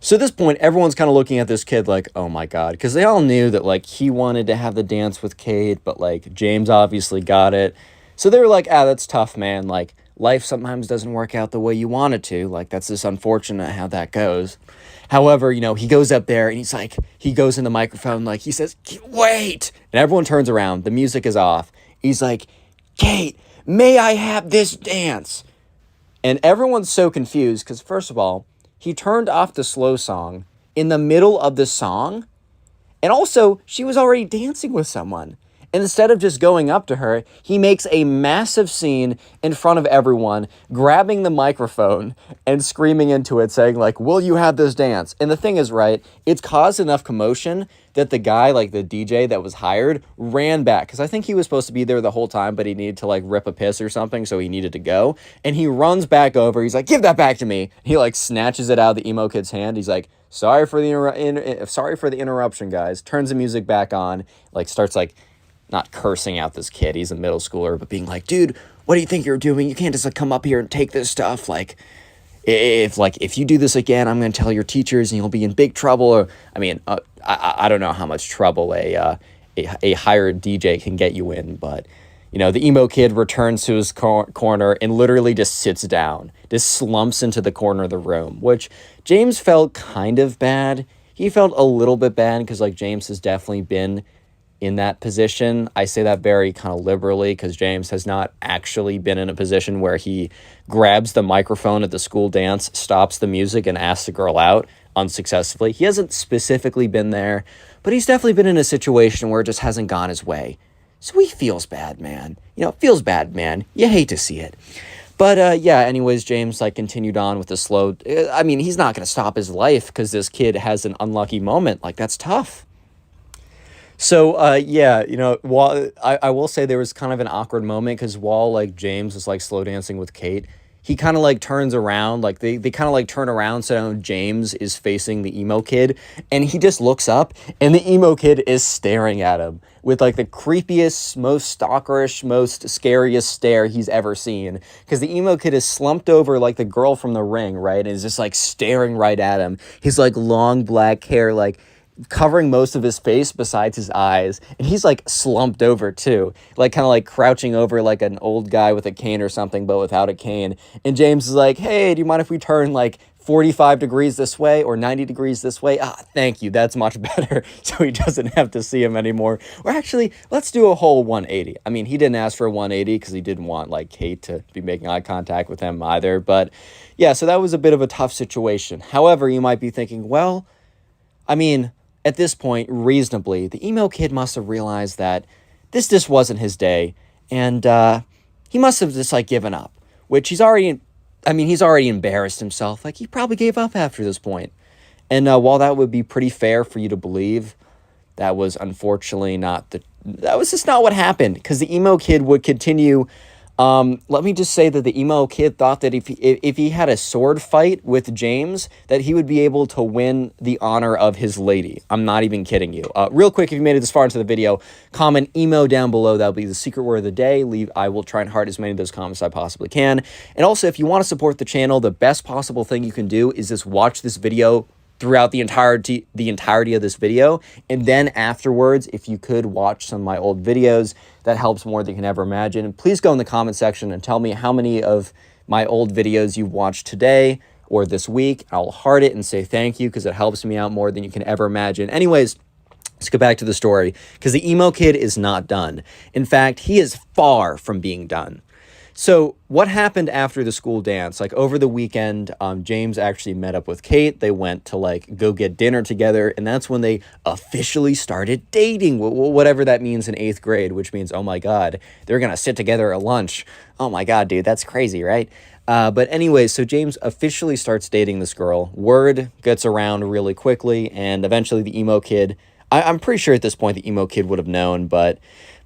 [SPEAKER 3] So at this point, everyone's kind of looking at this kid like, oh my God. Because they all knew that like he wanted to have the dance with Kate, but like James obviously got it. So they were like, that's tough, man. Like life sometimes doesn't work out the way you want it to. Like that's just unfortunate how that goes. However, you know, he goes up there and he goes in the microphone, like he says, wait. And everyone turns around. The music is off. He's like, Kate, may I have this dance? And everyone's so confused because, first of all, he turned off the slow song in the middle of the song. And also, she was already dancing with someone. And instead of just going up to her, he makes a massive scene in front of everyone, grabbing the microphone and screaming into it, saying like, will you have this dance? And the thing is, right, it's caused enough commotion that the guy, like the DJ that was hired, ran back. Because I think he was supposed to be there the whole time, but he needed to like rip a piss or something, so he needed to go. And he runs back over. He's like, give that back to me. He like snatches it out of the emo kid's hand. He's like, sorry for the interruption, guys. Turns the music back on, like starts like, not cursing out this kid, he's a middle schooler, but being like, dude, what do you think you're doing? You can't just like come up here and take this stuff. Like, if you do this again, I'm going to tell your teachers and you'll be in big trouble. Or, I mean, I don't know how much trouble a hired DJ can get you in, but, you know, the emo kid returns to his corner and literally just sits down, just slumps into the corner of the room, which James felt kind of bad. He felt a little bit bad because, like, James has definitely been in that position. I say that very kind of liberally because James has not actually been in a position where he grabs the microphone at the school dance, stops the music, and asks the girl out unsuccessfully. He hasn't specifically been there, but he's definitely been in a situation where it just hasn't gone his way. So he feels bad, man. You know, feels bad, man. You hate to see it. But yeah, anyways, James like continued on with the slow. I mean, he's not going to stop his life because this kid has an unlucky moment. Like, that's tough. So, yeah, while I will say there was kind of an awkward moment because while like James is like slow dancing with Kate, he kind of like turns around, like they kind of like turn around so James is facing the emo kid and he just looks up and the emo kid is staring at him with like the creepiest, most stalkerish, most scariest stare he's ever seen. Because the emo kid is slumped over like the girl from The Ring, right? And is just like staring right at him. His like long black hair, like covering most of his face besides his eyes, and he's like slumped over too, like kind of like crouching over like an old guy with a cane or something but without a cane. And James is like, hey, do you mind if we turn like 45 degrees this way or 90 degrees this way? Thank you, that's much better. So he doesn't have to see him anymore. Or actually, let's do a whole 180. I mean, he didn't ask for a 180 because he didn't want like Kate to be making eye contact with him either. But yeah, so that was a bit of a tough situation. However, you might be thinking, well, I mean, at this point, reasonably, the emo kid must have realized that this just wasn't his day, and he must have just like given up. Which he's already embarrassed himself. Like he probably gave up after this point. And while that would be pretty fair for you to believe, that was unfortunately that was just not what happened. Because the emo kid would continue. Let me just say that the emo kid thought that if he had a sword fight with James, that he would be able to win the honor of his lady. I'm not even kidding you. Real quick, if you made it this far into the video, comment emo down below. That'll be the secret word of the day. I will try and heart as many of those comments as I possibly can. And also, if you want to support the channel, the best possible thing you can do is just watch this video throughout the entirety of this video, and then afterwards, if you could watch some of my old videos, that helps more than you can ever imagine. Please go in the comment section and tell me how many of my old videos you've watched today or this week. I'll heart it and say thank you because it helps me out more than you can ever imagine. Anyways, let's go back to the story because the emo kid is not done. In fact, he is far from being done. So what happened after the school dance? Like over the weekend, James actually met up with Kate. They went to like go get dinner together. And that's when they officially started dating, whatever that means in 8th grade, which means, oh my God, they're going to sit together at lunch. Oh my God, dude, that's crazy, right? But anyway, so James officially starts dating this girl. Word gets around really quickly. And eventually the emo kid, I'm pretty sure at this point the emo kid would have known, but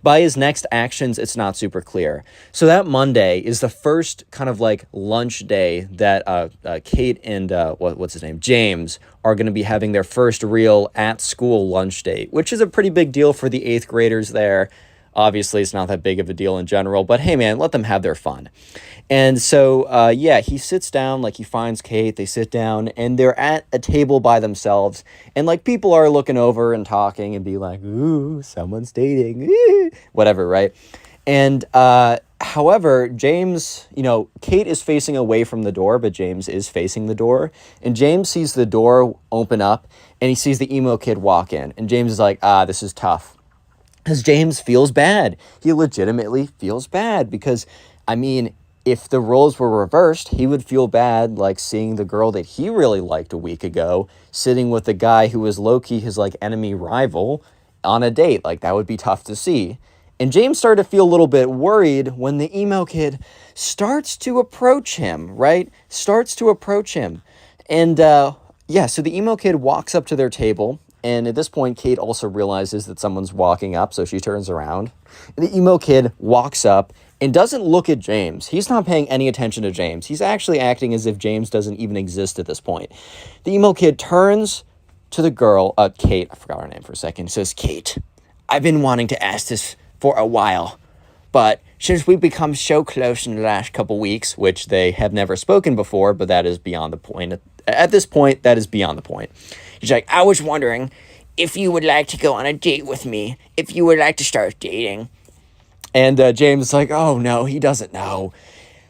[SPEAKER 3] by his next actions, it's not super clear. So that Monday is the first kind of like lunch day that Kate and what's his name, James, are going to be having their first real at-school lunch date, which is a pretty big deal for the 8th graders there. Obviously, it's not that big of a deal in general, but hey, man, let them have their fun. And so, yeah, he sits down, like he finds Kate, they sit down, and they're at a table by themselves. And like people are looking over and talking and be like, ooh, someone's dating, whatever, right? And however, James, Kate is facing away from the door, but James is facing the door. And James sees the door open up and he sees the emo kid walk in. And James is like, this is tough. Because James feels bad. He legitimately feels bad because, I mean, if the roles were reversed, he would feel bad like seeing the girl that he really liked a week ago sitting with the guy who was low-key his like enemy rival on a date. Like that would be tough to see. And James started to feel a little bit worried when the emo kid starts to approach him, right? Starts to approach him. And yeah, so the emo kid walks up to their table. And at this point, Kate also realizes that someone's walking up, so she turns around. And the emo kid walks up and doesn't look at James. He's not paying any attention to James. He's actually acting as if James doesn't even exist at this point. The emo kid turns to the girl, Kate, I forgot her name for a second, says, Kate, I've been wanting to ask this for a while, but since we've become so close in the last couple weeks, which they have never spoken before, but that is beyond the point. At this point, that is beyond the point. He's like, I was wondering if you would like to go on a date with me, if you would like to start dating. And James is like, oh, no, he doesn't know.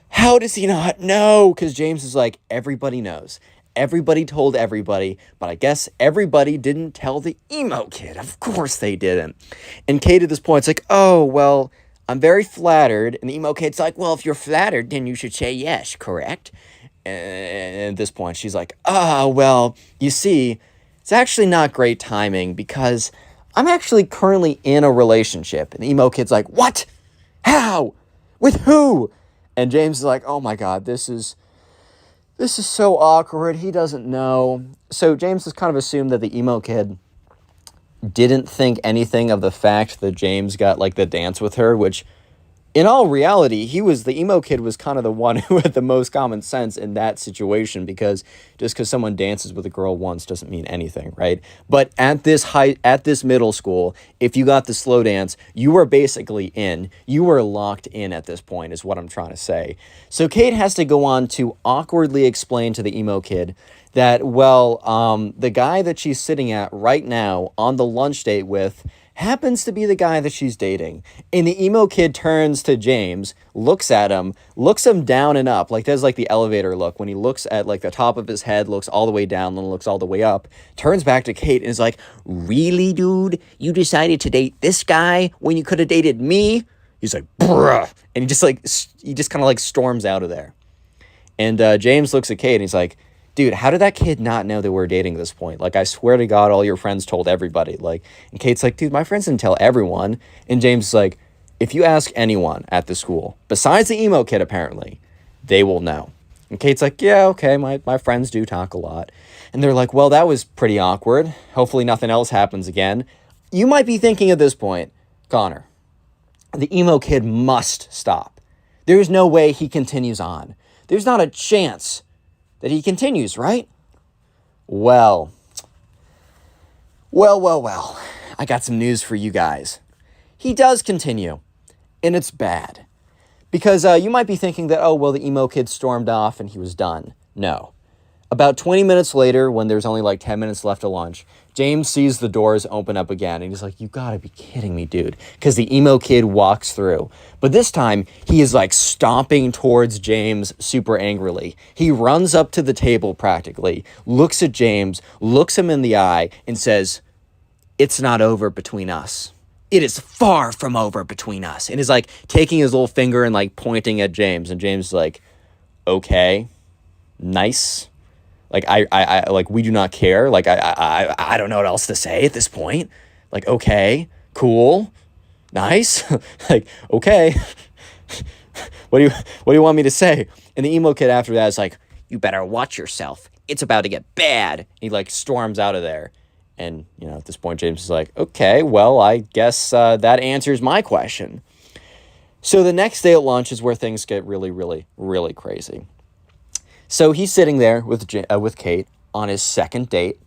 [SPEAKER 3] How does he not know? Because James is like, everybody knows. Everybody told everybody, but I guess everybody didn't tell the emo kid. Of course they didn't. And Kate at this point is like, oh, well, I'm very flattered. And the emo kid's like, well, if you're flattered, then you should say yes, correct? And at this point, she's like, well, you see, it's actually not great timing because I'm actually currently in a relationship. And the emo kid's like, what? How? With who? And James is like, oh my God, this is so awkward. He doesn't know. So James has kind of assumed that the emo kid didn't think anything of the fact that James got like the dance with her, which in all reality, the emo kid was kind of the one who had the most common sense in that situation, because just because someone dances with a girl once doesn't mean anything, right? But at this middle school, if you got the slow dance, you were basically in. You were locked in at this point, is what I'm trying to say. So Kate has to go on to awkwardly explain to the emo kid that, well, the guy that she's sitting at right now on the lunch date with happens to be the guy that she's dating. And the emo kid turns to James, looks at him, looks him down and up, like does like the elevator look when he looks at like the top of his head, looks all the way down, then looks all the way up, turns back to Kate and is like, really, dude? You decided to date this guy when you could have dated me? He's like, bruh. And he just kind of like storms out of there. And James looks at Kate and he's like, dude, how did that kid not know that we're dating at this point? Like, I swear to God, all your friends told everybody. Like, and Kate's like, dude, my friends didn't tell everyone. And James is like, if you ask anyone at the school, besides the emo kid, apparently, they will know. And Kate's like, yeah, okay, my friends do talk a lot. And they're like, well, that was pretty awkward. Hopefully nothing else happens again. You might be thinking at this point, Connor, the emo kid must stop. There's no way he continues on. There's not a chance that he continues, right? Well. I got some news for you guys. He does continue, and it's bad. Because you might be thinking that, oh, well, the emo kid stormed off and he was done. No. About 20 minutes later, when there's only like 10 minutes left of lunch, James sees the doors open up again, and he's like, you gotta be kidding me, dude. Because the emo kid walks through. But this time, he is like stomping towards James super angrily. He runs up to the table practically, looks at James, looks him in the eye, and says, it's not over between us. It is far from over between us. And is like taking his little finger and like pointing at James. And James is like, okay, nice. Like, I like, we do not care. Like, I don't know what else to say at this point. Like, okay, cool, nice. Like, okay, what do you want me to say? And the emo kid after that is like, you better watch yourself. It's about to get bad. And he like storms out of there. And, you know, at this point, James is like, okay, well, I guess that answers my question. So the next day at lunch is where things get really, really, really crazy. So he's sitting there with Kate on his second date.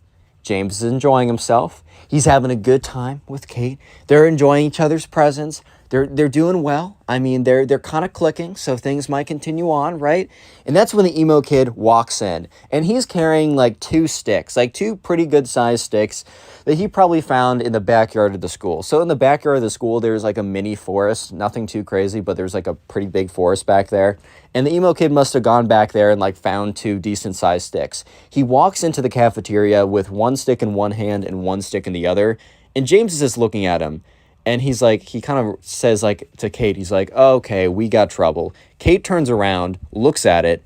[SPEAKER 3] James is enjoying himself. He's having a good time with Kate. They're enjoying each other's presence. They're doing well. I mean, they're kind of clicking, so things might continue on, right? And that's when the emo kid walks in, and he's carrying like two sticks, like two pretty good sized sticks that he probably found in the backyard of the school. So in the backyard of the school, there's like a mini forest, nothing too crazy, but there's like a pretty big forest back there. And the emo kid must have gone back there and like found two decent sized sticks. He walks into the cafeteria with one stick in one hand and one stick in the other, and James is just looking at him. And he's like, he kind of says like to Kate, he's like, oh, okay, we got trouble. Kate turns around, looks at it,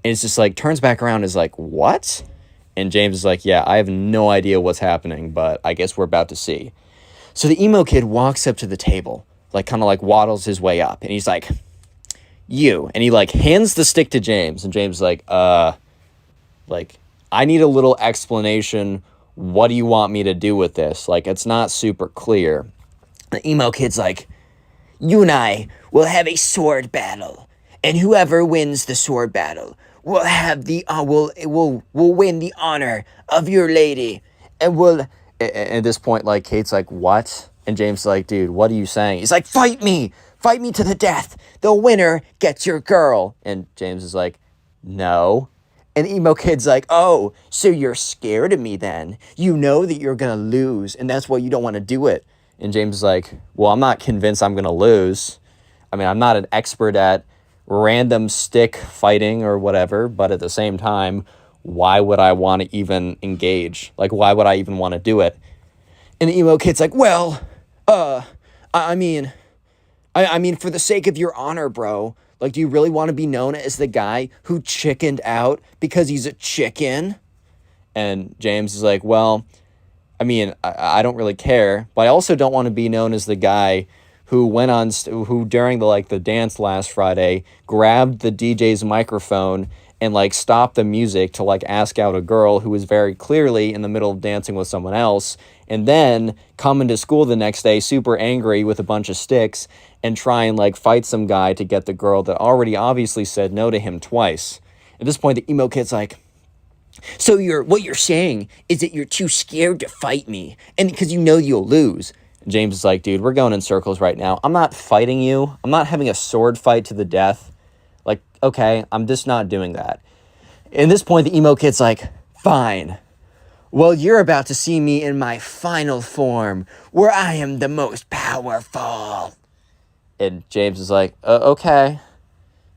[SPEAKER 3] and it's just like, turns back around and is like, what? And James is like, yeah, I have no idea what's happening, but I guess we're about to see. So the emo kid walks up to the table, like kind of like waddles his way up, and he's like, you. And he like hands the stick to James, and James is like, like, I need a little explanation. What do you want me to do with this? Like, it's not super clear. The emo kid's like, you and I will have a sword battle, and whoever wins the sword battle will have the will win the honor of your lady, and will. At this point, like Kate's like, what? And James is like, dude, what are you saying? He's like, fight me to the death. The winner gets your girl. And James is like, no. And the emo kid's like, oh, so you're scared of me then? You know that you're gonna lose, and that's why you don't want to do it. And James is like, well, I'm not convinced I'm going to lose. I mean, I'm not an expert at random stick fighting or whatever, but at the same time, why would I want to even engage? Like, why would I even want to do it? And the emo kid's like, well, I mean, for the sake of your honor, bro, like, do you really want to be known as the guy who chickened out because he's a chicken? And James is like, well, I mean, I don't really care, but I also don't want to be known as the guy who went on, who during the dance last Friday, grabbed the DJ's microphone and like stop the music to like ask out a girl who was very clearly in the middle of dancing with someone else, and then come into school the next day super angry with a bunch of sticks and try and like fight some guy to get the girl that already obviously said no to him twice. At this point, the emo kid's like, so what you're saying is that you're too scared to fight me, and because you know you'll lose. And James is like, dude, we're going in circles right now. I'm not fighting you. I'm not having a sword fight to the death. Like, okay, I'm just not doing that. At this point, the emo kid's like, fine. Well, you're about to see me in my final form, where I am the most powerful. And James is like, okay.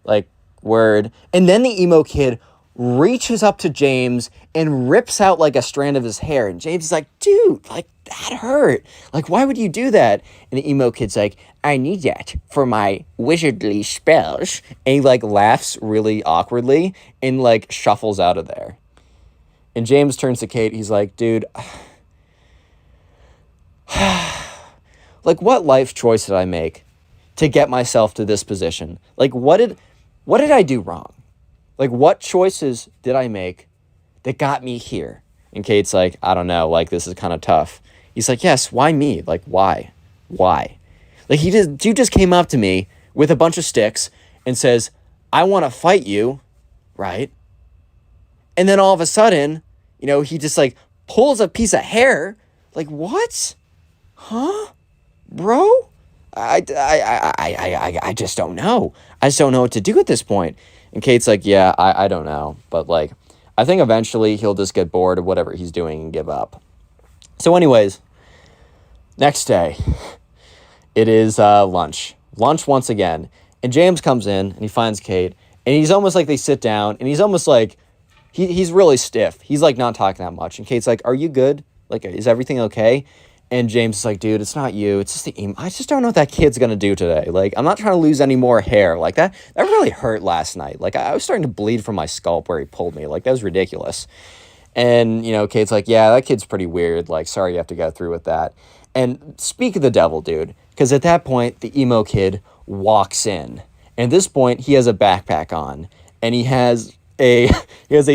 [SPEAKER 3] Like, word. And then the emo kid reaches up to James and rips out like a strand of his hair. And James is like, dude, like, that hurt. Like, why would you do that? And the emo kid's like, I need that for my wizardly spells. And he like laughs really awkwardly and like shuffles out of there. And James turns to Kate. He's like, dude, like, what life choice did I make to get myself to this position? Like, what did I do wrong? Like, what choices did I make that got me here? And Kate's like, I don't know. Like, this is kind of tough. He's like, yes, why me? Like, why? Why? Like, you just came up to me with a bunch of sticks and says, I want to fight you, right? And then all of a sudden, you know, he just like pulls a piece of hair. Like, what? Huh? Bro? I just don't know. I just don't know what to do at this point. And Kate's like, yeah, I don't know. But like, I think eventually he'll just get bored of whatever he's doing and give up. So anyways, next day, it is lunch. Lunch once again. And James comes in and he finds Kate. And he's almost like they sit down. And he's almost like, he's really stiff. He's like not talking that much. And Kate's like, are you good? Like, is everything okay? And James is like, dude, it's not you. It's just the emo. I just don't know what that kid's going to do today. Like, I'm not trying to lose any more hair. Like, that really hurt last night. Like, I was starting to bleed from my scalp where he pulled me. Like, that was ridiculous. And, you know, Kate's like, yeah, that kid's pretty weird. Like, sorry you have to go through with that. And speak of the devil, dude. Because at that point, the emo kid walks in. And at this point, he has a backpack on. And he has a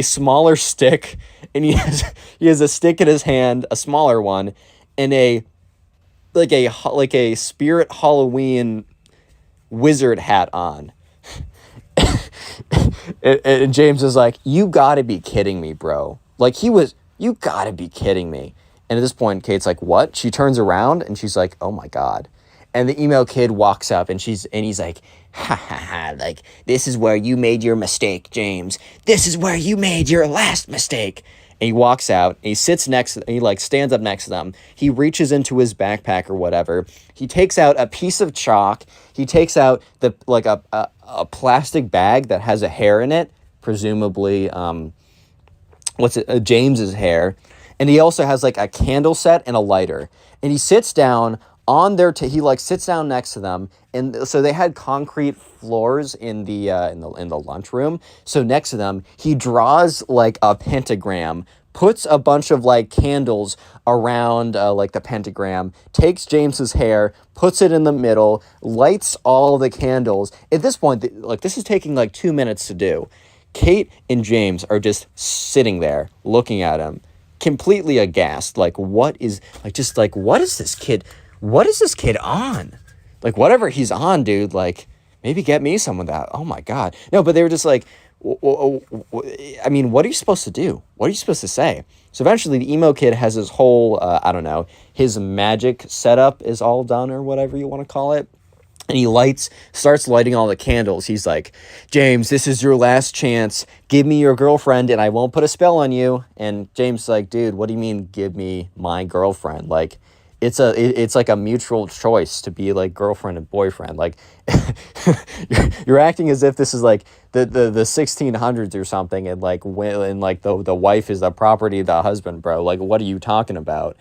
[SPEAKER 3] smaller stick. And he has a stick in his hand, a smaller one. And a spirit Halloween wizard hat on. and James is like, you gotta be kidding me, bro. Like, you gotta be kidding me. And at this point, Kate's like, what? She turns around and she's like, oh my God. And the emo kid walks up and he's like, ha ha ha, like, this is where you made your mistake, James. This is where you made your last mistake. And he walks out, and he sits next, and he like stands up next to them. He reaches into his backpack or whatever. He takes out a piece of chalk. He takes out a plastic bag that has a hair in it, presumably James's hair. And he also has like a candle set and a lighter. And he sits down on their he like sits down next to them, and so they had concrete floors in the lunchroom. So next to them, he draws like a pentagram, puts a bunch of like candles around like the pentagram, takes James's hair, puts it in the middle, lights all the candles. At this point, like, this is taking like 2 minutes to do. Kate and James are just sitting there looking at him, completely aghast. Like, what is this kid? What is this kid on? Like, whatever he's on, dude, like, maybe get me some of that. Oh my God. No, but they were just like, I mean, what are you supposed to do? What are you supposed to say? So eventually the emo kid has his whole, I don't know, his magic setup is all done or whatever you want to call it. And he starts lighting all the candles. He's like, James, this is your last chance. Give me your girlfriend and I won't put a spell on you. And James is like, dude, what do you mean give me my girlfriend? Like, it's like a mutual choice to be like girlfriend and boyfriend. Like, you're acting as if this is like the 1600s or something, and like the wife is the property of the husband, bro. Like, what are you talking about?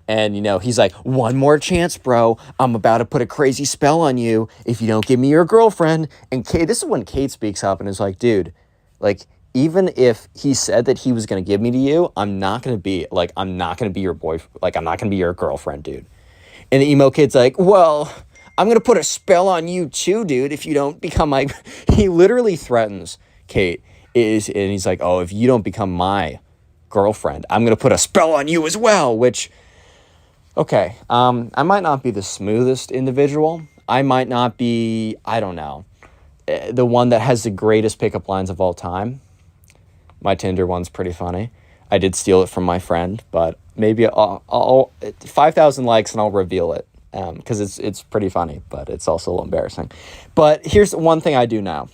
[SPEAKER 3] And, you know, he's like, one more chance, bro. I'm about to put a crazy spell on you if you don't give me your girlfriend. And this is when Kate speaks up and is like, dude, like, even if he said that he was going to give me to you, I'm not going to be your boyfriend. Like, I'm not going to be your girlfriend, dude. And the emo kid's like, well, I'm going to put a spell on you too, dude, if you don't become my... He literally threatens Kate. and he's like, oh, if you don't become my girlfriend, I'm going to put a spell on you as well, which, okay, I might not be the smoothest individual. I might not be, I don't know, the one that has the greatest pickup lines of all time. My Tinder one's pretty funny. I did steal it from my friend, but maybe I'll 5,000 likes and I'll reveal it, because it's pretty funny, but it's also a little embarrassing. But here's one thing I do know.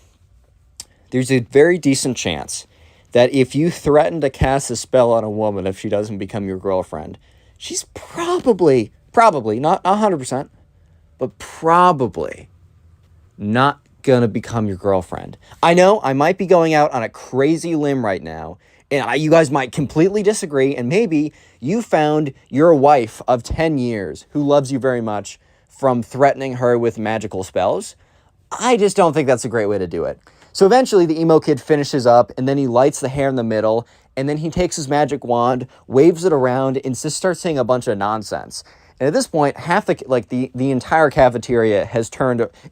[SPEAKER 3] There's a very decent chance that if you threaten to cast a spell on a woman if she doesn't become your girlfriend, she's probably, not 100%, but probably not gonna become your girlfriend. I know I might be going out on a crazy limb right now, and you guys might completely disagree, and maybe you found your wife of 10 years who loves you very much from threatening her with magical spells. I just don't think that's a great way to do it. So eventually the emo kid finishes up, and then he lights the hair in the middle, and then he takes his magic wand, waves it around, and just starts saying a bunch of nonsense. And at this point, half the entire cafeteria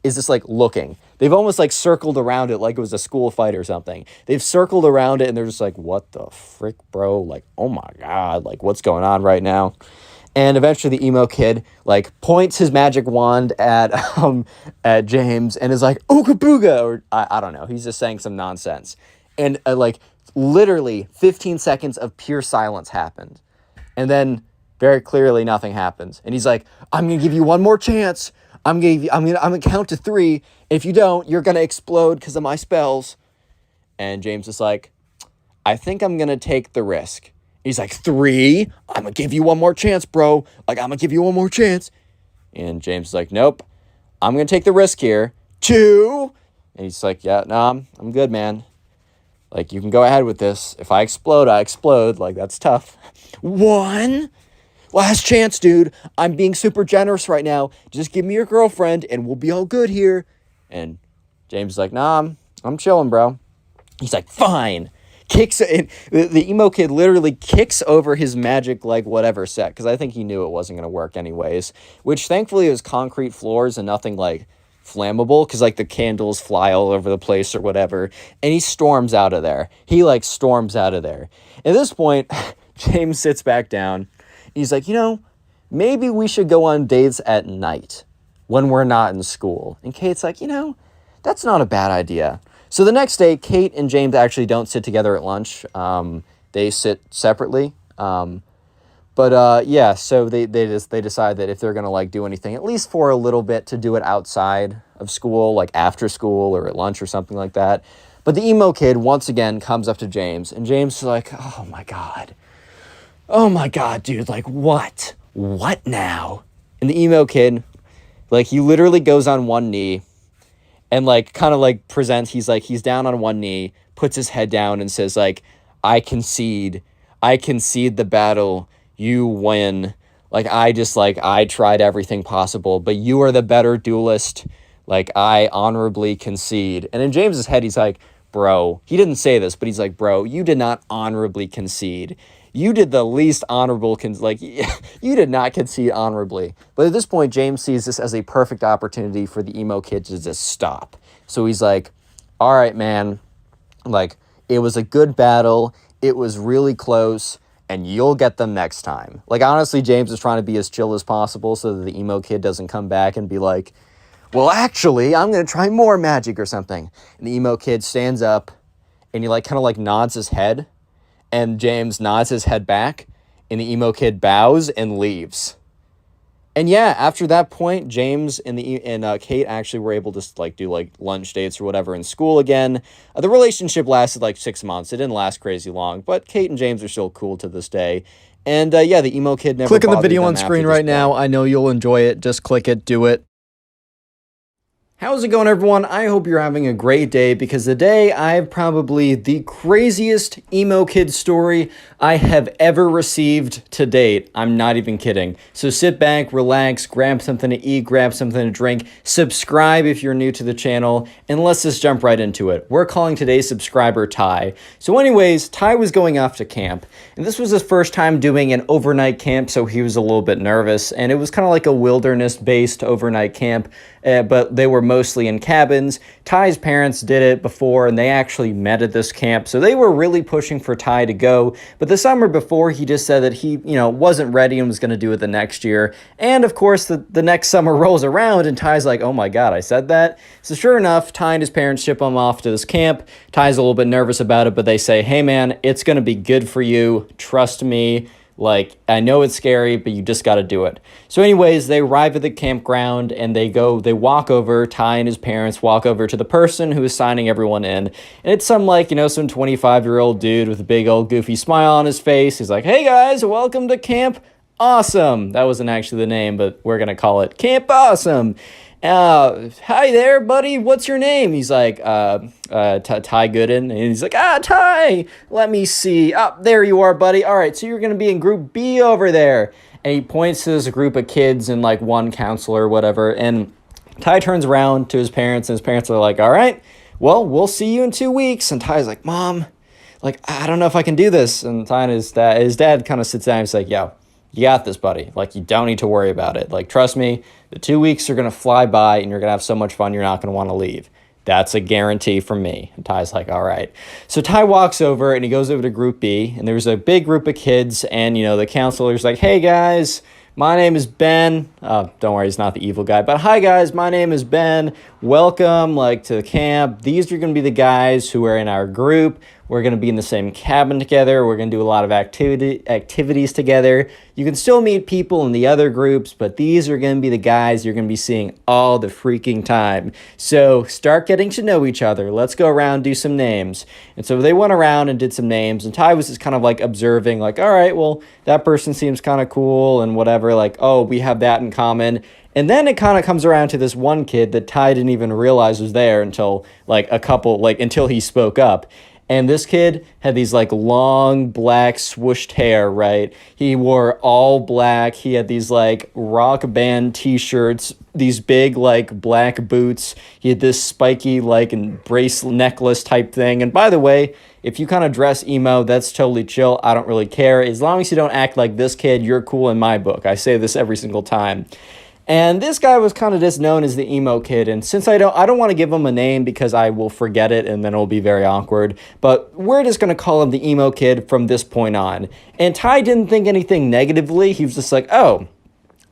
[SPEAKER 3] is just like looking. They've almost like circled around it like it was a school fight or something. They've circled around it and they're just like, what the frick, bro? Like, oh my God, like what's going on right now? And eventually the emo kid like points his magic wand at James and is like, ooga booga, or I don't know. He's just saying some nonsense. And like literally 15 seconds of pure silence happened. And then very clearly nothing happens. And he's like, I'm going to give you one more chance. I'm going to count to 3. If you don't, you're going to explode because of my spells. And James is like, I think I'm going to take the risk. He's like, 3? I'm going to give you one more chance, bro. Like, I'm going to give you one more chance. And James is like, nope, I'm going to take the risk here. 2. And he's like, yeah, no, I'm good, man. Like, you can go ahead with this. If I explode, I explode. Like, that's tough. 1. Last chance, dude. I'm being super generous right now. Just give me your girlfriend and we'll be all good here. And James is like, nah, I'm chilling, bro. He's like, fine. Kicks it. The emo kid literally kicks over his magic, like, whatever set, because I think he knew it wasn't going to work anyways, which thankfully it was concrete floors and nothing, like, flammable, because, like, the candles fly all over the place or whatever, and he storms out of there. He, like, storms out of there. At this point, James sits back down. He's like, maybe we should go on dates at night when we're not in school. And Kate's like, that's not a bad idea. So the next day, Kate and James actually don't sit together at lunch. They sit separately. So they decide that if they're going to like do anything, at least for a little bit, to do it outside of school, like after school or at lunch or something like that. But the emo kid once again comes up to James, and James is like, oh my God, dude, like what? What now? And the emo kid, like, he literally goes on one knee and like kind of like presents, he's down on one knee, puts his head down and says like, I concede the battle, you win. Like, I tried everything possible, but you are the better duelist. Like, I honorably concede. And in James's head, he's like, bro, he didn't say this, but he's like, bro, you did not honorably concede. You did the least honorable, you did not concede honorably. But at this point, James sees this as a perfect opportunity for the emo kid to just stop. So he's like, all right, man, like, it was a good battle. It was really close, and you'll get them next time. Like, honestly, James is trying to be as chill as possible so that the emo kid doesn't come back and be like, well, actually, I'm going to try more magic or something. And the emo kid stands up, and he like kind of like nods his head. And James nods his head back, and the emo kid bows and leaves. And yeah, after that point, James and Kate actually were able to like do like lunch dates or whatever in school again. The relationship lasted like 6 months. It didn't last crazy long, but Kate and James are still cool to this day. And the emo kid never
[SPEAKER 2] Click on the
[SPEAKER 3] bothered
[SPEAKER 2] video
[SPEAKER 3] them
[SPEAKER 2] on
[SPEAKER 3] after
[SPEAKER 2] screen
[SPEAKER 3] this
[SPEAKER 2] right
[SPEAKER 3] point.
[SPEAKER 2] now. I know you'll enjoy it. Just click it. Do it.
[SPEAKER 1] How's it going, everyone? I hope you're having a great day, because today I have probably the craziest emo kid story I have ever received to date. I'm not even kidding. So sit back, relax, grab something to eat, grab something to drink, subscribe if you're new to the channel, and let's just jump right into it. We're calling today's subscriber Ty. So anyways, Ty was going off to camp, and this was his first time doing an overnight camp, so he was a little bit nervous, and it was kind of like a wilderness-based overnight camp, but they were
[SPEAKER 3] mostly in cabins. Ty's parents did it before, and they actually met at this camp, so they were really pushing for Ty to go. But the summer before, he just said that he, wasn't ready and was going to do it the next year. And of course, the next summer rolls around, and Ty's like, oh my god, I said that? So sure enough, Ty and his parents ship him off to this camp. Ty's a little bit nervous about it, but they say, hey man, it's going to be good for you. Trust me. Like, I know it's scary, but you just got to do it. So anyways, they arrive at the campground and they walk over, Ty and his parents walk over to the person who is signing everyone in. And it's some 25-year-old dude with a big old goofy smile on his face. He's like, hey guys, welcome to Camp Awesome. That wasn't actually the name, but we're going to call it Camp Awesome. Hi there, buddy. What's your name? He's like, Ty Gooden. And he's like, Ty, let me see. There you are, buddy. All right, so you're going to be in group B over there. And he points to this group of kids and one counselor or whatever. And Ty turns around to his parents, and his parents are like, all right, well, we'll see you in 2 weeks. And Ty's like, Mom, I don't know if I can do this. And Ty and his dad kind of sits down and he's like, yo, you got this, buddy. You don't need to worry about it. Trust me, the 2 weeks are going to fly by and you're going to have so much fun, you're not going to want to leave. That's a guarantee from me. And Ty's like, all right. So Ty walks over and he goes over to group B, and there's a big group of kids, and, the counselor's like, hey guys, my name is Ben. Don't worry, he's not the evil guy. But hi guys, my name is Ben. Welcome to the camp. These are going to be the guys who are in our group. We're going to be in the same cabin together. We're going to do a lot of activities together. You can still meet people in the other groups, but these are going to be the guys you're going to be seeing all the freaking time. So start getting to know each other. Let's go around, do some names. And so they went around and did some names, and Ty was just kind of observing, all right, well, that person seems kind of cool and whatever. Oh, we have that in common. And then it kind of comes around to this one kid that Ty didn't even realize was there until until he spoke up. And this kid had these long black swooshed hair, right? He wore all black. He had these rock band t-shirts, these big black boots. He had this spiky bracelet necklace type thing. And by the way, if you kind of dress emo, that's totally chill. I don't really care. As long as you don't act like this kid, you're cool in my book. I say this every single time. And this guy was kind of just known as the emo kid. And since I don't want to give him a name because I will forget it and then it'll be very awkward, but we're just going to call him the emo kid from this point on. And Ty didn't think anything negatively. He was just like, oh,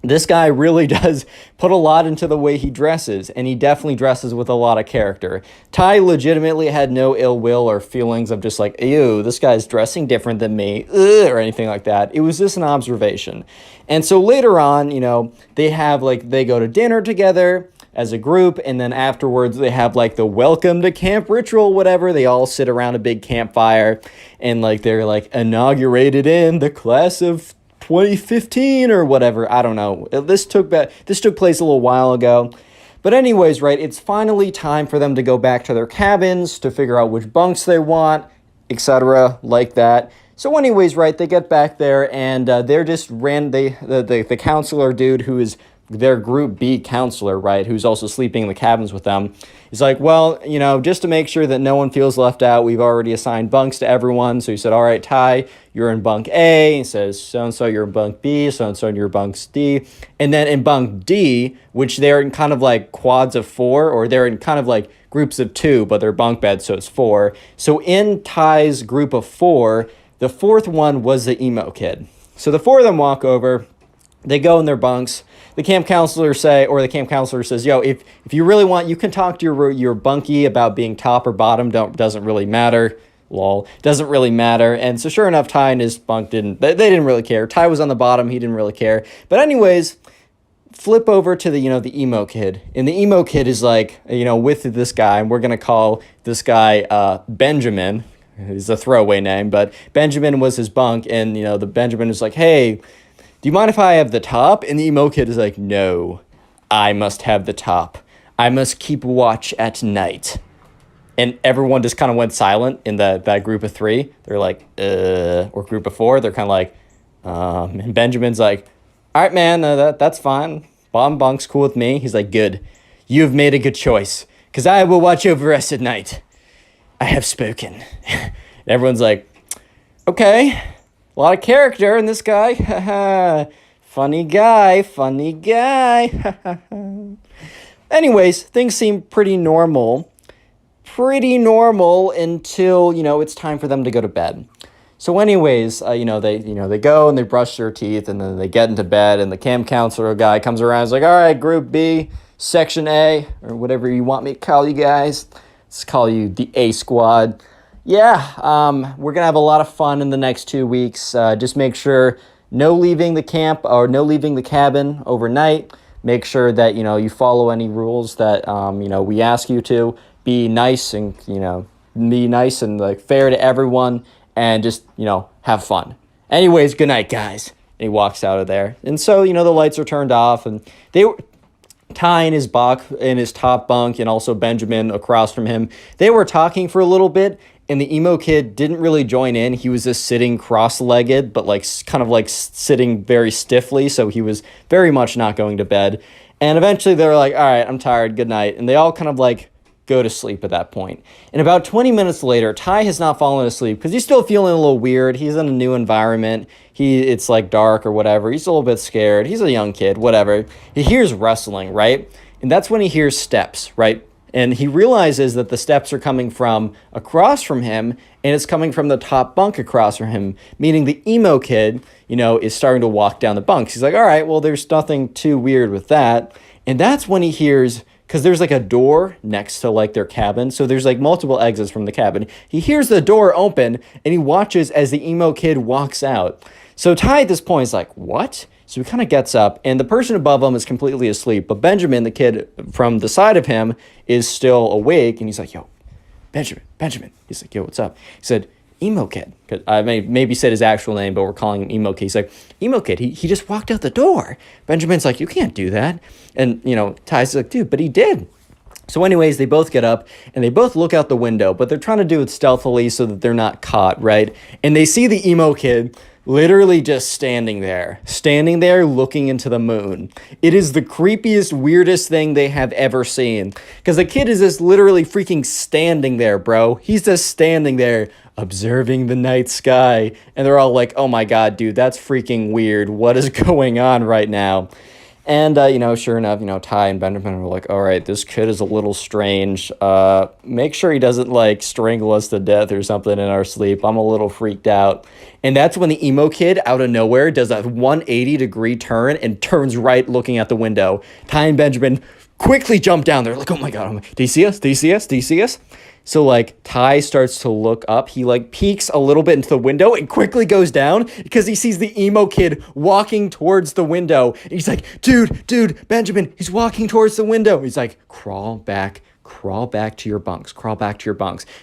[SPEAKER 3] this guy really does put a lot into the way he dresses, and he definitely dresses with a lot of character. Ty legitimately had no ill will or feelings of just ew, this guy's dressing different than me, or anything like that. It was just an observation. And so later on, they have they go to dinner together as a group, and then afterwards they have the welcome to camp ritual, whatever. They all sit around a big campfire, and they're inaugurated in the class of 2015 or whatever. I don't know. This took place a little while ago. But anyways, right, it's finally time for them to go back to their cabins to figure out which bunks they want, etc. like that. So anyways, right, they get back there, and they're just the counselor dude who is their group B counselor, right, who's also sleeping in the cabins with them. He's like, well, just to make sure that no one feels left out, we've already assigned bunks to everyone. So he said, all right, Ty, you're in bunk A. He says, so-and-so, you're in bunk B. So-and-so, you're in bunk D. And then in bunk D, which they're in kind of quads of 4, or they're in kind of groups of 2, but they're bunk beds, so it's 4. So in Ty's group of 4, the 4th one was the emo kid. So the 4 of them walk over. They go in their bunks. The camp counselor says, yo, if you really want, you can talk to your bunkie about being top or bottom. Doesn't really matter. Lol. Doesn't really matter. And so sure enough, Ty and his bunk they didn't really care. Ty was on the bottom. He didn't really care. But anyways, flip over to the emo kid. And the emo kid is with this guy, and we're going to call this guy Benjamin. He's a throwaway name, but Benjamin was his bunk. And, the Benjamin is like, hey, do you mind if I have the top? And the emo kid is like, no, I must have the top. I must keep watch at night. And everyone just kind of went silent in that group of 3. They're like, or group of 4. They're kind of and Benjamin's like, all right, man, that's fine. Bottom bunk's cool with me. He's like, good. You've made a good choice, because I will watch over us at night. I have spoken. And everyone's like, okay. A lot of character in this guy. Funny guy. Anyways, things seem pretty normal until, it's time for them to go to bed. So anyways, they go and they brush their teeth and then they get into bed and the camp counselor guy comes around and is like, all right, group B, section A, or whatever you want me to call you guys. Let's call you the A squad. Yeah, we're going to have a lot of fun in the next 2 weeks. Just make sure no leaving the camp or no leaving the cabin overnight. Make sure that, you follow any rules that, we ask you to. Be nice and, like fair to everyone and just, have fun. Anyways, good night, guys. And he walks out of there. And so, the lights are turned off and they were Ty in his top bunk and also Benjamin across from him. They were talking for a little bit and the emo kid didn't really join in. He was just sitting cross-legged, but kind of sitting very stiffly. So he was very much not going to bed. And eventually they were like, all right, I'm tired. Good night. And they all kind of go to sleep at that point. And about 20 minutes later, Ty has not fallen asleep because he's still feeling a little weird. He's in a new environment. It's dark or whatever. He's a little bit scared. He's a young kid, whatever. He hears rustling, right? And that's when he hears steps, right? And he realizes that the steps are coming from across from him, and it's coming from the top bunk across from him, meaning the emo kid, is starting to walk down the bunks. He's like, all right, well, there's nothing too weird with that. And that's when he hears, because there's a door next to their cabin, so there's multiple exits from the cabin. He hears the door open, and he watches as the emo kid walks out. So Ty at this point is like, what? So he kind of gets up, and the person above him is completely asleep. But Benjamin, the kid from the side of him, is still awake, and he's like, yo, Benjamin. He's like, yo, what's up? He said, emo kid. I maybe said his actual name, but we're calling him emo kid. He's like, emo kid, he just walked out the door. Benjamin's like, you can't do that. And, Ty's like, dude, but he did. So anyways, they both get up, and they both look out the window, but they're trying to do it stealthily so that they're not caught, right? And they see the emo kid literally just standing there looking into the moon. It is the creepiest, weirdest thing they have ever seen. Because the kid is just literally freaking standing there, bro. He's just standing there observing the night sky. And they're all like, oh my God, dude, that's freaking weird. What is going on right now? And, sure enough, Ty and Benjamin were like, all right, this kid is a little strange. Make sure he doesn't, strangle us to death or something in our sleep. I'm a little freaked out. And that's when the emo kid, out of nowhere, does a 180-degree turn and turns right looking at the window. Ty and Benjamin quickly jump down. They're like, oh my God, do you see us? Do you see us? Do you see us? So, Ty starts to look up. He, peeks a little bit into the window and quickly goes down because he sees the emo kid walking towards the window. And he's like, dude, Benjamin, he's walking towards the window. He's like, crawl back to your bunks.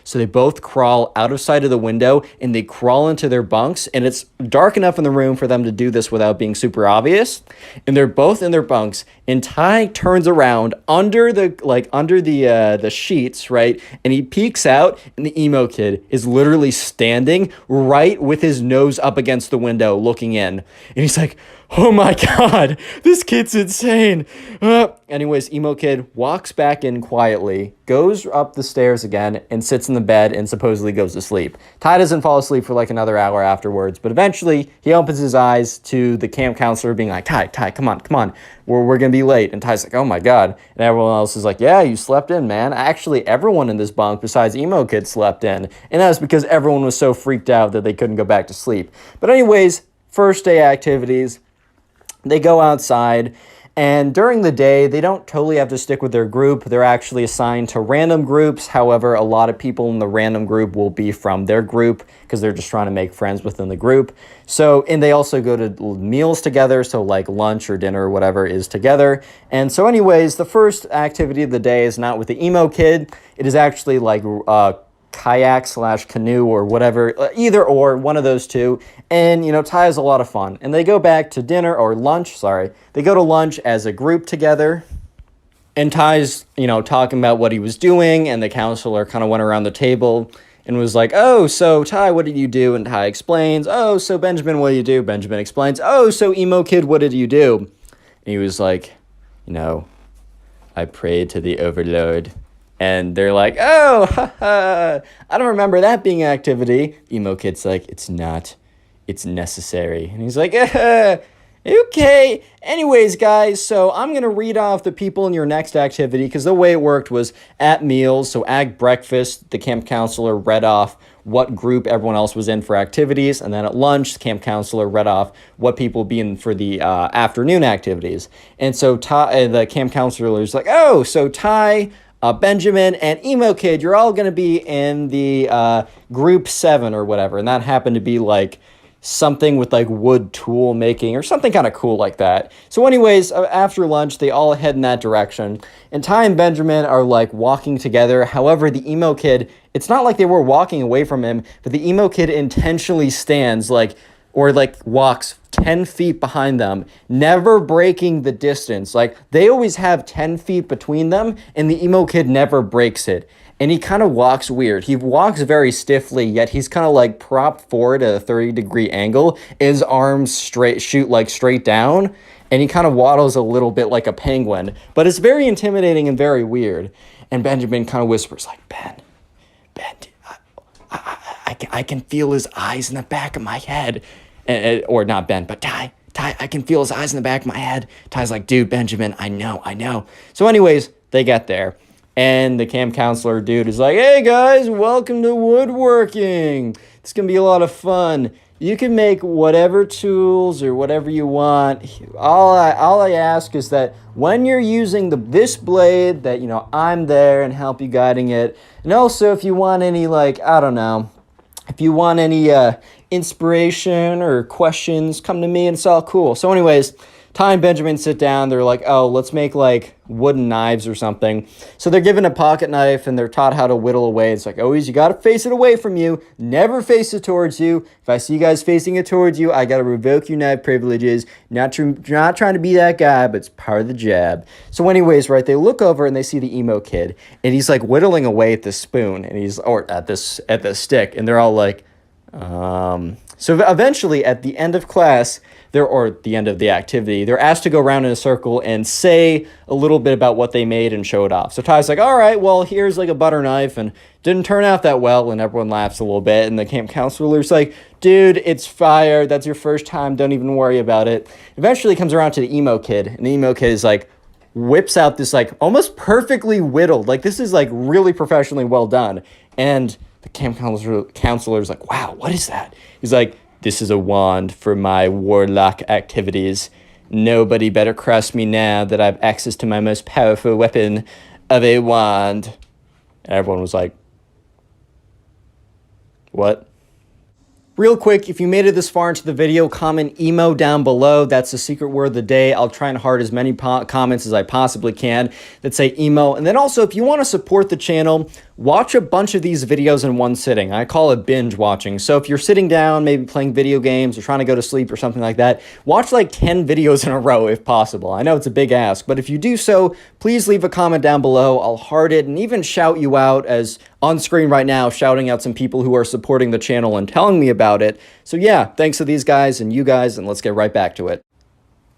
[SPEAKER 3] So they both crawl out of sight of the window and they crawl into their bunks. And it's dark enough in the room for them to do this without being super obvious. And they're both in their bunks. And Ty turns around under the sheets, right? And he peeks out, and the emo kid is literally standing right with his nose up against the window, looking in. And he's like, oh my God, this kid's insane. Anyways, emo kid walks back in quietly, goes up the stairs again, and sits in the bed and supposedly goes to sleep. Ty doesn't fall asleep for another hour afterwards, but eventually he opens his eyes to the camp counselor being like, Ty, come on. We're going to be late. And Ty's like, oh my God. And everyone else is like, yeah, you slept in, man. Actually, everyone in this bunk besides emo kid slept in. And that was because everyone was so freaked out that they couldn't go back to sleep. But anyways, first day activities. They go outside, and during the day, they don't totally have to stick with their group. They're actually assigned to random groups. However, a lot of people in the random group will be from their group because they're just trying to make friends within the group. So, and they also go to meals together, so lunch or dinner or whatever is together. And so anyways, the first activity of the day is not with the emo kid. It is actually kayak/canoe or whatever, either or, one of those two. And, Ty has a lot of fun. And they go back to lunch. They go to lunch as a group together. And Ty's, talking about what he was doing. And the counselor kind of went around the table and was like, oh, so Ty, what did you do? And Ty explains. Oh, so Benjamin, what did you do? Benjamin explains. Oh, so emo kid, what did you do? And he was like, I prayed to the overlord. And they're like, oh, haha, I don't remember that being an activity. Emo kid's like, it's not. It's necessary. And he's like, Okay. Anyways, guys, so I'm going to read off the people in your next activity because the way it worked was at meals. So at breakfast, the camp counselor read off what group everyone else was in for activities. And then at lunch, the camp counselor read off what people would be in for the afternoon activities. And so the camp counselor was like, oh, so Ty, Benjamin, and Emo Kid, you're all going to be in the group 7 or whatever. And that happened to be like something with like wood tool making or something kind of cool like that. So anyways, after lunch, they all head in that direction. And Ty and Benjamin are like walking together. However, the Emo Kid, it's not like they were walking away from him, but the Emo Kid intentionally stands or walks 10 feet behind them, never breaking the distance. Like they always have 10 feet between them and the Emo Kid never breaks it. And he kind of walks weird. He walks very stiffly, yet he's kind of like propped forward at a 30-degree angle. His arms shoot like straight down, and he kind of waddles a little bit like a penguin. But it's very intimidating and very weird. And Benjamin kind of whispers like, Ben, I can feel his eyes in the back of my head. Or not Ben, but Ty, I can feel his eyes in the back of my head. Ty's like, dude, Benjamin, I know. So anyways, they get there. And the camp counselor dude is like, hey guys, welcome to woodworking. It's going to be a lot of fun. You can make whatever tools or whatever you want. All I ask is that when you're using this blade that, I'm there and help you guiding it. And also if you want any if you want any inspiration or questions, come to me and it's all cool. So anyways, Ty and Benjamin sit down. They're like, oh, let's make like wooden knives or something. So they're given a pocket knife and they're taught how to whittle away. It's like, always, you got to face it away from you. Never face it towards you. If I see you guys facing it towards you, I got to revoke your knife privileges. Not trying to be that guy, but it's part of the job. So anyways, right, they look over and they see the Emo Kid and he's like whittling away at the spoon and at the stick. And they're all like, So eventually at the end of class, the end of the activity, they're asked to go around in a circle and say a little bit about what they made and show it off. So Ty's like, all right, well, here's like a butter knife and didn't turn out that well. And everyone laughs a little bit. And the camp counselor's like, dude, it's fire. That's your first time. Don't even worry about it. Eventually it comes around to the Emo Kid. And the Emo Kid is like, whips out this like almost perfectly whittled. Like this is like really professionally well done. And the camp counselor's like, wow, what is that? He's like, this is a wand for my warlock activities. Nobody better cross me now that I have access to my most powerful weapon of a wand. And everyone was like, what? Real quick, if you made it this far into the video, comment emo down below. That's the secret word of the day. I'll try and heart as many comments as I possibly can that say emo. And then also, if you want to support the channel, watch a bunch of these videos in one sitting. I call it binge watching. So if you're sitting down, maybe playing video games or trying to go to sleep or something like that, watch like 10 videos in a row if possible. I know it's a big ask, but if you do so, please leave a comment down below. I'll heart it and even shout you out as on screen right now, shouting out some people who are supporting the channel and telling me about it. So yeah, thanks to these guys and you guys, and let's get right back to it.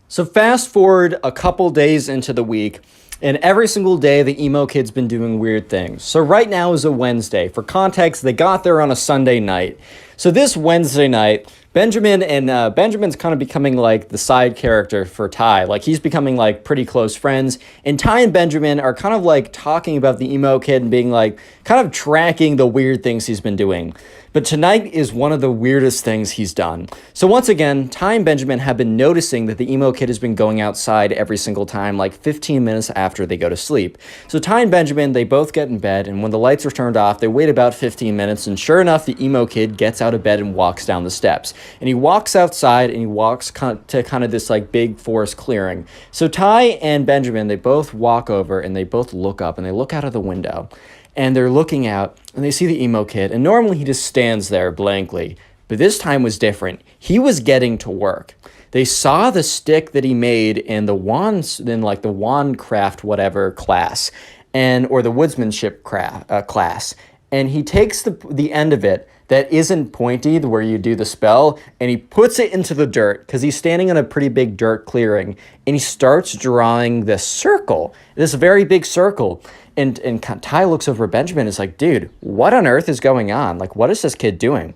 [SPEAKER 3] So fast forward a couple days into the week, and every single day, the Emo Kid's been doing weird things. So right now is a Wednesday. For context, they got there on a Sunday night. So this Wednesday night, Benjamin's kind of becoming like the side character for Ty. Like he's becoming like pretty close friends. And Ty and Benjamin are kind of like talking about the Emo Kid and being like kind of tracking the weird things he's been doing. But tonight is one of the weirdest things he's done. So once again, Ty and Benjamin have been noticing that the Emo Kid has been going outside every single time, like 15 minutes after they go to sleep. So Ty and Benjamin, they both get in bed, and when the lights are turned off, they wait about 15 minutes, and sure enough, the Emo Kid gets out of bed and walks down the steps. And he walks outside, and he walks to kind of this like big forest clearing. So Ty and Benjamin, they both walk over, and they both look up, and they look out of the window. And they're looking out, and they see the Emo Kid, and normally he just stands there blankly, but this time was different. He was getting to work. They saw the stick that he made in the wand craft whatever class, or the woodsmanship class, and he takes the end of it that isn't pointy, where you do the spell, and he puts it into the dirt, because he's standing in a pretty big dirt clearing, and he starts drawing this circle, this very big circle. And Ty looks over at Benjamin and is like, dude, what on earth is going on? Like, what is this kid doing?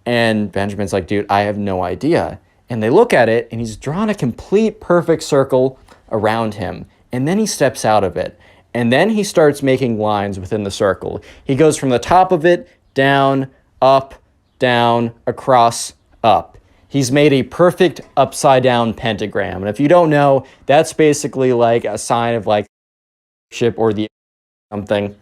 [SPEAKER 3] And Benjamin's like, dude, I have no idea. And they look at it, and he's drawn a complete perfect circle around him. And then he steps out of it. And then he starts making lines within the circle. He goes from the top of it, down, up, down, across, up. He's made a perfect upside down pentagram. And if you don't know, that's basically like a sign of like ship or the something.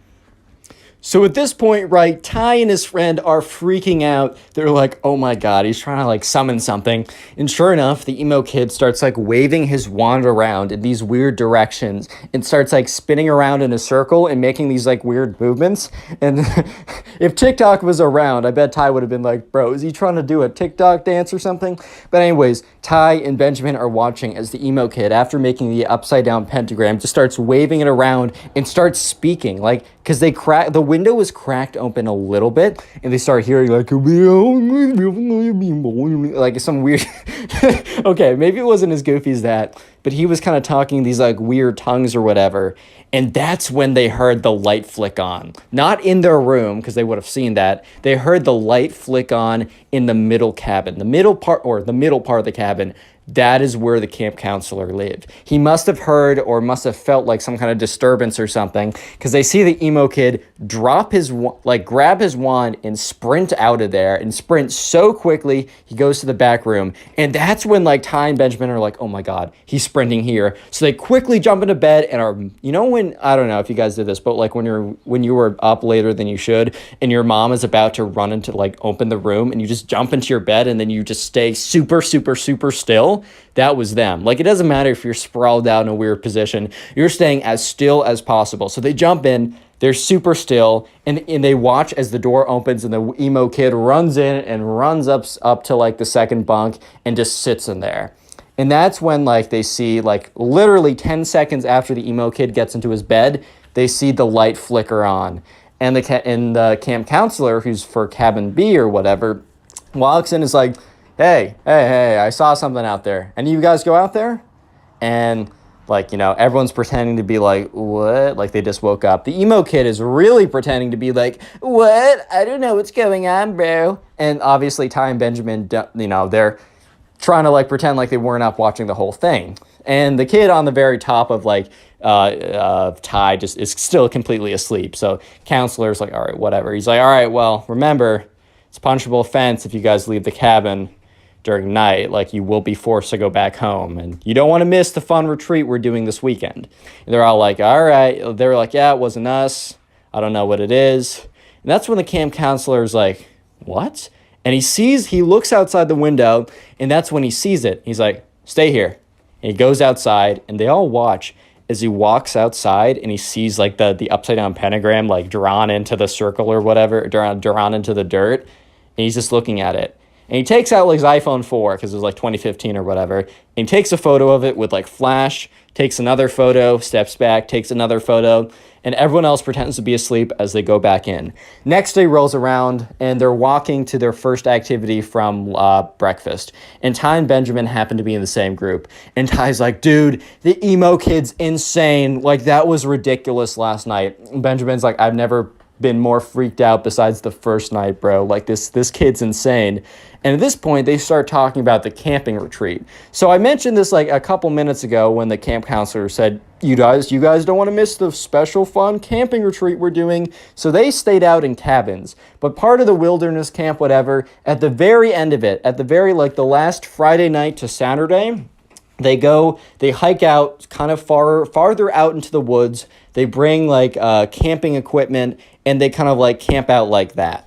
[SPEAKER 3] So at this point, right, Ty and his friend are freaking out. They're like, oh my God, he's trying to like summon something. And sure enough, the emo kid starts like waving his wand around in these weird directions and starts like spinning around in a circle and making these like weird movements. And if TikTok was around, I bet Ty would have been like, bro, is he trying to do a TikTok dance or something? But anyways, Ty and Benjamin are watching as the emo kid, after making the upside down pentagram, just starts waving it around and starts speaking, like, because the window was cracked open a little bit, and they start hearing like some weird okay, maybe it wasn't as goofy as that, but he was kind of talking these like weird tongues or whatever. And that's when they heard the light flick on. Not in their room, because they would have seen that. They heard the light flick on in the middle cabin. The middle part of the cabin, that is where the camp counselor lived. He must have heard or must have felt like some kind of disturbance or something, because they see the emo kid grab his wand and sprint out of there, and sprint so quickly he goes to the back room. And that's when like Ty and Benjamin are like, oh my God, he's sprinting here. So they quickly jump into bed and are, you know, when, I don't know if you guys did this, but like when you were up later than you should and your mom is about to run into like open the room, and you just jump into your bed and then you just stay super still. That was them. Like, it doesn't matter if you're sprawled out in a weird position, you're staying as still as possible. So they jump in, they're super still, and they watch as the door opens and the emo kid runs in and runs up to like the second bunk and just sits in there. And that's when like they see, like, literally 10 seconds after the emo kid gets into his bed, they see the light flicker on. And the camp counselor, who's for cabin B or whatever, walks in and is like, hey, I saw something out there. Any of you guys go out there? And like, you know, everyone's pretending to be like, what? Like they just woke up. The emo kid is really pretending to be like, what? I don't know what's going on, bro. And obviously Ty and Benjamin, you know, they're trying to like pretend like they weren't up watching the whole thing. And the kid on the very top of like Ty just is still completely asleep. So counselor's like, all right, whatever. He's like, all right, well, remember, it's a punishable offense if you guys leave the cabin during night. Like, you will be forced to go back home, and you don't want to miss the fun retreat we're doing this weekend. And they're all like, all right. They're like, yeah, it wasn't us. I don't know what it is. And that's when the camp counselor is like, what? And he looks outside the window, and that's when he sees it. He's like, stay here. And he goes outside, and they all watch as he walks outside, and he sees like the upside down pentagram like drawn into the circle or whatever, drawn into the dirt. And he's just looking at it. And he takes out like his iPhone 4, because it was like 2015 or whatever. And he takes a photo of it with like flash, takes another photo, steps back, takes another photo, and everyone else pretends to be asleep as they go back in. Next day rolls around, and they're walking to their first activity from breakfast. And Ty and Benjamin happen to be in the same group. And Ty's like, dude, the emo kid's insane. Like, that was ridiculous last night. And Benjamin's like, I've never been more freaked out besides the first night, bro. Like, this kid's insane. And at this point, they start talking about the camping retreat. So I mentioned this like a couple minutes ago when the camp counselor said, you guys don't want to miss the special fun camping retreat we're doing. So they stayed out in cabins. But part of the wilderness camp, whatever, at the very end of it, the last Friday night to Saturday, they hike out kind of farther out into the woods. They bring like camping equipment, and they kind of like camp out like that.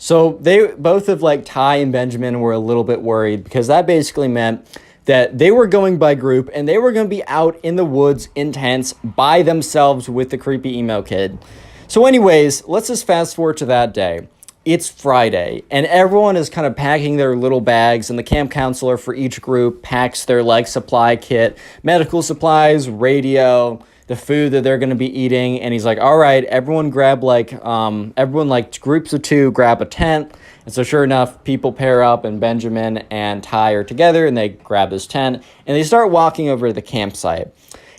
[SPEAKER 3] So both of like Ty and Benjamin were a little bit worried, because that basically meant that they were going by group, and they were going to be out in the woods in tents by themselves with the creepy emo kid. So anyways, let's just fast forward to that day. It's Friday, and everyone is kind of packing their little bags, and the camp counselor for each group packs their like supply kit, medical supplies, radio, the food that they're going to be eating. And he's like, all right, everyone grab groups of 2 grab a tent. And so sure enough, people pair up, and Benjamin and Ty are together, and they grab his tent, and they start walking over to the campsite.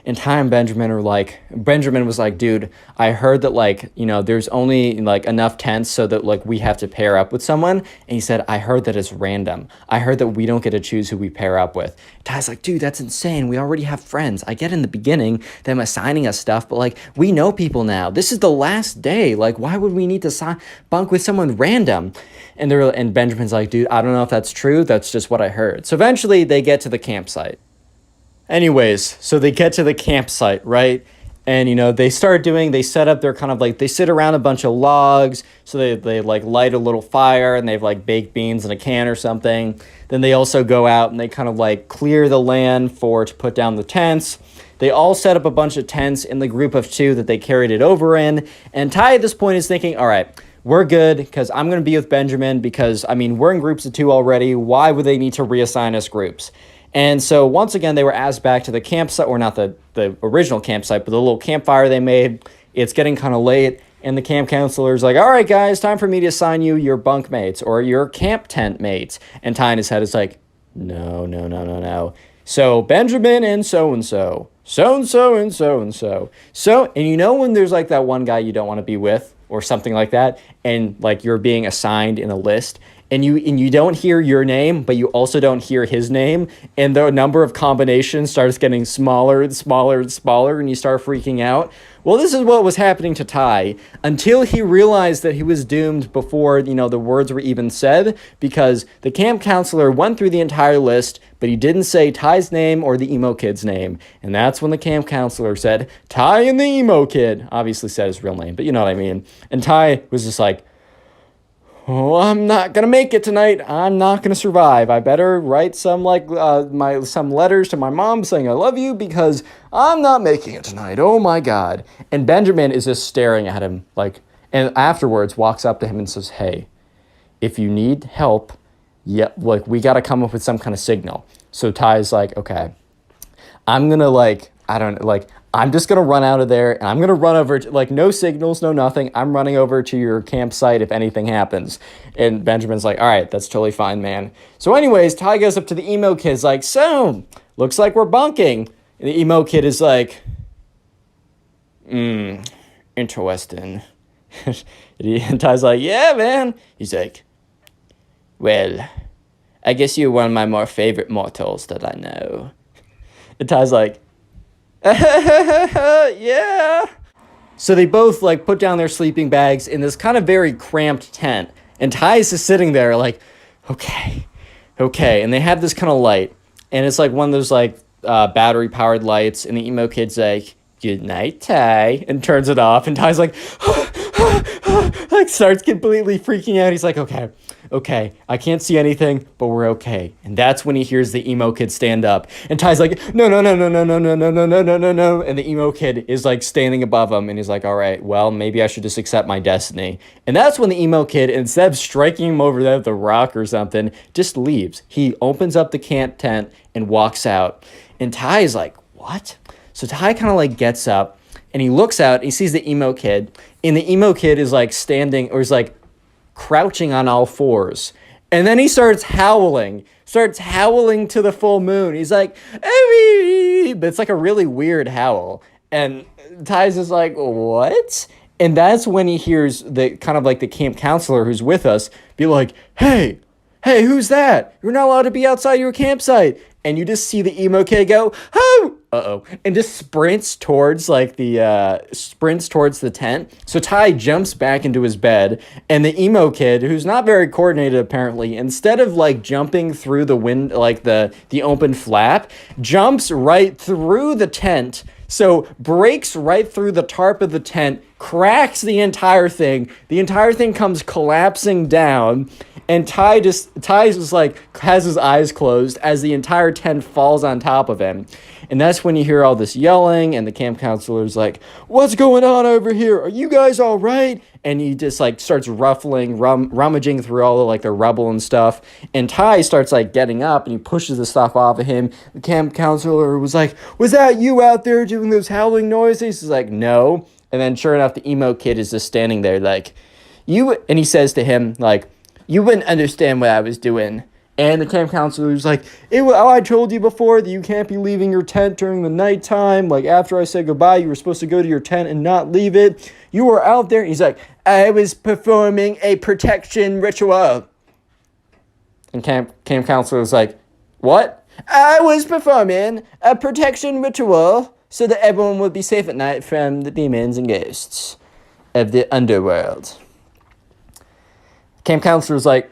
[SPEAKER 3] And Ty and Benjamin are like, Benjamin was like, dude, I heard that like, you know, there's only like enough tents so that like we have to pair up with someone. And he said, I heard that it's random. I heard that we don't get to choose who we pair up with. Ty's like, dude, that's insane. We already have friends. I get in the beginning them assigning us stuff, but like we know people now. This is the last day. Like, why would we need to bunk with someone random? And Benjamin's like, dude, I don't know if that's true. That's just what I heard. So eventually they get to the campsite. Anyways, so they get to the campsite, right? And, you know, they set up their kind of like, they sit around a bunch of logs. So they like light a little fire and they have like baked beans in a can or something. Then they also go out and they kind of like clear the land to put down the tents. They all set up a bunch of tents in the group of 2 that they carried it over in. And Ty at this point is thinking, all right, we're good because I'm going to be with Benjamin because, I mean, we're in groups of 2 already. Why would they need to reassign us groups? And so once again, they were asked back to the campsite, or not the original campsite, but the little campfire they made. It's getting kind of late, and the camp counselor's like, all right, guys, time for me to assign you your bunk mates or your camp tent mates. And Ty in his head is like, no. So Benjamin and so-and-so, so-and-so and so-and-so. And you know when there's like that one guy you don't want to be with or something like that, and like you're being assigned in a list, and you don't hear your name, but you also don't hear his name, and the number of combinations starts getting smaller and smaller and smaller, and you start freaking out. Well, this is what was happening to Ty until he realized that he was doomed before, you know, the words were even said, because the camp counselor went through the entire list, but he didn't say Ty's name or the emo kid's name. And that's when the camp counselor said, Ty and the emo kid. Obviously said his real name, but you know what I mean. And Ty was just like, oh, I'm not gonna make it tonight. I'm not gonna survive. I better write some some letters to my mom saying I love you because I'm not making it tonight. Oh my God. And Benjamin is just staring at him and afterwards walks up to him and says, hey, if you need help, we gotta come up with some kind of signal. So Ty's like, okay, I'm gonna I'm just going to run out of there, and I'm going to run over to, no signals, no nothing. I'm running over to your campsite if anything happens. And Benjamin's like, all right, that's totally fine, man. So anyways, Ty goes up to the emo kid's like, so, looks like we're bunking. And the emo kid is like, interesting. And Ty's like, yeah, man. He's like, well, I guess you're one of my more favorite mortals that I know. And Ty's like, yeah. So they both put down their sleeping bags in this kind of very cramped tent, and Ty's just sitting there like, okay, and they have this kind of light, and it's like one of those battery powered lights, and the emo kid's like, good night, Ty, and turns it off, and Ty's like starts completely freaking out. He's like, okay, I can't see anything, but we're okay. And that's when he hears the emo kid stand up. And Ty's like, no. And the emo kid is standing above him. And he's like, all right, well, maybe I should just accept my destiny. And that's when the emo kid, instead of striking him over there with a rock or something, just leaves. He opens up the camp tent and walks out. And Ty is like, what? So Ty kind of gets up and he looks out and he sees the emo kid. And the emo kid is standing, or is crouching on all fours, and then he starts howling to the full moon. He's like, "Hey!" But it's a really weird howl, and Ty's just like, what? And that's when he hears the kind of the camp counselor who's with us be like, hey, who's that? You're not allowed to be outside your campsite. And you just see the emo kid go, oh, and just sprints towards the tent. So Ty jumps back into his bed, and the emo kid, who's not very coordinated apparently, instead of jumping through the wind, the open flap, jumps right through the tent. So breaks right through the tarp of the tent, cracks the entire thing. The entire thing comes collapsing down, and Ty just has his eyes closed as the entire tent falls on top of him. And that's when you hear all this yelling, and the camp counselor's like, what's going on over here? Are you guys all right? And he just starts rummaging through all the rubble and stuff. And Ty starts getting up, and he pushes the stuff off of him. The camp counselor was like, was that you out there doing those howling noises? He's like, no. And then sure enough, the emo kid is just standing there and he says to him, you wouldn't understand what I was doing. And the camp counselor was like, I told you before that you can't be leaving your tent during the nighttime. Like, after I said goodbye, you were supposed to go to your tent and not leave it. You were out there. He's like, I was performing a protection ritual. And camp counselor was like, what? I was performing a protection ritual so that everyone would be safe at night from the demons and ghosts of the underworld. Camp counselor was like,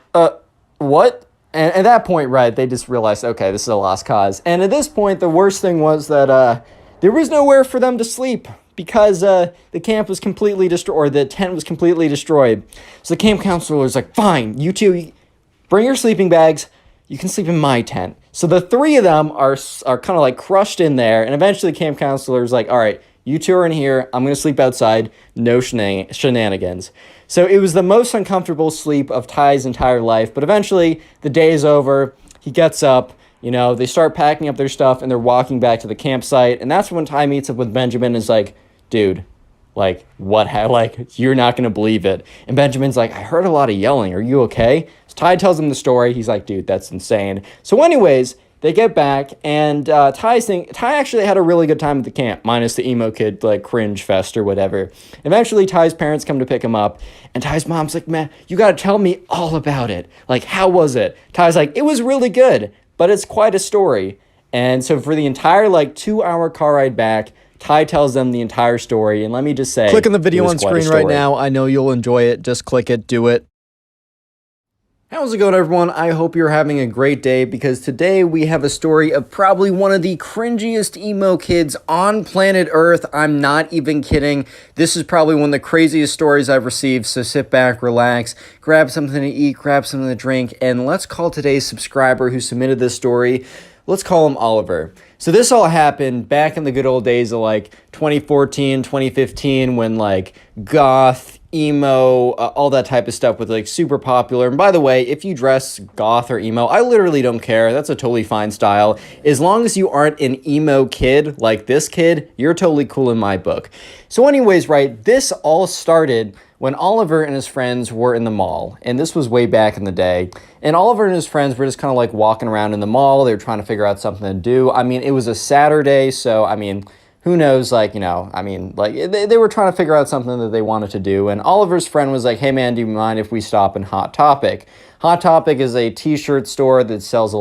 [SPEAKER 3] what? And at that point, right, they just realized, okay, this is a lost cause. And at this point, the worst thing was that there was nowhere for them to sleep because the camp was completely destroyed, or the tent was completely destroyed. So the camp counselor was like, fine, you two, bring your sleeping bags. You can sleep in my tent. So the three of them are kind of like crushed in there. And eventually the camp counselor is like, all right, you two are in here. I'm going to sleep outside. No shenanigans. So it was the most uncomfortable sleep of Ty's entire life. But eventually the day is over. He gets up. You know, they start packing up their stuff and they're walking back to the campsite. And that's when Ty meets up with Benjamin and is like, dude, like, you're not going to believe it. And Benjamin's like, I heard a lot of yelling. Are you okay? So Ty tells him the story. He's like, dude, that's insane. So anyways, they get back, and Ty actually had a really good time at the camp, minus the emo kid, like, cringe fest or whatever. Eventually, Ty's parents come to pick him up, and Ty's mom's like, man, you got to tell me all about it. Like, how was it? Ty's like, it was really good, but it's quite a story. And so for the entire, 2-hour car ride back, Ty tells them the entire story, and let me just say,
[SPEAKER 2] Click on the video on screen right
[SPEAKER 3] story.
[SPEAKER 2] now. I know you'll enjoy it. Just click it. Do it.
[SPEAKER 1] How's it going, everyone? I hope you're having a great day, because today we have a story of probably one of the cringiest emo kids on planet Earth. I'm not even kidding. This is probably one of the craziest stories I've received, so sit back, relax, grab something to eat, grab something to drink, and let's call today's subscriber who submitted this story. Let's call him Oliver. So this all happened back in the good old days of 2014, 2015, when goth, emo, all that type of stuff was super popular. And by the way, if you dress goth or emo, I literally don't care. That's a totally fine style. As long as you aren't an emo kid like this kid, you're totally cool in my book. So anyways, right, this all started when Oliver and his friends were in the mall, and this was way back in the day, and Oliver and his friends were just kind of walking around in the mall. They were trying to figure out something to do. I mean, it was a Saturday, so I mean, who knows, they were trying to figure out something that they wanted to do, and Oliver's friend was like, hey man, do you mind if we stop in Hot Topic? Hot Topic is a t-shirt store that sells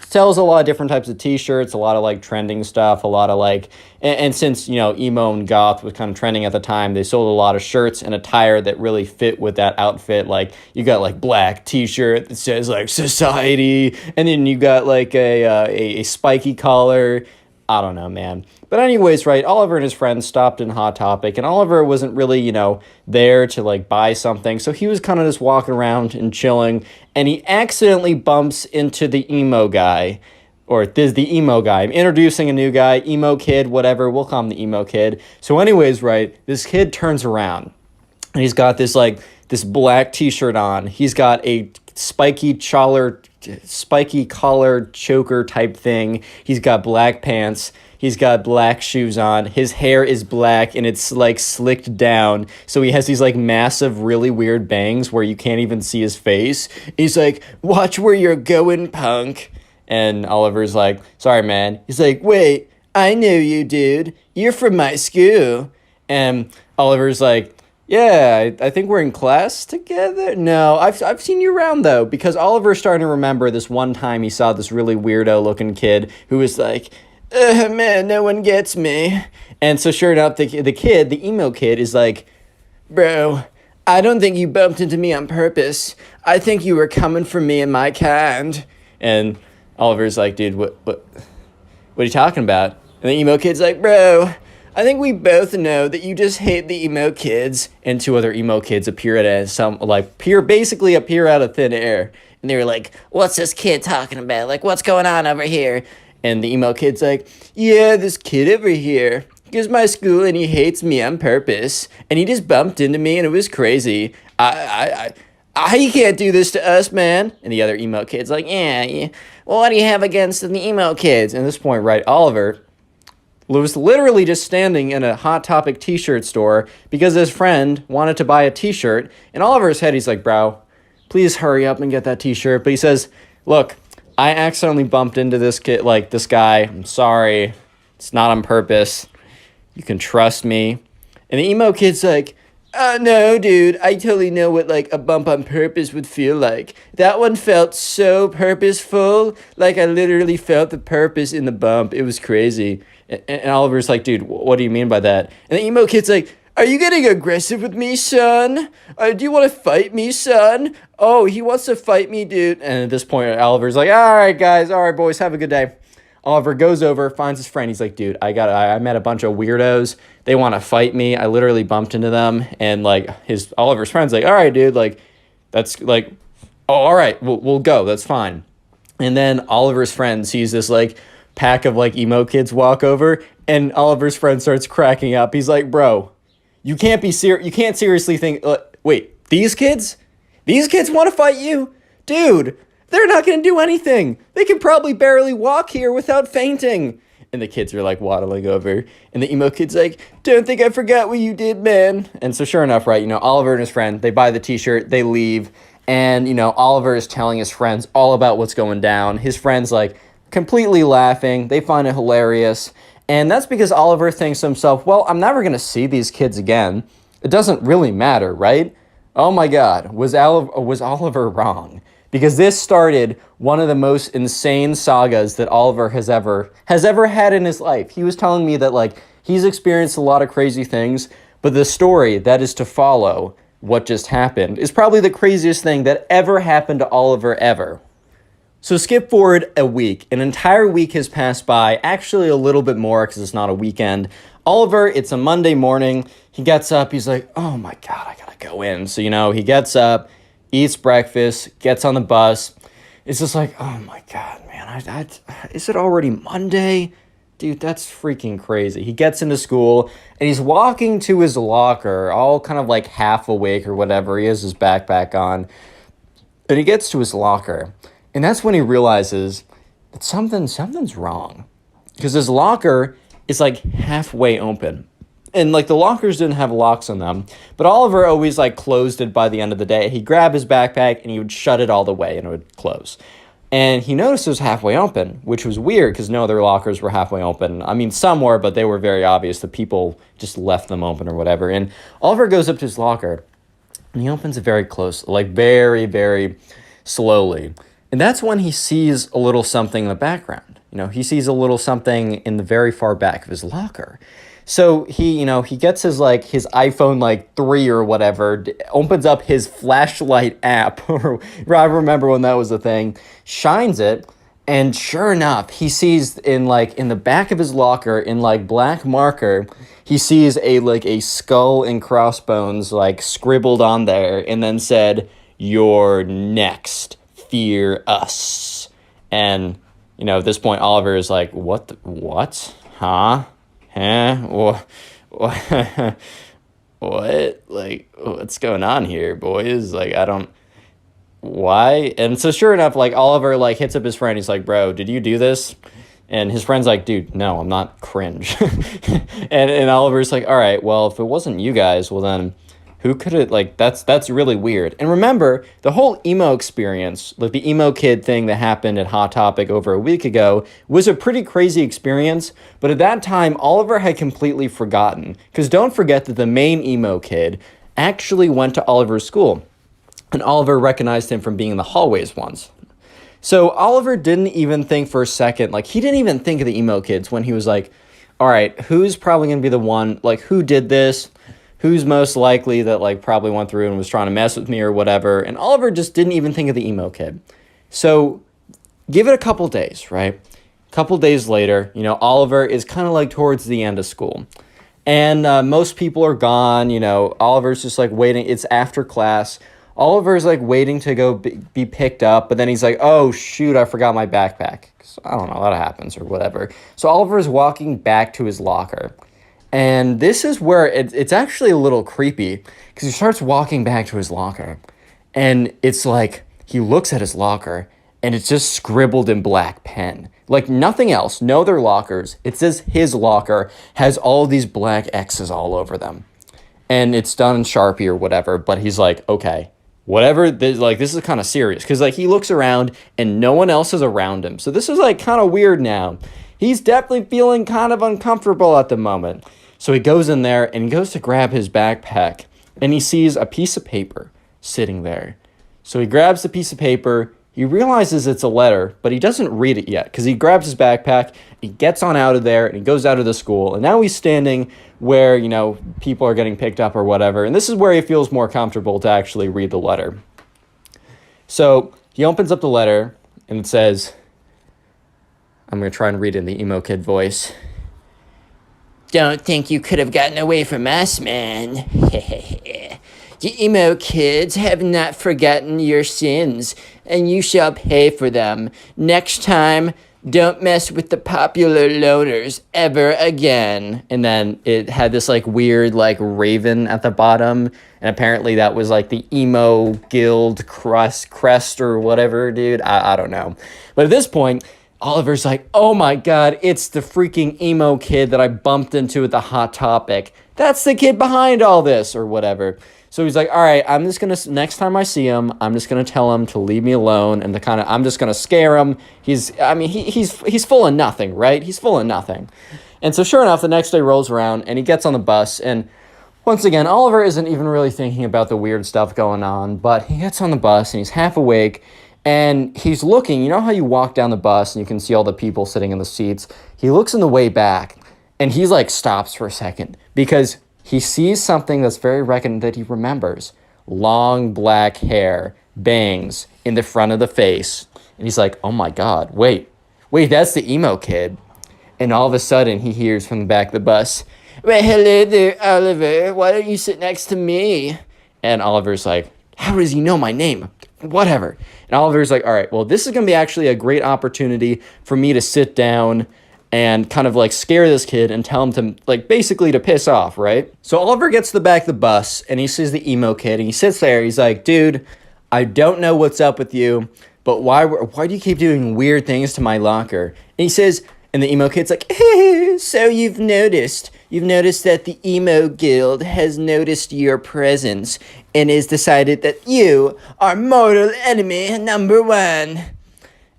[SPEAKER 1] sells a lot of different types of t-shirts, a lot of trending stuff, a lot of and since, emo and goth was kind of trending at the time, they sold a lot of shirts and attire that really fit with that outfit. You got black t-shirt that says society, and then you got a spiky collar. I don't know, man. But anyways, right, Oliver and his friends stopped in Hot Topic, and Oliver wasn't really, there to, buy something, so he was kind of just walking around and chilling, and he accidentally bumps into the emo guy, or this the emo guy. I'm introducing a new guy, emo kid, whatever, we'll call him the emo kid. So anyways, right, this kid turns around, and he's got this, this black t-shirt on. He's got a spiky collar choker type thing. He's got black pants. He's got black shoes on. His hair is black and it's slicked down. So he has these massive, really weird bangs where you can't even see his face. He's like, watch where you're going, punk. And Oliver's like, sorry, man. He's like, wait, I know you, dude. You're from my school. And Oliver's like, yeah, I think we're in class together. No, I've seen you around, though, because Oliver's starting to remember this one time he saw this really weirdo-looking kid who was like, man, no one gets me. And so sure enough, the kid, the emo kid, is like, bro, I don't think you bumped into me on purpose. I think you were coming for me and my kind. And Oliver's like, dude, what are you talking about? And the emo kid's like, bro, I think we both know that you just hate the emo kids. And two other emo kids appear basically appear out of thin air. And they were like, what's this kid talking about? What's going on over here? And the emo kid's like, yeah, this kid over here goes to my school and he hates me on purpose. And he just bumped into me and it was crazy. He can't do this to us, man. And the other emo kid's like, yeah. Well, what do you have against the emo kids? And at this point, right, Oliver was literally just standing in a Hot Topic t-shirt store because his friend wanted to buy a t-shirt. In Oliver's head, he's like, bro,
[SPEAKER 3] please hurry up and get that t-shirt. But he says, look, I accidentally bumped into this kid, like this guy. I'm sorry. It's not on purpose. You can trust me. And the emo kid's like, oh, no, dude, I totally know what, like, a bump on purpose would feel like. That one felt so purposeful. Like, I literally felt the purpose in the bump. It was crazy. And Oliver's like, dude, what do you mean by that? And the emo kid's like, are you getting aggressive with me, son? Do you want to fight me, son? Oh, he wants to fight me, dude. And at this point, Oliver's like, all right, guys. All right, boys, have a good day. Oliver goes over, finds his friend. He's like, dude, I met a bunch of weirdos. They want to fight me. I literally bumped into them. And like Oliver's friend's like, all right, dude, like, that's like, oh, all right, we'll go. That's fine. And then Oliver's friend sees this like pack of like emo kids walk over, and Oliver's friend starts cracking up. He's like, bro, you can't seriously think, wait, these kids want to fight you? Dude, they're not going to do anything. They can probably barely walk here without fainting. And the kids are like waddling over. And the emo kid's like, don't think I forgot what you did, man. And so sure enough, right, Oliver and his friend, they buy the t-shirt, they leave. And, Oliver is telling his friends all about what's going down. His friends like completely laughing. They find it hilarious. And that's because Oliver thinks to himself, well, I'm never going to see these kids again. It doesn't really matter, right? Oh my God, was Oliver wrong? Because this started one of the most insane sagas that Oliver has ever had in his life. He was telling me that like he's experienced a lot of crazy things, but the story that is to follow what just happened is probably the craziest thing that ever happened to Oliver ever. So skip forward a week. An entire week has passed by, actually a little bit more because it's not a weekend. Oliver, it's a Monday morning. He gets up. He's like, oh my God, I gotta go in. So, he gets up, eats breakfast, gets on the bus. It's just like, oh my God, man, is it already Monday? Dude, that's freaking crazy. He gets into school and he's walking to his locker, all kind of like half awake or whatever. He has his backpack on. And he gets to his locker. And that's when he realizes that something's wrong. Because his locker is like halfway open. And like the lockers didn't have locks on them. But Oliver always like closed it by the end of the day. He'd grab his backpack and he would shut it all the way and it would close. And he noticed it was halfway open, which was weird because no other lockers were halfway open. I mean, some were, but they were very obvious. The people just left them open or whatever. And Oliver goes up to his locker and he opens it very close, like very, very slowly. And that's when he sees a little something in the background. He sees a little something in the very far back of his locker. So he gets his iPhone 3 or whatever, opens up his flashlight app, or I remember when that was a thing, shines it, and sure enough, he sees in the back of his locker in black marker, he sees a skull and crossbones scribbled on there, and then said, "You're next. Fear us." And at this point, Oliver is like, what? Huh? What? What? What's going on here, boys? I don't... Why? And so sure enough, Oliver, hits up his friend. He's like, bro, did you do this? And his friend's like, dude, no, I'm not cringe. and Oliver's like, all right, well, if it wasn't you guys, well then... Who could it, that's really weird. And remember, the whole emo experience, the emo kid thing that happened at Hot Topic over a week ago was a pretty crazy experience, but at that time, Oliver had completely forgotten. Because don't forget that the main emo kid actually went to Oliver's school, and Oliver recognized him from being in the hallways once. So Oliver didn't even think for a second, he didn't even think of the emo kids when he was like, all right, who's probably going to be the one, who did this? Who's most likely that probably went through and was trying to mess with me or whatever. And Oliver just didn't even think of the emo kid. So give it a couple days, right? A couple days later, Oliver is kind of towards the end of school. And most people are gone, Oliver's just waiting. It's after class. Oliver's waiting to go be picked up. But then he's like, oh shoot, I forgot my backpack. I don't know, that happens or whatever. So Oliver's walking back to his locker. And this is where it's actually a little creepy because he starts walking back to his locker and it's he looks at his locker and it's just scribbled in black pen. Nothing else, no other lockers. It says his locker has all these black X's all over them. And it's done in Sharpie or whatever, but he's like, okay, whatever, this is kind of serious. Because, like, he looks around and no one else is around him. So this is, like, kind of weird now. He's definitely feeling kind of uncomfortable at the moment. So he goes in there and he goes to grab his backpack. And he sees a piece of paper sitting there. So he grabs the piece of paper. He realizes it's a letter, but he doesn't read it yet. Because he grabs his backpack, he gets on out of there, and he goes out of the school. And now he's standing where, you know, people are getting picked up or whatever. And this is where he feels more comfortable to actually read the letter. So he opens up the letter, and it says, I'm going to try and read it in the emo kid voice.
[SPEAKER 4] Don't think you could have gotten away from us, man. The emo kids have not forgotten your sins, and you shall pay for them. Next time, don't mess with the popular loners ever again.
[SPEAKER 3] And then it had this, like, weird, like, raven at the bottom. And apparently that was, like, the emo guild crest or whatever, dude. I don't know. But at this point, Oliver's like, oh my God, it's the freaking emo kid that I bumped into at the Hot Topic. That's the kid behind all this or whatever. So he's like, all right, I'm just going to, next time I see him, I'm just going to tell him to leave me alone and I'm just going to scare him. He's full of nothing, right? He's full of nothing. And so sure enough, the next day rolls around and he gets on the bus. And once again, Oliver isn't even really thinking about the weird stuff going on, but he gets on the bus and he's half awake. And he's looking, you know how you walk down the bus and you can see all the people sitting in the seats? He looks in the way back and he's like stops for a second because he sees something that's very reckoned that he remembers. Long black hair, bangs in the front of the face. And he's like, oh my God, wait, that's the emo kid. And all of a sudden he hears from the back of the bus,
[SPEAKER 4] well, hello there, Oliver. Why don't you sit next to me?
[SPEAKER 3] And Oliver's like, how does he know my name? Whatever. And Oliver's like, all right, well, this is going to be actually a great opportunity for me to sit down and kind of like scare this kid and tell him to like basically to piss off, right? So Oliver gets to the back of the bus and he sees the emo kid and he sits there. He's like, dude, I don't know what's up with you, but why do you keep doing weird things to my locker? And he says, and the emo kid's like,
[SPEAKER 4] so you've noticed that the emo guild has noticed your presence and has decided that you are mortal enemy number one.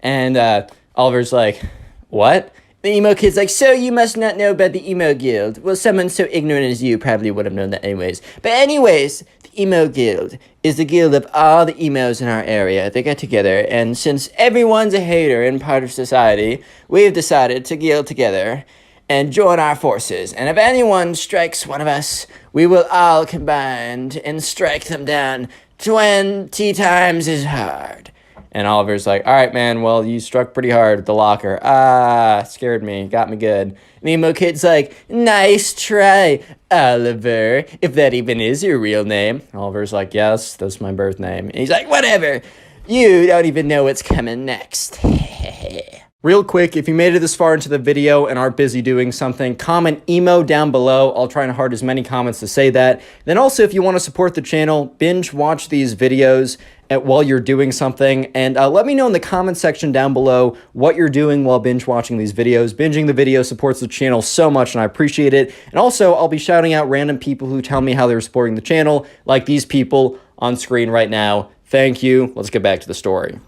[SPEAKER 3] And Oliver's like, what?
[SPEAKER 4] The emo kid's like, so you must not know about the emo guild. Well, someone so ignorant as you probably would have known that anyways. But anyways, the emo guild is the guild of all the emos in our area. They get together, and since everyone's a hater and part of society, we've decided to guild together and join our forces. And if anyone strikes one of us, we will all combine and strike them down 20 times as hard.
[SPEAKER 3] And Oliver's like, all right, man, well, you struck pretty hard at the locker. Scared me, got me good.
[SPEAKER 4] And the emo kid's like, nice try, Oliver, if that even is your real name.
[SPEAKER 3] Oliver's like, yes, that's my birth name.
[SPEAKER 4] And he's like, whatever, you don't even know what's coming next.
[SPEAKER 3] Real quick, if you made it this far into the video and are busy doing something, comment emo down below. I'll try and heart as many comments to say that. Then also, if you want to support the channel, binge watch these videos while you're doing something. And let me know in the comment section down below what you're doing while binge watching these videos. Binging the video supports the channel so much and I appreciate it. And also, I'll be shouting out random people who tell me how they're supporting the channel, like these people on screen right now. Thank you. Let's get back to the story.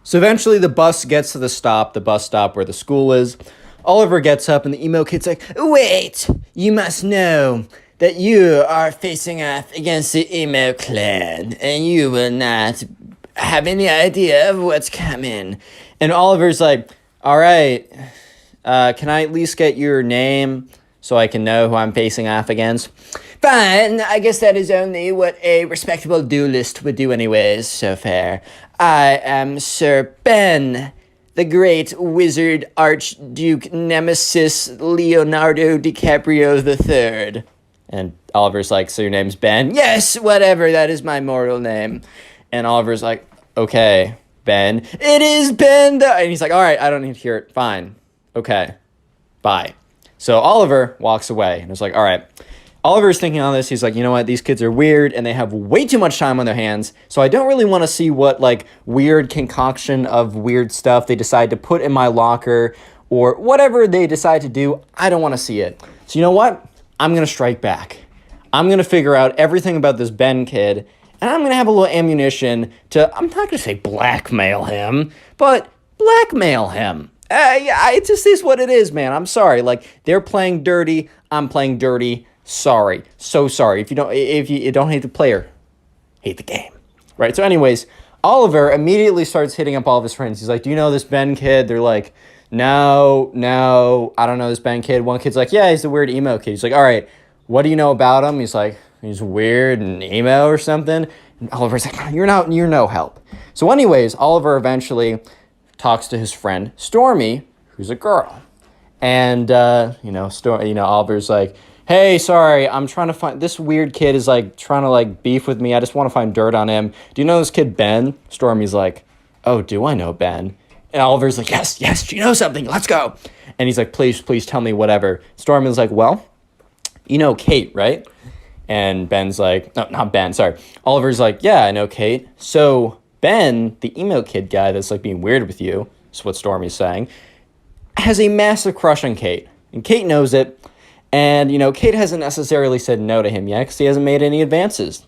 [SPEAKER 3] So eventually the bus gets to the bus stop where the school is. Oliver gets up and the emo kid's like,
[SPEAKER 4] wait, you must know that you are facing off against the emo clan and you will not have any idea of what's coming.
[SPEAKER 3] And Oliver's like, all right, can I at least get your name so I can know who I'm facing off against?
[SPEAKER 4] Fine, I guess that is only what a respectable duelist would do anyways, so fair. I am Sir Ben, the great wizard archduke nemesis Leonardo DiCaprio III.
[SPEAKER 3] And Oliver's like, so your name's Ben?
[SPEAKER 4] Yes, whatever, that is my mortal name.
[SPEAKER 3] And Oliver's like, okay, Ben.
[SPEAKER 4] It is Ben!
[SPEAKER 3] And he's like, all right, I don't need to hear it. Fine. Okay. Bye. So Oliver walks away and it's like, all right. Oliver's thinking on this. He's like, you know what? These kids are weird and they have way too much time on their hands. So I don't really want to see what like weird concoction of weird stuff they decide to put in my locker or whatever they decide to do. I don't want to see it. So you know what? I'm going to strike back. I'm going to figure out everything about this Ben kid and I'm going to have a little ammunition to, I'm not going to say blackmail him, but blackmail him. Yeah, it just is what it is, man. I'm sorry. Like, they're playing dirty. I'm playing dirty. Sorry. So sorry. If you don't hate the player, hate the game. Right? So anyways, Oliver immediately starts hitting up all of his friends. He's like, do you know this Ben kid? They're like, no, I don't know this Ben kid. One kid's like, yeah, he's a weird emo kid. He's like, all right, what do you know about him? He's like, he's weird and emo or something. And Oliver's like, you're no help. So anyways, Oliver eventually talks to his friend Stormy, who's a girl. And, Oliver's like, hey, sorry, I'm trying to find, this weird kid is like trying to like beef with me. I just want to find dirt on him. Do you know this kid, Ben? Stormy's like, oh, do I know Ben? And Oliver's like, yes, you know something, let's go. And he's like, please tell me whatever. Stormy's like, well, you know Kate, right? And Ben's like, no, not Ben, sorry. Oliver's like, yeah, I know Kate. So Ben, the emo kid guy that's like being weird with you, is what Stormy's saying, has a massive crush on Kate. And Kate knows it. And, Kate hasn't necessarily said no to him yet because he hasn't made any advances.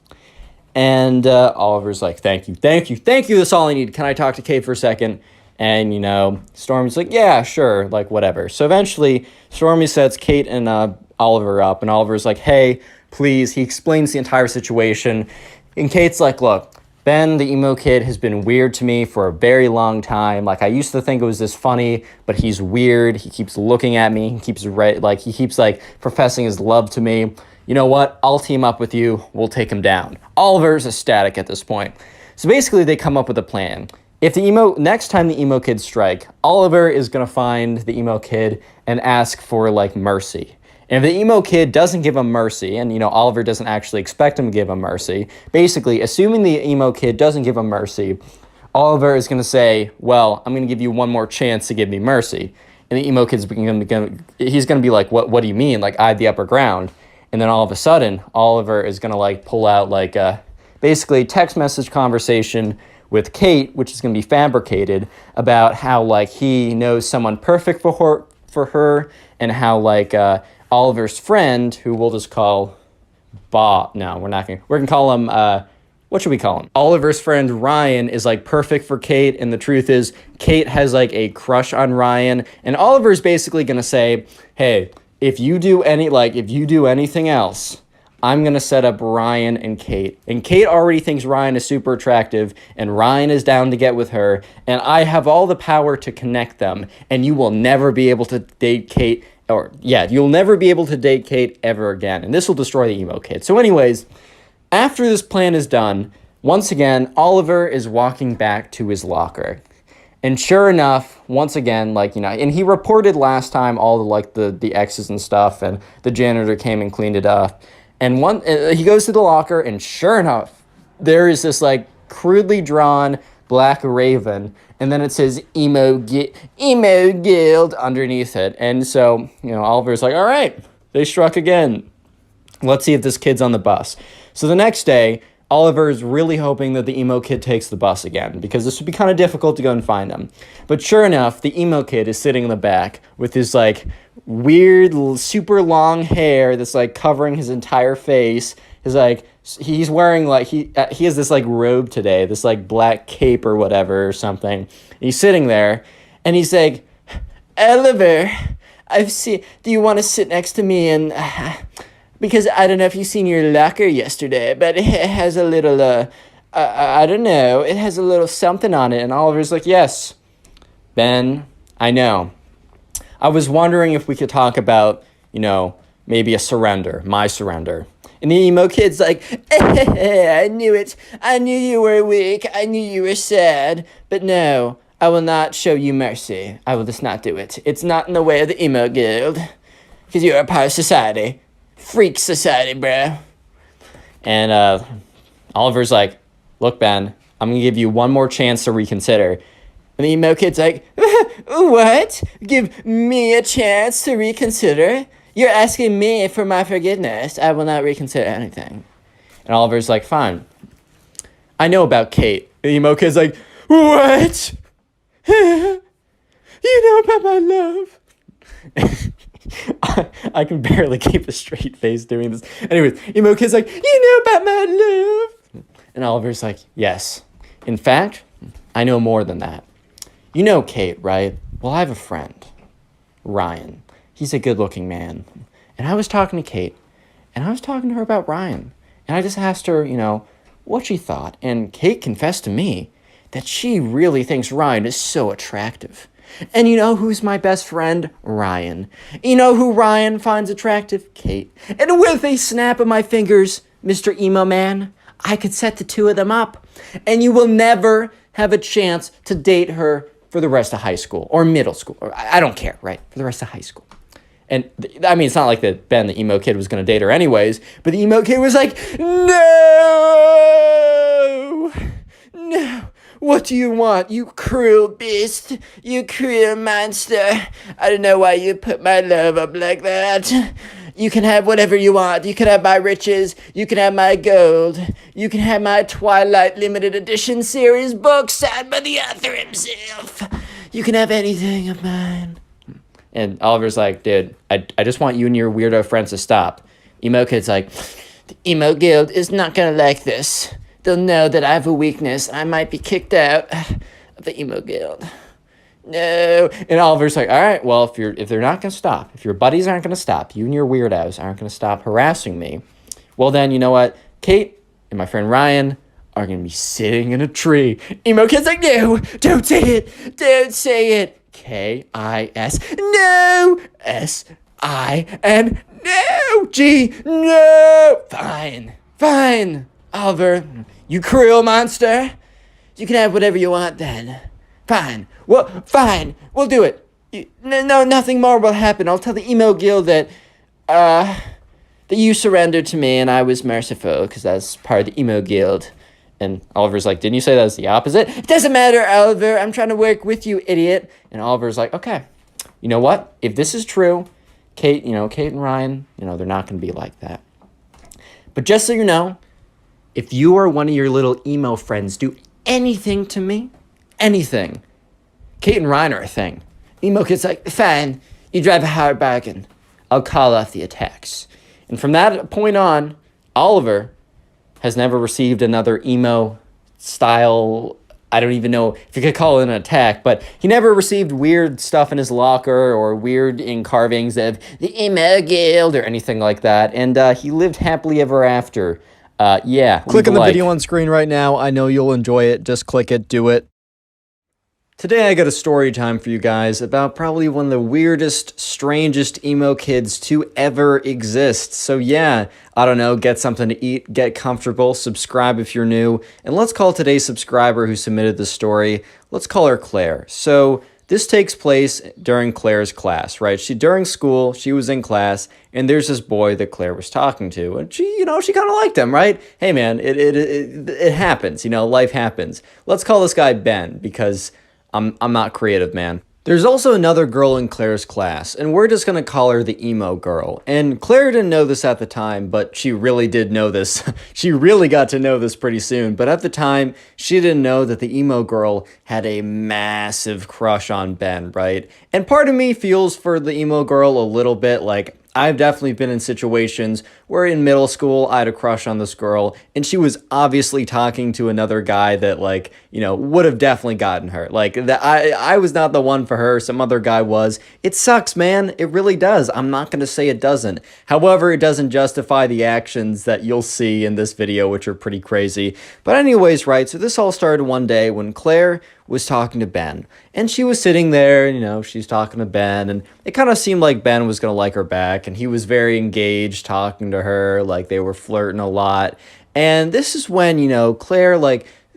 [SPEAKER 3] And Oliver's like, thank you. That's all I need. Can I talk to Kate for a second? And, Stormy's like, yeah, sure, like whatever. So eventually, Stormy sets Kate and Oliver up. And Oliver's like, hey, please. He explains the entire situation. And Kate's like, look, Ben, the emo kid, has been weird to me for a very long time. Like, I used to think it was this funny, but he's weird. He keeps looking at me. He keeps professing his love to me. You know what? I'll team up with you. We'll take him down. Oliver's ecstatic at this point. So basically, they come up with a plan. If next time the emo kids strike, Oliver is going to find the emo kid and ask for, like, mercy. And if the emo kid doesn't give him mercy, and, Oliver doesn't actually expect him to give him mercy, basically, assuming the emo kid doesn't give him mercy, Oliver is going to say, well, I'm going to give you one more chance to give me mercy. And the emo kid's he's going to be like, what do you mean? Like, I have the upper ground. And then all of a sudden, Oliver is going to, like, pull out, like, basically text message conversation with Kate, which is going to be fabricated, about how, like, he knows someone perfect for her, and how, like, Oliver's friend, who we'll just call Bob. No, we're going to call him, what should we call him? Oliver's friend Ryan is like perfect for Kate. And the truth is Kate has like a crush on Ryan. And Oliver's basically going to say, hey, if you do anything else, I'm going to set up Ryan and Kate. And Kate already thinks Ryan is super attractive, and Ryan is down to get with her. And I have all the power to connect them. And you will never be able to date Kate. You'll never be able to date Kate ever again. And this will destroy the emo kid. So anyways, after this plan is done, once again, Oliver is walking back to his locker. And sure enough, once again, and he reported last time all the X's and stuff, and the janitor came and cleaned it up. And he goes to the locker, and sure enough, there is this crudely drawn black raven, and then it says emo guild underneath it. And so, Oliver's like, all right, they struck again. Let's see if this kid's on the bus. So the next day, Oliver is really hoping that the emo kid takes the bus again, because this would be kind of difficult to go and find him. But sure enough, the emo kid is sitting in the back with his weird, super long hair that's covering his entire face. He's wearing he has this robe today, this black cape or whatever or something. And he's sitting there, and he's like, Oliver, do you want to sit next to me? And because I don't know if you've seen your locker yesterday, but it has a little I don't know, it has a little something on it. And Oliver's like, yes, Ben, I know. I was wondering if we could talk about, maybe a surrender, my surrender. And the emo kid's like, I knew it. I knew you were weak. I knew you were sad. But no, I will not show you mercy. I will just not do it. It's not in the way of the emo guild. Because you're a part of society. Freak society, bro. And Oliver's like, look, Ben, I'm going to give you one more chance to reconsider. And the emo kid's like, what? Give me a chance to reconsider? You're asking me for my forgiveness. I will not reconsider anything. And Oliver's like, fine. I know about Kate. The emo kid's like, what? You know about my love? I can barely keep a straight face doing this. Anyways, emo kid's like, you know about my love? And Oliver's like, yes. In fact, I know more than that. You know Kate, right? Well, I have a friend, Ryan. He's a good-looking man. And I was talking to Kate, and I was talking to her about Ryan. And I just asked her, what she thought. And Kate confessed to me that she really thinks Ryan is so attractive. And you know who's my best friend? Ryan. You know who Ryan finds attractive? Kate. And with a snap of my fingers, Mr. Emo Man, I could set the two of them up. And you will never have a chance to date her for the rest of high school or middle school. Or I don't care, right? For the rest of high school. And I mean, it's not like that Ben, the emo kid, was going to date her anyways, but the emo kid was like, no, no. What do you want, you cruel beast? You cruel monster. I don't know why you put my love up like that. You can have whatever you want. You can have my riches. You can have my gold. You can have my Twilight limited edition series book signed by the author himself. You can have anything of mine. And Oliver's like, dude, I just want you and your weirdo friends to stop. Emo kid's like, the emo guild is not gonna like this. They'll know that I have a weakness. I might be kicked out of the emo guild. No. And Oliver's like, all right, well, if they're not going to stop, if your buddies aren't going to stop, you and your weirdos aren't going to stop harassing me, well, then, you know what? Kate and my friend Ryan are going to be sitting in a tree. Emo kid's like, no, don't say it. Don't say it. K-I-S. No. S-I-N. No. G. No. Fine. Fine. Oliver, you cruel monster. You can have whatever you want then. Fine. Well, fine. We'll do it. No, nothing more will happen. I'll tell the emo guild that you surrendered to me and I was merciful because that's part of the emo guild. And Oliver's like, didn't you say that was the opposite? It doesn't matter, Oliver. I'm trying to work with you, idiot. And Oliver's like, okay. You know what? If this is true, Kate and Ryan, they're not going to be like that. But just so you know, if you or one of your little emo friends do anything to me, anything, Kate and Ryan are a thing. Emo kid's like, fine, you drive a hard bargain. I'll call off the attacks. And from that point on, Oliver has never received another emo style, I don't even know if you could call it an attack, but he never received weird stuff in his locker or weird carvings of the emo guild or anything like that. And he lived happily ever after.
[SPEAKER 2] Click on the video on screen right now. I know you'll enjoy it. Just click it, do it.
[SPEAKER 1] Today I got a story time for you guys about probably one of the weirdest, strangest emo kids to ever exist. So yeah, I don't know, get something to eat, get comfortable, subscribe if you're new, and let's call today's subscriber who submitted the story, let's call her Claire. So this takes place during Claire's class, right? During school, she was in class, and there's this boy that Claire was talking to, and she kind of liked him, right? Hey man, it happens, life happens. Let's call this guy Ben, because I'm not creative, man. There's also another girl in Claire's class, and we're just gonna call her the emo girl. And Claire didn't know this at the time, but she really did know this. She really got to know this pretty soon, but at the time, she didn't know that the emo girl had a massive crush on Ben, right? And part of me feels for the emo girl a little bit, like, I've definitely been in situations where in middle school I had a crush on this girl and she was obviously talking to another guy that would have definitely gotten her. Like that I was not the one for her, some other guy was. It sucks, man. It really does. I'm not going to say it doesn't. However, it doesn't justify the actions that you'll see in this video, which are pretty crazy. But anyways, right, so this all started one day when Claire was talking to Ben. And she was sitting there, she's talking to Ben, and it kind of seemed like Ben was going to like her back, and he was very engaged talking to her, like they were flirting a lot. And this is when, Claire,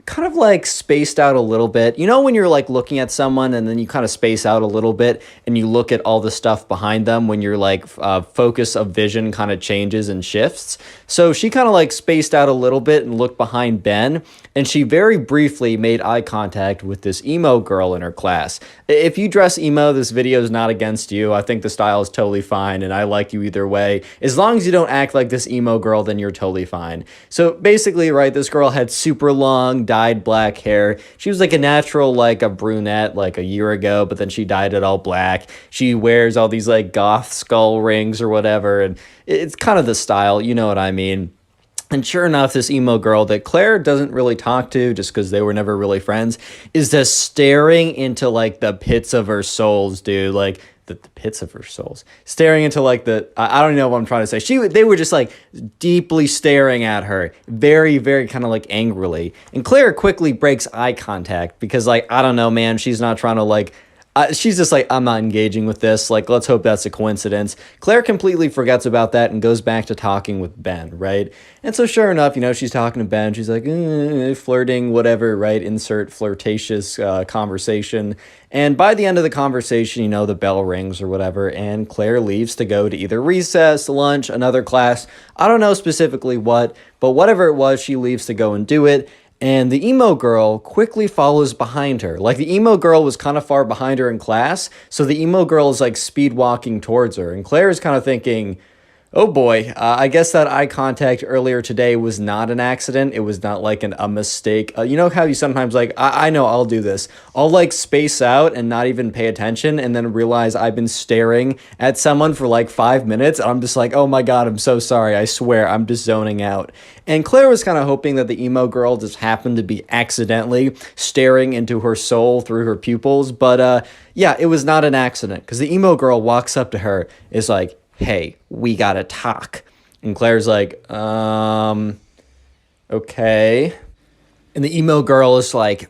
[SPEAKER 1] kind of spaced out a little bit. When you're looking at someone and then you kind of space out a little bit and you look at all the stuff behind them when your focus of vision kind of changes and shifts. So she kind of spaced out a little bit and looked behind Ben, and she very briefly made eye contact with this emo girl in her class. If you dress emo, this video is not against you. I think the style is totally fine and I like you either way. As long as you don't act like this emo girl, then you're totally fine. So basically, right, this girl had super long dyed black hair. She was a natural, a brunette a year ago, but then she dyed it all black. She wears all these goth skull rings or whatever, and it's kind of the style, you know what I mean.
[SPEAKER 3] And sure enough, this emo girl that Claire doesn't really talk to just because they were never really friends is just staring into like the pits of her souls, dude. Like the pits of her souls, staring into like I don't know what I'm trying to say. They were just like deeply staring at her, very, very kind of like angrily. And Claire quickly breaks eye contact because like, I don't know, man, she's not trying to like, she's just like, I'm not engaging with this. Like, let's hope that's a coincidence. Claire completely forgets about that and goes back to talking with Ben, right? And so sure enough, she's talking to Ben. She's like, flirting, whatever, right? Insert flirtatious conversation. And by the end of the conversation, the bell rings or whatever, and Claire leaves to go to either recess, lunch, another class. I don't know specifically what, but whatever it was, she leaves to go and do it. And the emo girl quickly follows behind her. Like, the emo girl was kind of far behind her in class, so the emo girl is like speed walking towards her. And Claire is kind of thinking, oh boy, I guess that eye contact earlier today was not an accident. It was not like a mistake. You know how you sometimes like, I know I'll do this. I'll like space out and not even pay attention and then realize I've been staring at someone for like 5 minutes. And I'm just like, oh my God, I'm so sorry. I swear I'm just zoning out. And Claire was kind of hoping that the emo girl just happened to be accidentally staring into her soul through her pupils. But yeah, it was not an accident because the emo girl walks up to her, is like, hey, we gotta talk. And Claire's like, okay. And the emo girl is like,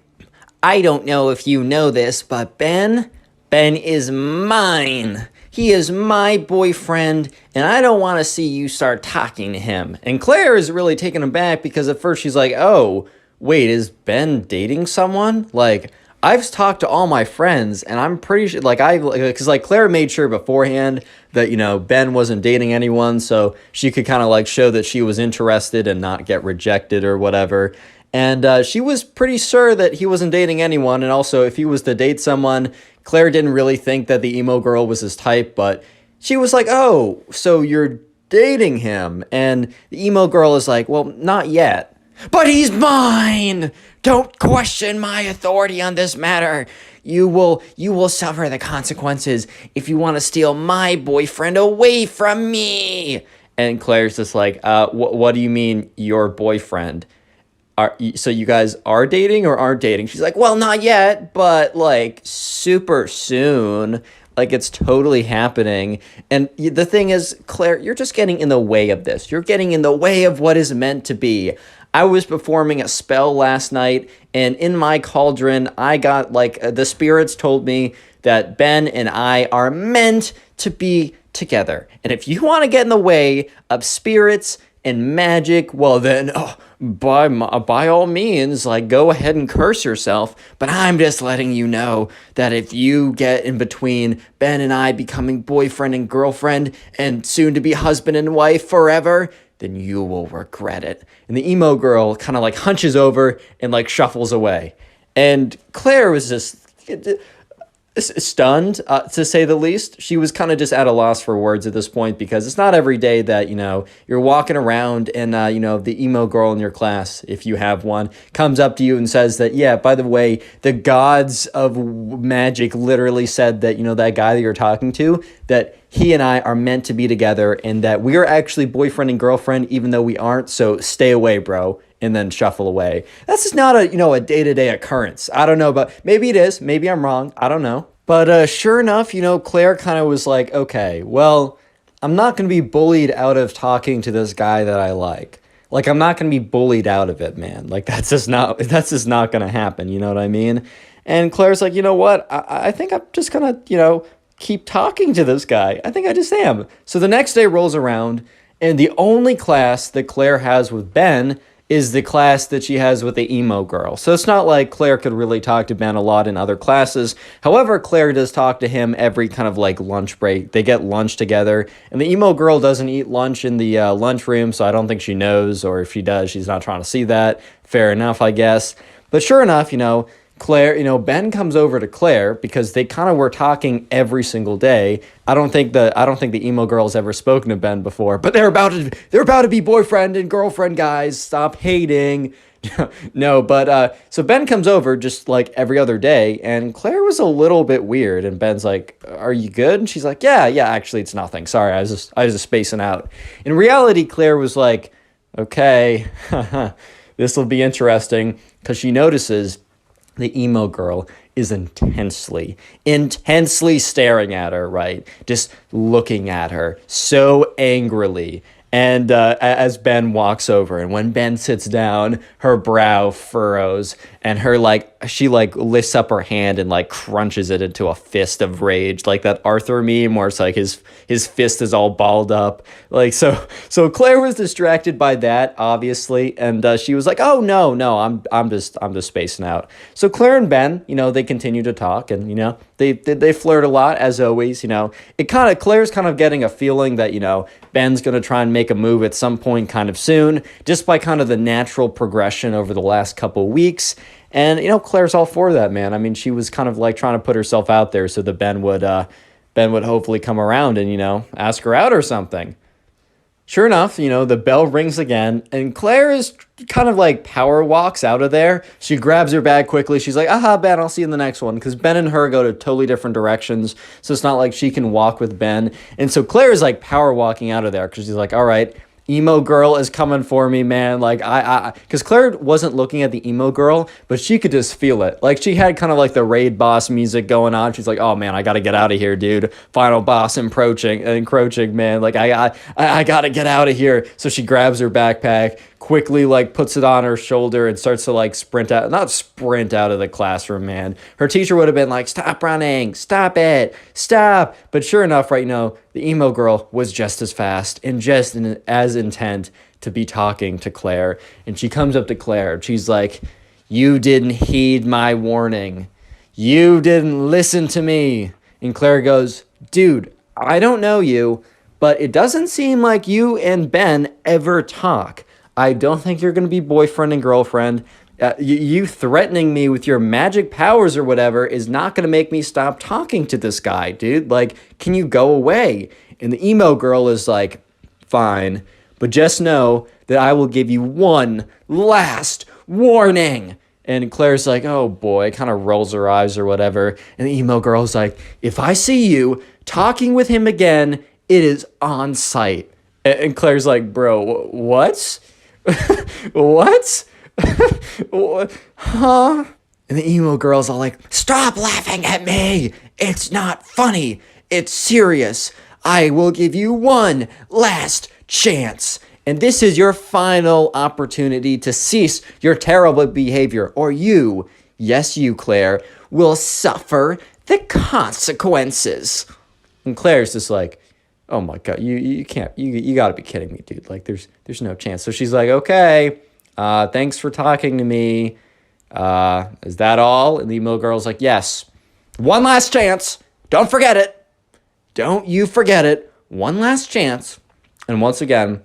[SPEAKER 3] I don't know if you know this, but Ben is mine. He is my boyfriend, and I don't want to see you start talking to him. And Claire is really taken aback because at first she's like, oh, wait, is Ben dating someone? Like, I've talked to all my friends, and I'm pretty sure, because Claire made sure beforehand that, Ben wasn't dating anyone, so she could kind of like show that she was interested and not get rejected or whatever. And she was pretty sure that he wasn't dating anyone, and also if he was to date someone, Claire didn't really think that the emo girl was his type, but she was like, oh, so you're dating him? And the emo girl is like, well, not yet. But he's mine! Don't question my authority on this matter. You will suffer the consequences if you want to steal my boyfriend away from me. And Claire's just like, what do you mean, your boyfriend? So you guys are dating or aren't dating? She's like, well, not yet, but like super soon. Like, it's totally happening. And the thing is, Claire, you're just getting in the way of this. You're getting in the way of what is meant to be. I was performing a spell last night, and in my cauldron, I got, like, the spirits told me that Ben and I are meant to be together. And if you want to get in the way of spirits and magic, well then, by all means, like, go ahead and curse yourself. But I'm just letting you know that if you get in between Ben and I becoming boyfriend and girlfriend and soon to be husband and wife forever, then you will regret it. And the emo girl kind of like hunches over and like shuffles away. And Claire was just stunned, to say the least. She was kind of just at a loss for words at this point because it's not every day that, you're walking around and, the emo girl in your class, if you have one, comes up to you and says that, yeah, by the way, the gods of magic literally said that, that guy that you're talking to, that he and I are meant to be together and that we are actually boyfriend and girlfriend, even though we aren't. So stay away, bro. And then shuffle away. That's just not a day-to-day occurrence. I don't know, but maybe it is. Maybe I'm wrong. I don't know. But sure enough, Claire kind of was like, okay, well, I'm not going to be bullied out of talking to this guy that I like. Like, I'm not going to be bullied out of it, man. Like, that's just not going to happen. You know what I mean? And Claire's like, you know what? I think I'm just going to, keep talking to this guy. I think I just am. So the next day rolls around, and the only class that Claire has with Ben is the class that she has with the emo girl. So it's not like Claire could really talk to Ben a lot in other classes. However, Claire does talk to him every kind of like lunch break. They get lunch together, and the emo girl doesn't eat lunch in the lunchroom, so I don't think she knows, or if she does, she's not trying to see that. Fair enough, I guess. But sure enough, Claire, Ben comes over to Claire because they kind of were talking every single day. I don't think the emo girl's ever spoken to Ben before, but they're about to be boyfriend and girlfriend, guys. Stop hating. No, but so Ben comes over just like every other day, and Claire was a little bit weird, and Ben's like, "Are you good?" And she's like, "Yeah, actually, it's nothing. Sorry, I was just spacing out." In reality, Claire was like, Okay, this will be interesting because she notices the emo girl is intensely staring at her, right? Just looking at her so angrily. And as Ben walks over, and when Ben sits down, her brow furrows, and she lifts up her hand and like crunches it into a fist of rage, like that Arthur meme where it's like his fist is all balled up. Like so Claire was distracted by that, obviously, and she was like, "Oh no, I'm just spacing out." So Claire and Ben, they continue to talk, and they flirt a lot as always. Claire's kind of getting a feeling that Ben's gonna try and make a move at some point kind of soon, just by kind of the natural progression over the last couple weeks. And Claire's all for that, man. I mean, she was kind of like trying to put herself out there so that Ben would hopefully come around and ask her out or something. Sure enough, the bell rings again, and Claire is kind of like power walks out of there. She grabs her bag quickly. She's like, aha, Ben, I'll see you in the next one. Because Ben and her go to totally different directions, so it's not like she can walk with Ben. And so Claire is like power walking out of there because she's like, all right, emo girl is coming for me, man. Like because Claire wasn't looking at the emo girl, but she could just feel it. Like she had kind of like the raid boss music going on. She's like, oh man, I gotta get out of here, dude. Final boss encroaching, man. Like I gotta get out of here. So she grabs her backpack, quickly like puts it on her shoulder and starts to like not sprint out of the classroom, man. Her teacher would have been like, stop running, stop it, stop. But sure enough, right now, the emo girl was just as fast and just as intent to be talking to Claire. And she comes up to Claire. She's like, you didn't heed my warning. You didn't listen to me. And Claire goes, dude, I don't know you, but it doesn't seem like you and Ben ever talk. I don't think you're going to be boyfriend and girlfriend. You threatening me with your magic powers or whatever is not going to make me stop talking to this guy, dude. Like, can you go away? And the emo girl is like, fine, but just know that I will give you one last warning. And Claire's like, oh boy, kind of rolls her eyes or whatever. And the emo girl's like, if I see you talking with him again, it is on sight. And Claire's like, bro, what? What? Huh? And the emo girl's all like, stop laughing at me. It's not funny. It's serious. I will give you one last chance. And this is your final opportunity to cease your terrible behavior, or you, yes you, Claire, will suffer the consequences. And Claire's just like, oh my God, you can't, you gotta be kidding me, dude. Like there's no chance. So she's like, okay, thanks for talking to me. Is that all? And the emo girl's like, yes, one last chance. Don't forget it. Don't you forget it. One last chance. And once again,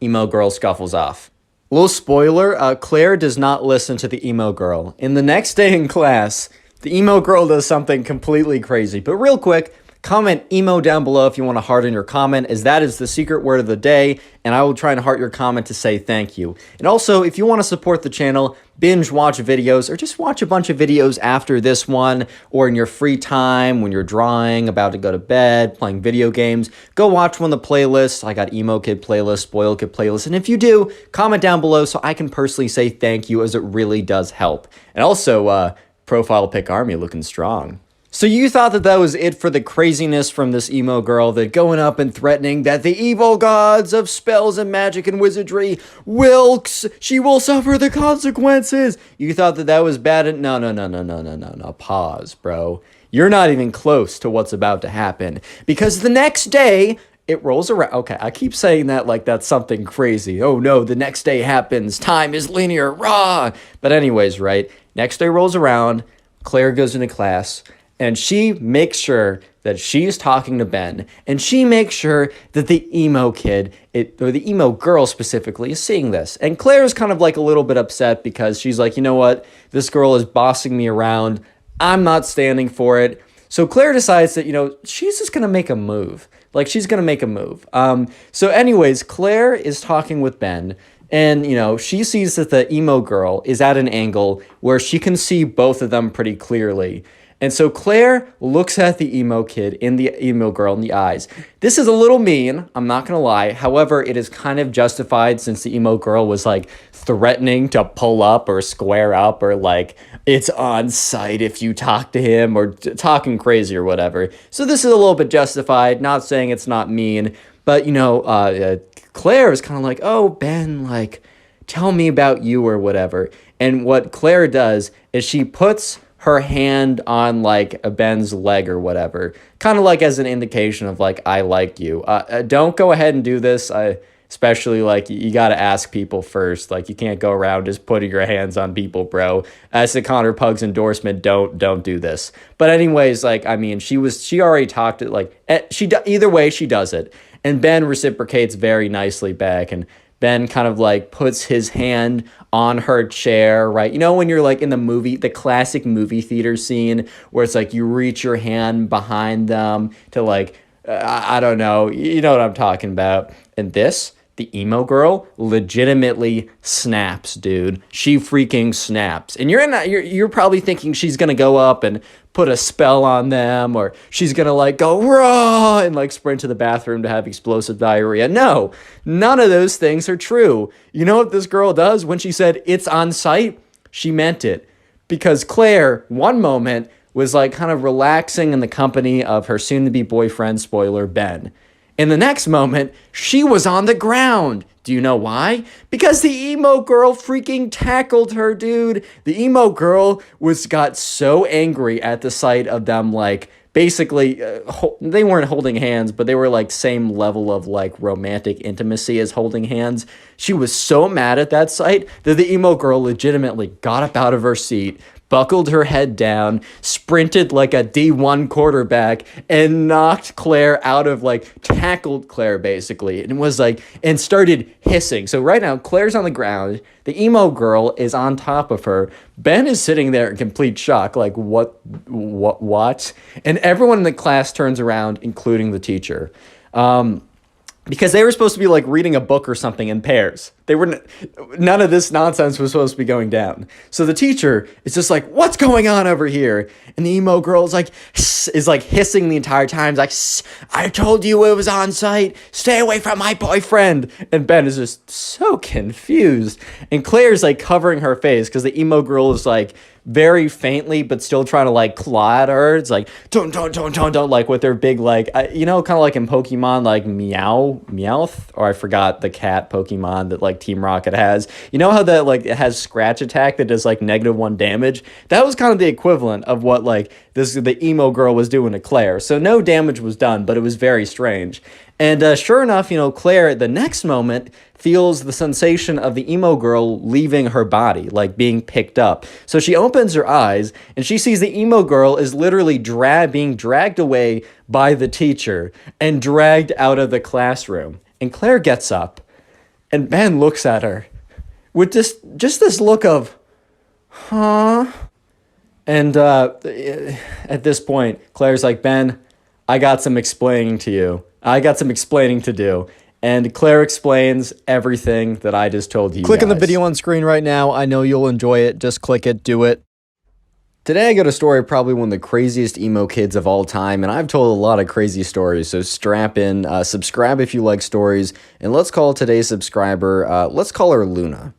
[SPEAKER 3] emo girl scuffles off. Little spoiler, Claire does not listen to the emo girl. In the next day in class, the emo girl does something completely crazy. But real quick, comment emo down below if you want to heart in your comment, as that is the secret word of the day, and I will try and heart your comment to say thank you. And also, if you want to support the channel, binge watch videos, or just watch a bunch of videos after this one, or in your free time, when you're drawing, about to go to bed, playing video games, go watch one of the playlists. I got Emo Kid playlist, Spoil Kid playlist, and if you do, comment down below so I can personally say thank you, as it really does help. And also, Profile Pic Army looking strong. So you thought that was it for the craziness from this emo girl, that going up and threatening that the evil gods of spells and magic and wizardry she will suffer the consequences. You thought that was bad? No. Pause, bro. You're not even close to what's about to happen, because the next day it rolls around. Okay, I keep saying that like that's something crazy. Oh no, the next day happens. Time is linear. Rah! But anyways, right? Next day rolls around. Claire goes into class. And she makes sure that she's talking to Ben, and she makes sure that the emo kid, or the emo girl specifically, is seeing this. And Claire's kind of like a little bit upset, because she's like, you know what? This girl is bossing me around. I'm not standing for it. So Claire decides that, she's just going to make a move. Like, she's going to make a move. So anyways, Claire is talking with Ben, and, she sees that the emo girl is at an angle where she can see both of them pretty clearly. And so Claire looks at the emo girl in the eyes. This is a little mean, I'm not gonna lie. However, it is kind of justified since the emo girl was like threatening to pull up or square up or like it's on site if you talk to him or talking crazy or whatever. So this is a little bit justified, not saying it's not mean, but Claire is kind of like, oh, Ben, like, tell me about you or whatever. And what Claire does is she puts her hand on like Ben's leg or whatever, kind of like as an indication of like, I like you. Don't go ahead and do this. Especially like you got to ask people first. Like you can't go around just putting your hands on people, bro. As the Connor Pugs endorsement, don't do this. But anyways, like, I mean, she already talked it, like either way she does it. And Ben reciprocates very nicely back. And Ben kind of like puts his hand on her chair, right? You know, when you're like in the classic movie theater scene where it's like you reach your hand behind them to like, I don't know, you know what I'm talking about. And the emo girl legitimately snaps, dude. She freaking snaps. And you're probably thinking she's gonna go up and put a spell on them, or she's gonna like go raw and like sprint to the bathroom to have explosive diarrhea. No, none of those things are true. You know what this girl does? When she said it's on site, she meant it. Because Claire, one moment, was like kind of relaxing in the company of her soon-to-be boyfriend, spoiler, Ben. In the next moment, she was on the ground. Do you know why? Because the emo girl freaking tackled her, dude. The emo girl got so angry at the sight of them, like, basically, they weren't holding hands, but they were, like, same level of, like, romantic intimacy as holding hands. She was so mad at that sight that the emo girl legitimately got up out of her seat, buckled her head down, sprinted like a D1 quarterback, and knocked Claire out of, like, tackled Claire, basically, and was like, and started hissing. So right now, Claire's on the ground, the emo girl is on top of her, Ben is sitting there in complete shock, like, what? And everyone in the class turns around, including the teacher. Because they were supposed to be like reading a book or something in pairs. None of this nonsense was supposed to be going down. So the teacher is just like, what's going on over here? And the emo girl is like hissing the entire time. Like, I told you it was on site. Stay away from my boyfriend. And Ben is just so confused. And Claire's like covering her face because the emo girl is like very faintly, but still trying to like claw at her. It's like, don't, like with their big, like, kind of like in Pokemon, like Meowth, or I forgot the cat Pokemon that like Team Rocket has. You know how that like it has scratch attack that does like -1 damage? That was kind of the equivalent of what like the emo girl was doing to Claire. So no damage was done, but it was very strange. And sure enough, Claire, the next moment, feels the sensation of the emo girl leaving her body, like being picked up. So she opens her eyes, and she sees the emo girl is literally being dragged away by the teacher and dragged out of the classroom. And Claire gets up, and Ben looks at her with just this look of, huh? And at this point, Claire's like, Ben, I got some explaining to you. I got some explaining to do. And Claire explains everything that I just told you
[SPEAKER 2] Click on the
[SPEAKER 3] guys.
[SPEAKER 2] video on screen right now. I know you'll enjoy it. Just click it. Do it.
[SPEAKER 1] Today I got a story of probably one of the craziest emo kids of all time, and I've told a lot of crazy stories, so strap in, subscribe if you like stories, and let's call today's subscriber, let's call her Luna.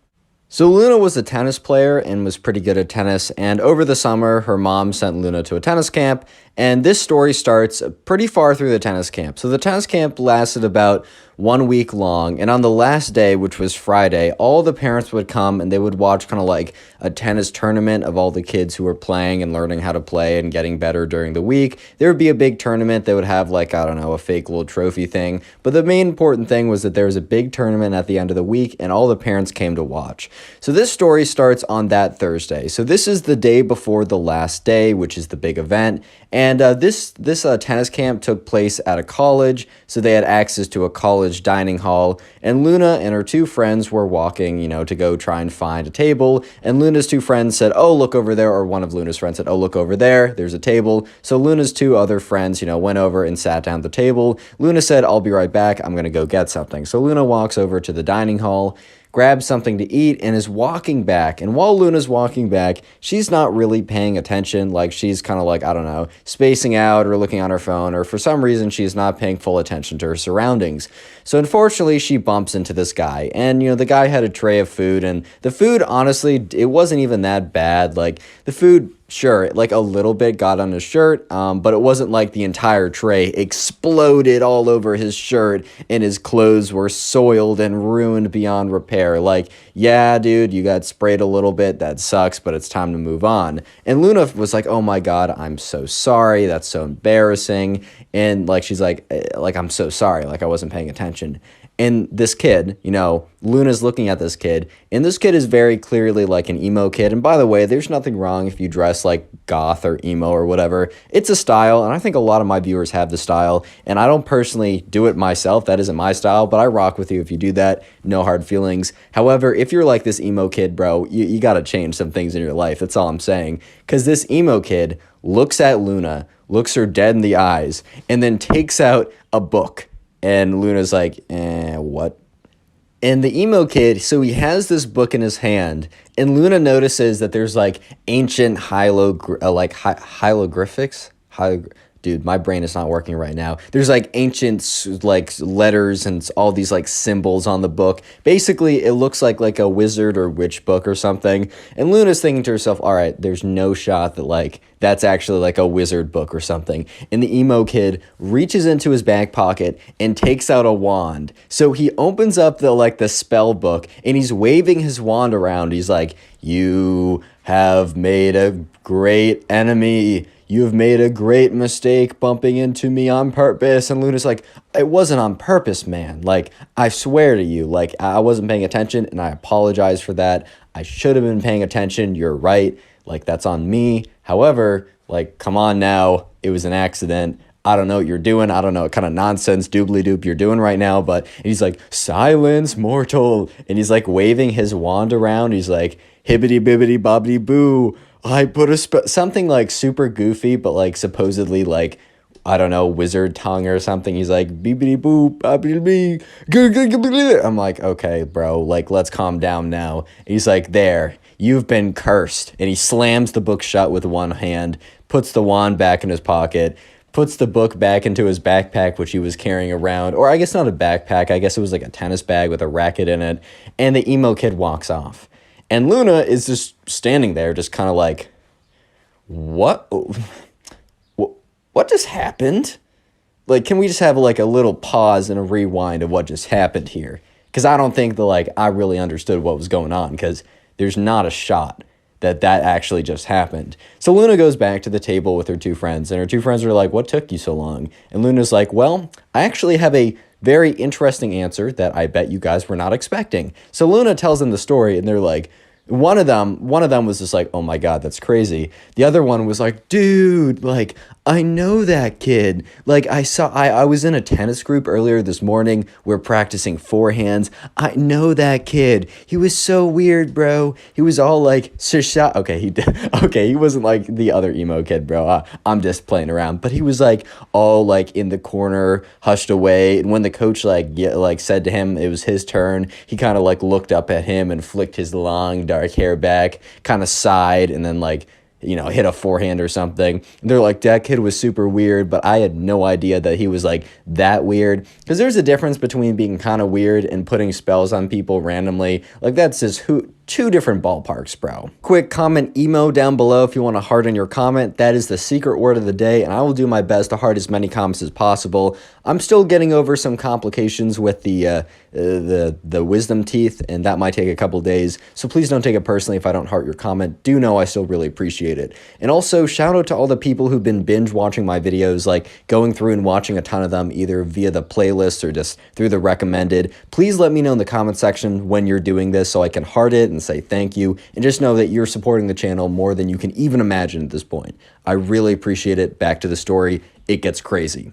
[SPEAKER 1] So Luna was a tennis player and was pretty good at tennis, and over the summer, her mom sent Luna to a tennis camp, and this story starts pretty far through the tennis camp. So the tennis camp lasted about 1 week long, and on the last day, which was Friday, all the parents would come and they would watch kind of like a tennis tournament of all the kids who were playing and learning how to play and getting better during the week. There would be a big tournament. They would have like, I don't know, a fake little trophy thing, but the main important thing was that there was a big tournament at the end of the week and all the parents came to watch. So this story starts on that Thursday. So this is the day before the last day, which is the big event. And this tennis camp took place at a college, so they had access to a college dining hall, and Luna and her two friends were walking, to go try and find a table, and Luna's two friends said, oh, look over there, or one of Luna's friends said, oh, look over there, there's a table. So Luna's two other friends, went over and sat down at the table. Luna said, I'll be right back, I'm going to go get something. So Luna walks over to the dining hall, grabs something to eat, and is walking back. And while Luna's walking back, she's not really paying attention. Like, she's kind of like, I don't know, spacing out or looking on her phone, or for some reason, she's not paying full attention to her surroundings. So unfortunately, she bumps into this guy. And, the guy had a tray of food, and the food, honestly, it wasn't even that bad. Like, the food, sure, like a little bit got on his shirt, but it wasn't like the entire tray exploded all over his shirt and his clothes were soiled and ruined beyond repair. Like, yeah, dude, you got sprayed a little bit. That sucks, but it's time to move on. And Luna was like, oh my God, I'm so sorry. That's so embarrassing. And like, she's like, I'm so sorry. Like, I wasn't paying attention. And this kid, Luna's looking at this kid, and this kid is very clearly like an emo kid. And by the way, there's nothing wrong if you dress like goth or emo or whatever. It's a style, and I think a lot of my viewers have the style, and I don't personally do it myself. That isn't my style, but I rock with you if you do that. No hard feelings. However, if you're like this emo kid, bro, you got to change some things in your life. That's all I'm saying. Because this emo kid looks at Luna, looks her dead in the eyes, and then takes out a book. And Luna's like, what? And the emo kid, so he has this book in his hand, and Luna notices that there's like ancient hieroglyphics. Dude, my brain is not working right now. There's like ancient like letters and all these like symbols on the book. Basically, it looks like a wizard or witch book or something. And Luna's thinking to herself, all right, there's no shot that like that's actually like a wizard book or something. And the emo kid reaches into his back pocket and takes out a wand. So he opens up the spell book, and he's waving his wand around. He's like, you have made a great enemy. You've made a great mistake bumping into me on purpose. And Luna's like, it wasn't on purpose, man. Like, I swear to you, like, I wasn't paying attention, and I apologize for that. I should have been paying attention. You're right. Like, that's on me. However, like, come on now. It was an accident. I don't know what you're doing. I don't know what kind of nonsense doobly-doop you're doing right now. But he's like, silence, mortal. And he's like waving his wand around. He's like, hibbity-bibbity-bobbity-boo. I put something like super goofy, but like supposedly like, I don't know, wizard tongue or something. He's like, beepity boop, boppity bee. I'm like, okay, bro, like, let's calm down now. He's like, there, you've been cursed. And he slams the book shut with one hand, puts the wand back in his pocket, puts the book back into his backpack, which he was carrying around. Or I guess not a backpack. I guess it was like a tennis bag with a racket in it. And the emo kid walks off. And Luna is just standing there, just kind of like, what just happened? Like, can we just have like a little pause and a rewind of what just happened here? Because I don't think that like I really understood what was going on, because there's not a shot that actually just happened. So Luna goes back to the table with her two friends, and her two friends are like, what took you so long? And Luna's like, well, I actually have a very interesting answer that I bet you guys were not expecting. So Luna tells them the story, and they're like, one of them was just like, oh my God, that's crazy. The other one was like, dude, like, I know that kid. Like, I was in a tennis group earlier this morning. We're practicing forehands. I know that kid. He was so weird, bro. He was all like, okay, he wasn't like the other emo kid, bro. I'm just playing around. But he was like all like in the corner, hushed away. And when the coach like said to him it was his turn, he kind of like looked up at him and flicked his long dark hair back, kind of sighed, and then like, hit a forehand or something. And they're like, that kid was super weird, but I had no idea that he was like that weird. Because there's a difference between being kind of weird and putting spells on people randomly. Like, that's just two different ballparks, bro. Quick comment emo down below if you want to heart in your comment. That is the secret word of the day, and I will do my best to heart as many comments as possible. I'm still getting over some complications with the wisdom teeth, and that might take a couple days, so please don't take it personally if I don't heart your comment. Do know I still really appreciate it. And also, shout out to all the people who've been binge watching my videos, like going through and watching a ton of them, either via the playlist or just through the recommended. Please let me know in the comment section when you're doing this so I can heart it and say thank you, and just know that you're supporting the channel more than you can even imagine at this point. I really appreciate it. Back to the story. It gets crazy.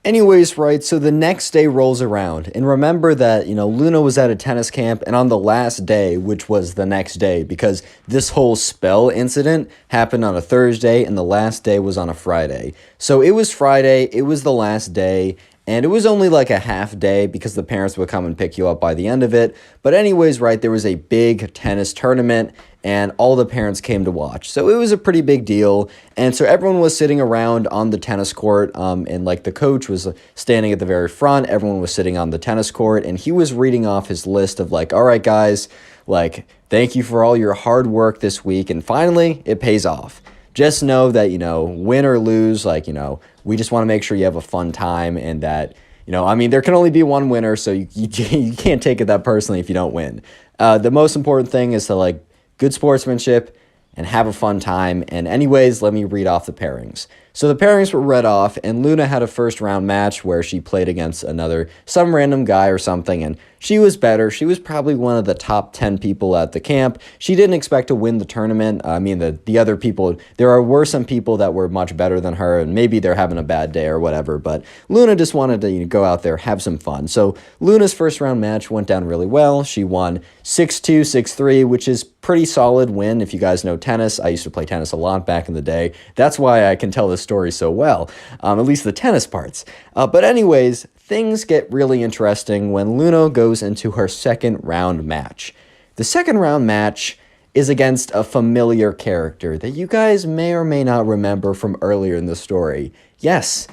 [SPEAKER 1] Anyways, right, so the next day rolls around, and remember that, Luna was at a tennis camp, and on the last day, which was the next day, because this whole spell incident happened on a Thursday, and the last day was on a Friday. So it was Friday, it was the last day,
[SPEAKER 3] And it was only like a half day because the parents would come and pick you up by the end of it. But anyways, right, there was a big tennis tournament and all the parents came to watch. So it was a pretty big deal. And so everyone was sitting around on the tennis court, and like the coach was standing at the very front. Everyone was sitting on the tennis court and he was reading off his list of like, all right, guys, like, thank you for all your hard work this week. And finally, it pays off. Just know that, win or lose, like, we just want to make sure you have a fun time and that, I mean, there can only be one winner, so you can't take it that personally if you don't win. The most important thing is to, like, good sportsmanship and have a fun time. And anyways, let me read off the pairings. So the pairings were read off, and Luna had a first round match where she played against some random guy or something, and she was better. She was probably one of the top 10 people at the camp. She didn't expect to win the tournament. I mean, the other people, were some people that were much better than her, and maybe they're having a bad day or whatever, but Luna just wanted to go out there, have some fun. So Luna's first round match went down really well. She won 6-2, 6-3, which is pretty solid win. If you guys know tennis, I used to play tennis a lot back in the day. That's why I can tell this story so well, at least the tennis parts. But anyways, things get really interesting when Luna goes into her second round match. The second round match is against a familiar character that you guys may or may not remember from earlier in the story. Yes,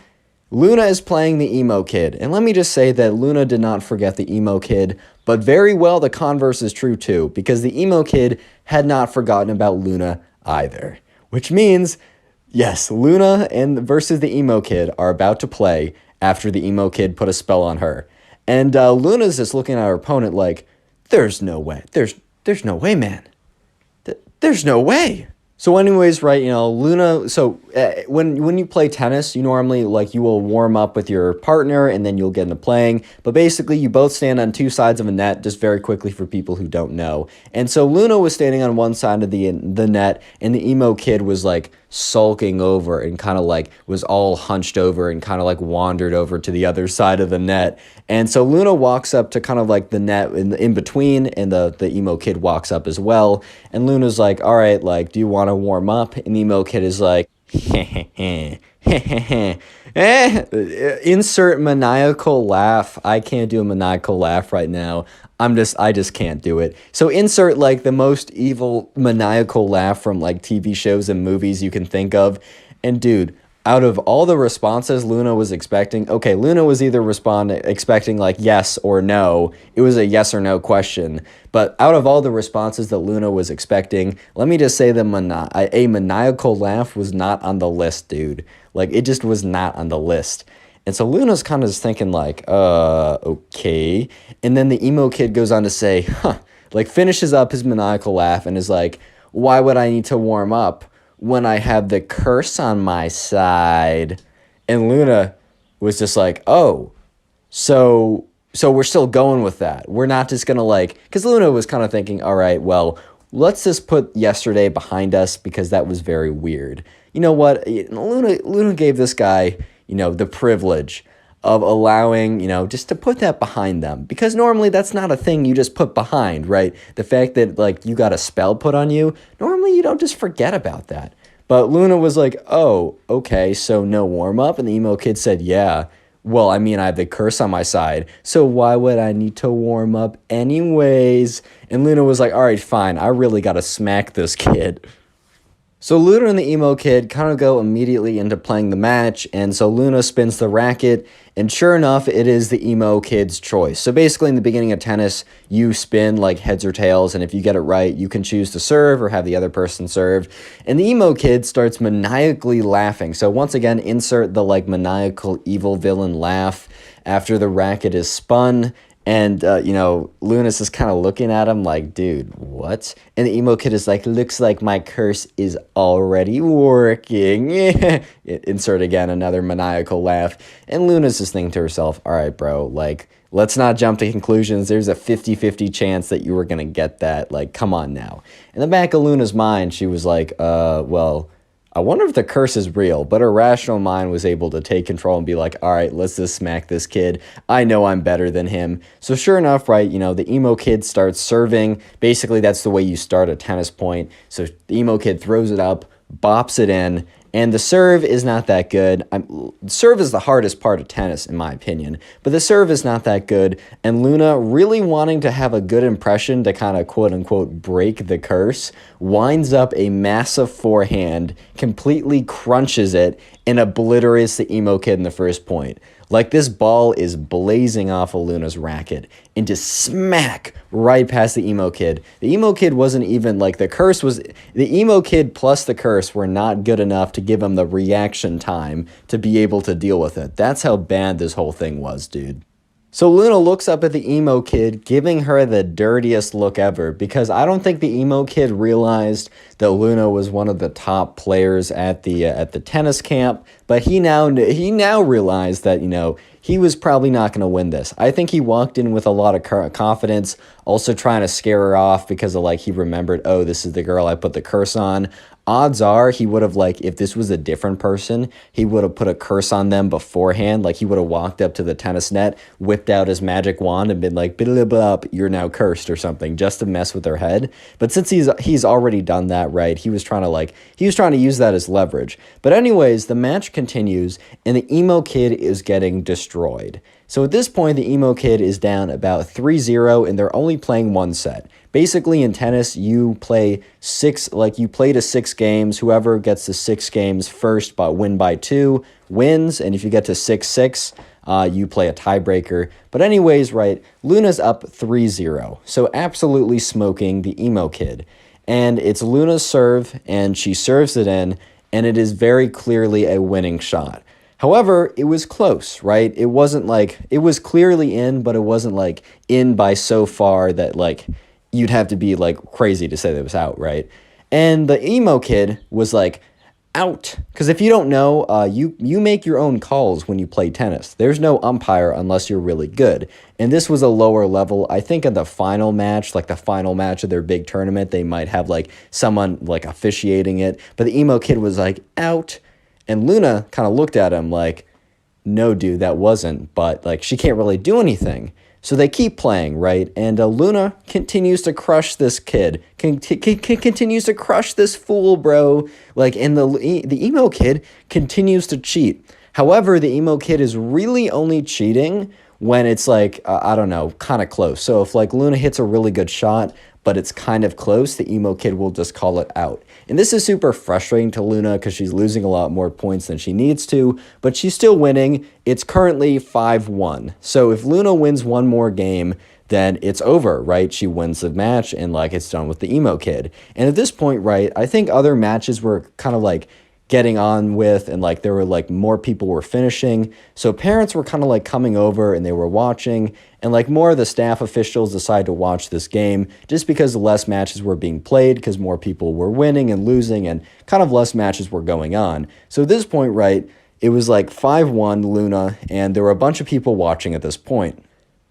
[SPEAKER 3] Luna is playing the emo kid, and let me just say that Luna did not forget the emo kid, but very well the converse is true too, because the emo kid had not forgotten about Luna either. Which means, yes, Luna versus the emo kid are about to play after the emo kid put a spell on her. And Luna's just looking at her opponent like, there's no way. There's no way, man. There's no way. So anyways, right, Luna, so when you play tennis, you normally, like, you will warm up with your partner and then you'll get into playing. But basically, you both stand on two sides of a net, just very quickly for people who don't know. And so Luna was standing on one side of the net, and the emo kid was, like, sulking over and kind of, like, was all hunched over and kind of, like, wandered over to the other side of the net. And so Luna walks up to kind of, like, the net in between, and the emo kid walks up as well. And Luna's like, all right, like, do you want to warm up? And the emo kid is like, insert maniacal laugh. I can't do a maniacal laugh right now. I just can't do it. So insert, like, the most evil maniacal laugh from, like, TV shows and movies you can think of. And dude, out of all the responses Luna was expecting, okay, Luna was either expecting like yes or no. It was a yes or no question. But out of all the responses that Luna was expecting, let me just say that a maniacal laugh was not on the list, dude. Like, it just was not on the list. And so Luna's kind of just thinking like, okay. And then the emo kid goes on to say, like, finishes up his maniacal laugh and is like, why would I need to warm up when I have the curse on my side? And Luna was just like, oh, so we're still going with that. We're not just going to, like, because Luna was kind of thinking, all right, well, let's just put yesterday behind us because that was very weird. You know what? Luna gave this guy, the privilege of allowing, just to put that behind them. Because normally that's not a thing you just put behind, right? The fact that, like, you got a spell put on you, normally you don't just forget about that. But Luna was like, oh, okay, so no warm-up? And the emo kid said, yeah. Well, I mean, I have the curse on my side, so why would I need to warm up anyways? And Luna was like, all right, fine, I really got to smack this kid. So Luna and the emo kid kind of go immediately into playing the match, and so Luna spins the racket, and sure enough, it is the emo kid's choice. So basically, in the beginning of tennis, you spin like heads or tails, and if you get it right, you can choose to serve or have the other person serve. And the emo kid starts maniacally laughing. So once again, insert the, like, maniacal evil villain laugh after the racket is spun. And, Luna's just kind of looking at him like, dude, what? And the emo kid is like, looks like my curse is already working. Insert again another maniacal laugh. And Luna's just thinking to herself, all right, bro, like, let's not jump to conclusions. There's a 50-50 chance that you were going to get that. Like, come on now. In the back of Luna's mind, she was like, well, I wonder if the curse is real, but her rational mind was able to take control and be like, all right, let's just smack this kid. I know I'm better than him. So sure enough, right, the emo kid starts serving. Basically, that's the way you start a tennis point. So the emo kid throws it up, bops it in,
[SPEAKER 1] And the serve is not that good. Serve is the hardest part of tennis, in my opinion. But the serve is not that good. And Luna, really wanting to have a good impression to kind of quote-unquote break the curse, winds up a massive forehand, completely crunches it, and obliterates the emo kid in the first point. Like, this ball is blazing off of Luna's racket and just smack right past the emo kid. The emo kid wasn't even, like, the emo kid plus the curse were not good enough to give him the reaction time to be able to deal with it. That's how bad this whole thing was, dude. So Luna looks up at the emo kid, giving her the dirtiest look ever, because I don't think the emo kid realized that Luna was one of the top players at the tennis camp, but he now realized that, you know, he was probably not going to win this. I think he walked in with a lot of confidence, also trying to scare her off because of, like, he remembered, oh, this is the girl I put the curse on. Odds are he would have, like, if this was a different person, he would have put a curse on them beforehand. Like, he would have walked up to the tennis net, whipped out his magic wand, and been like, blah, you're now cursed or something, just to mess with their head. But since he's already done that, right, he was trying to use that as leverage. But anyways, the match continues, and the emo kid is getting destroyed. So at this point, the emo kid is down about 3-0, and they're only playing one set. Basically, in tennis, you play to 6 games. Whoever gets to 6 games first but win by 2 wins, and if you get to 6-6, you play a tiebreaker. But anyways, right, Luna's up 3-0, so absolutely smoking the emo kid. And it's Luna's serve, and she serves it in, and it is very clearly a winning shot. However, it was close, right? It wasn't like, it was clearly in, but it wasn't like in by so far that, like, you'd have to be like crazy to say that it was out, right? And the emo kid was like out, because if you don't know, you make your own calls when you play tennis. There's no umpire unless you're really good. And this was a lower level. I think in the final match, like the final match of their big tournament, they might have like someone like officiating it. But the emo kid was like out. And Luna kind of looked at him like, no, dude, that wasn't. But, like, she can't really do anything. So they keep playing, right? And Luna continues to crush this kid. Continues to crush this fool, bro. Like, and the emo kid continues to cheat. However, the emo kid is really only cheating when it's, like, I don't know, kind of close. So if, like, Luna hits a really good shot, but it's kind of close, the emo kid will just call it out. And this is super frustrating to Luna because she's losing a lot more points than she needs to, but she's still winning. It's currently 5-1. So if Luna wins one more game, then it's over, right? She wins the match and, like, it's done with the emo kid. And at this point, right, I think other matches were kind of like getting on with, and like there were like more people were finishing, so parents were kind of like coming over and they were watching, and like more of the staff officials decided to watch this game just because less matches were being played because more people were winning and losing and kind of less matches were going on. So at this point, right, it was like 5-1 Luna, and there were a bunch of people watching at this point.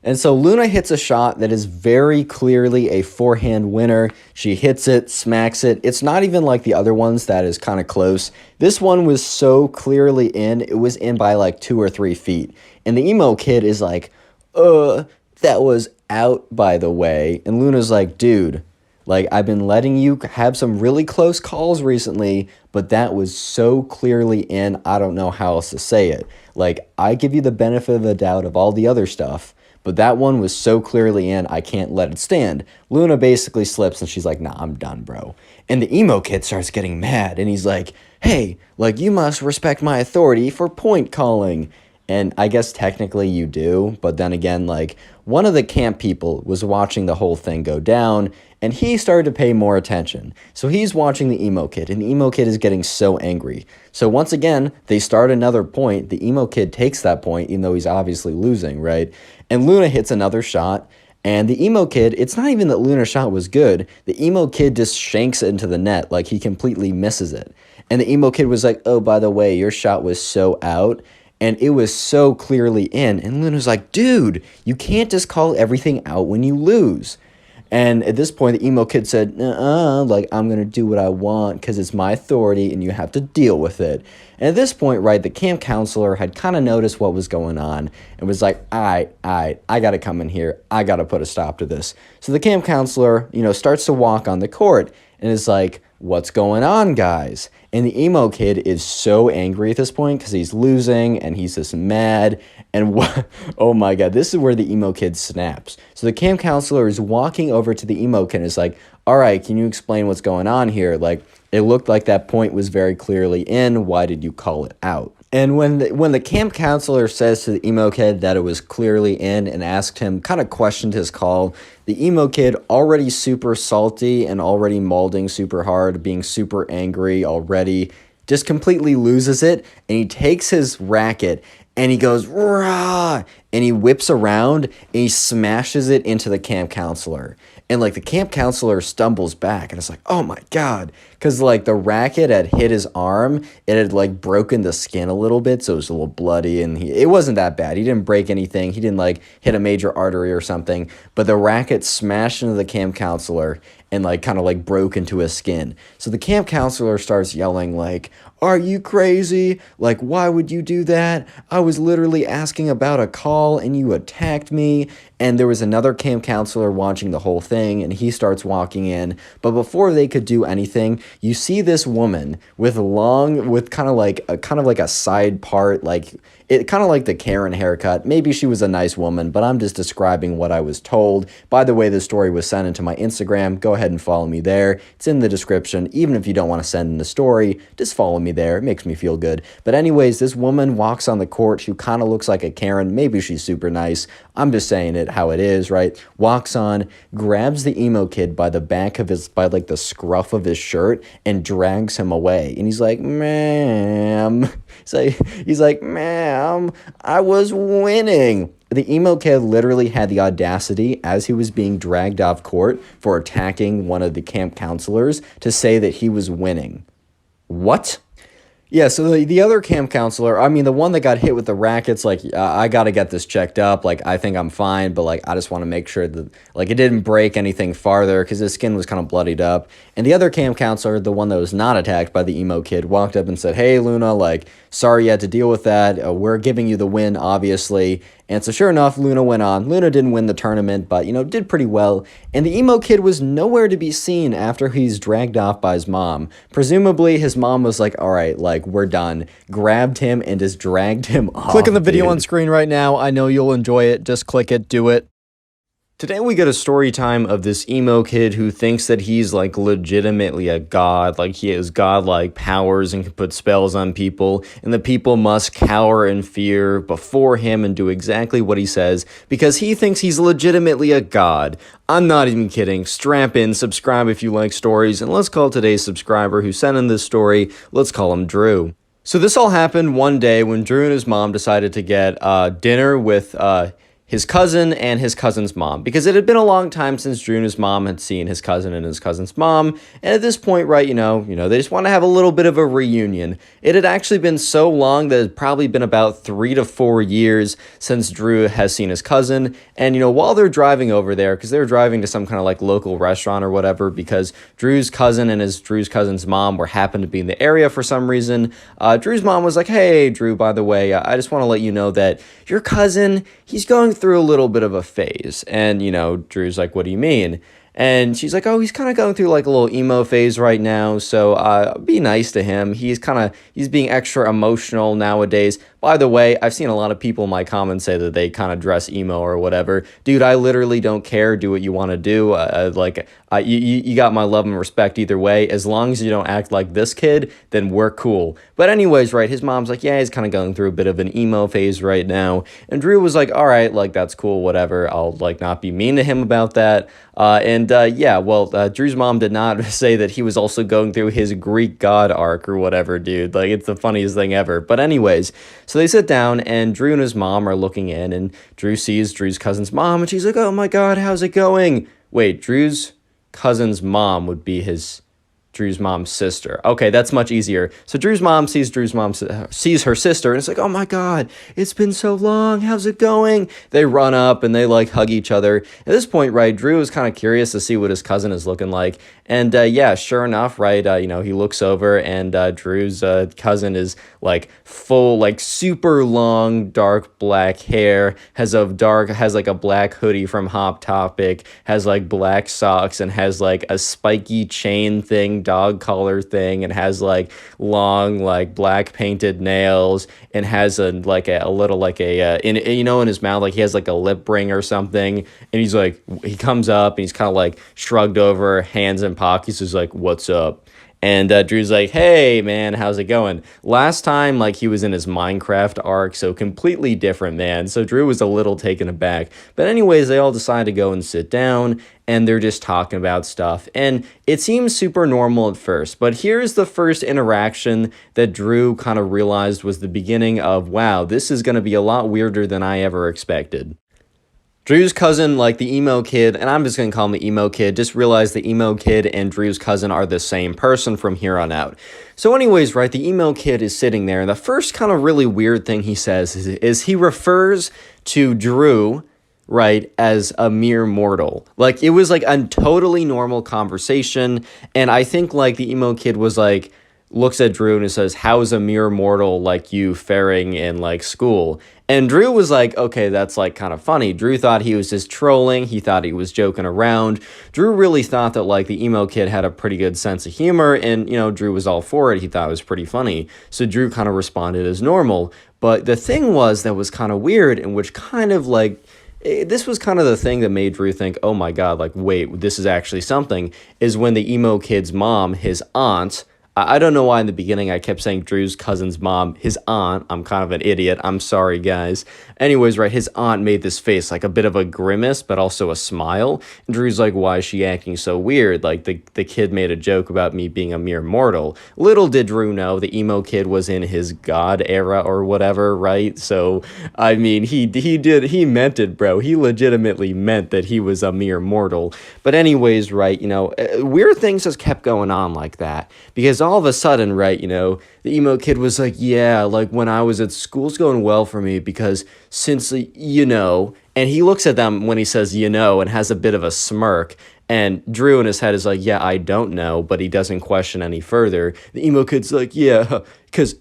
[SPEAKER 1] And so Luna hits a shot that is very clearly a forehand winner. She hits it, smacks it. It's not even like the other ones that is kind of close. This one was so clearly in, it was in by like 2 or 3 feet. And the emo kid is like, that was out, by the way. And Luna's like, dude, like, I've been letting you have some really close calls recently, but that was so clearly in, I don't know how else to say it. Like, I give you the benefit of the doubt of all the other stuff, but that one was so clearly in, I can't let it stand. Luna basically slips, and she's like, nah, I'm done, bro. And the emo kid starts getting mad, and he's like, hey, like, you must respect my authority for point calling. And I guess technically you do, but then again, like, one of the camp people was watching the whole thing go down, and he started to pay more attention. So he's watching the emo kid, and the emo kid is getting so angry. So once again, they start another point. The emo kid takes that point, even though he's obviously losing, right? And Luna hits another shot, and the emo kid, it's not even that Luna's shot was good. The emo kid just shanks it into the net, like he completely misses it. And the emo kid was like, oh, by the way, your shot was so out. And it was so clearly in. And Luna's like, dude, you can't just call everything out when you lose. And at this point, the emo kid said, like, I'm going to do what I want because it's my authority and you have to deal with it. And at this point, right, the camp counselor had kind of noticed what was going on and was like, I got to come in here. I got to put a stop to this. So the camp counselor, starts to walk on the court and is like,
[SPEAKER 3] what's going on, guys? And the emo kid is so angry at this point because he's losing and he's just mad. And oh my God, this is where the emo kid snaps. So the camp counselor is walking over to the emo kid and is like, all right, can you explain what's going on here? Like, it looked like that point was very clearly in. Why did you call it out? And when the camp counselor says to the emo kid that it was clearly in and asked him, kind of questioned his call, the emo kid, already super salty and already molding super hard, being super angry already, just completely loses it. And he takes his racket and he goes, rah, and he whips around and he smashes it into the camp counselor. And like the camp counselor stumbles back and it's like, oh my God. Cause like the racket had hit his arm. It had like broken the skin a little bit. So it was a little bloody and it wasn't that bad. He didn't break anything. He didn't like hit a major artery or something. But the racket smashed into the camp counselor and like kind of like broke into his skin. So the camp counselor starts yelling like, are you crazy? Like, why would you do that? I was literally asking about a call and you attacked me. And there was another camp counselor watching the whole thing and he starts walking in. But before they could do anything, you see this woman with kind of like a side part, like it kind of like the Karen haircut. Maybe she was a nice woman, but I'm just describing what I was told. By the way, the story was sent into my Instagram. Go ahead and follow me there. It's in the description. Even if you don't want to send in the story, just follow me there. It makes me feel good. But anyways, this woman walks on the court. She kind of looks like a Karen. Maybe she's super nice. I'm just saying it how it is, right? Walks on, grabs the emo kid by the back of by like the scruff of his shirt and drags him away. And he's like, ma'am. He's like, ma'am, I was winning. The emo kid literally had the audacity, as he was being dragged off court for attacking one of the camp counselors, to say that he was winning. What? Yeah, so the other camp counselor, I mean, the one that got hit with the rackets, like, I got to get this checked up. Like, I think I'm fine, but, like, I just want to make sure that, like, it didn't break anything farther because his skin was kind of bloodied up. And the other camp counselor, the one that was not attacked by the emo kid, walked up and said, hey, Luna, like, sorry you had to deal with that. We're giving you the win, obviously. And so sure enough, Luna went on. Luna didn't win the tournament, but, you know, did pretty well. And the emo kid was nowhere to be seen after he's dragged off by his mom. Presumably, his mom was like, all right, like, we're done. Grabbed him and just dragged him off.
[SPEAKER 2] Click on the video on screen right now. I know you'll enjoy it. Just click it. Do it.
[SPEAKER 1] Today we get a story time of this emo kid who thinks that he's like legitimately a god, like he has godlike powers and can put spells on people, and the people must cower in fear before him and do exactly what he says because he thinks he's legitimately a god. I'm not even kidding. Strap in, subscribe if you like stories, and let's call today's subscriber who sent in this story, let's call him Drew. So this all happened one day when Drew and his mom decided to get dinner with his cousin and his cousin's mom, because it had been a long time since Drew and his mom had seen his cousin and his cousin's mom, and at this point, right, you know, they just want to have a little bit of a reunion. It had actually been so long that it had probably been about 3 to 4 years since Drew has seen his cousin, and, while they're driving over there, because they were driving to some kind of, like, local restaurant or whatever, because Drew's cousin and Drew's cousin's mom happened to be in the area for some reason, Drew's mom was like, hey, Drew, by the way, I just want to let you know that your cousin, he's going through a little bit of a phase. And, Drew's like, what do you mean? And she's like, oh, he's kind of going through like a little emo phase right now. So be nice to him. He's being extra emotional nowadays. By the way, I've seen a lot of people in my comments say that they kind of dress emo or whatever. Dude, I literally don't care. Do what you want to do. You got my love and respect either way. As long as you don't act like this kid, then we're cool. But anyways, right, his mom's like, yeah, he's kind of going through a bit of an emo phase right now. And Drew was like, all right, like, that's cool, whatever. I'll, like, not be mean to him about that. Drew's mom did not say that he was also going through his Greek god arc or whatever, dude. Like, it's the funniest thing ever. But anyways, so they sit down, and Drew and his mom are looking in, and Drew sees Drew's cousin's mom, and she's like, oh my God, how's it going? Wait, Drew's cousin's mom would be Drew's mom's sister. Okay, that's much easier. So Drew's mom sees her sister, and it's like, oh my God, it's been so long. How's it going? They run up and they like hug each other. At this point, right, Drew is kind of curious to see what his cousin is looking like. And sure enough, right, he looks over, and Drew's cousin is like full, like super long, dark black hair, has like a black hoodie from Hot Topic, has like black socks, and has like a spiky chain thing
[SPEAKER 3] dog collar thing and has like long like black painted nails and has a little like in in his mouth like he has like a lip ring or something, and he's like he comes up and he's kind of like shrugged over, hands in pockets, he's like, "What's up?" And Drew's like, "Hey, man, how's it going?" Last time, like, he was in his Minecraft arc, so completely different, man. So Drew was a little taken aback. But anyways, they all decide to go and sit down, and they're just talking about stuff. And it seems super normal at first. But here's the first interaction that Drew kind of realized was the beginning of, wow, this is going to be a lot weirder than I ever expected. Drew's cousin, like the emo kid, and I'm just going to call him the emo kid, just realized the emo kid and Drew's cousin are the same person from here on out. So anyways, right, the emo kid is sitting there, and the first kind of really weird thing he says is he refers to Drew, right, as a mere mortal. Like, it was like a totally normal conversation, and I think like the emo kid was like, looks at Drew and says, "How's a mere mortal like you faring in like school?" And Drew was like, okay, that's like kind of funny. Drew thought he was just trolling. He thought he was joking around. Drew really thought that like the emo kid had a pretty good sense of humor, and Drew was all for it. He thought it was pretty funny. So Drew kind of responded as normal. But the thing was that was kind of weird, and which kind of like, this was kind of the thing that made Drew think, oh my God, like, wait, this is actually something, is when the emo kid's mom, his aunt, I don't know why in the beginning I kept saying Drew's cousin's mom, his aunt. I'm kind of an idiot. I'm sorry, guys. Anyways, right, his aunt made this face, like a bit of a grimace, but also a smile. And Drew's like, why is she acting so weird? Like, the kid made a joke about me being a mere mortal. Little did Drew know the emo kid was in his god era or whatever, right? So, I mean, he meant it, bro. He legitimately meant that he was a mere mortal. But anyways, right, weird things just kept going on like that. Because all of a sudden, right, the emo kid was like, yeah, like when I was at school's going well for me because since, and he looks at them when he says, and has a bit of a smirk. And Drew in his head is like, yeah, I don't know, but he doesn't question any further. The emo kid's like, yeah, because,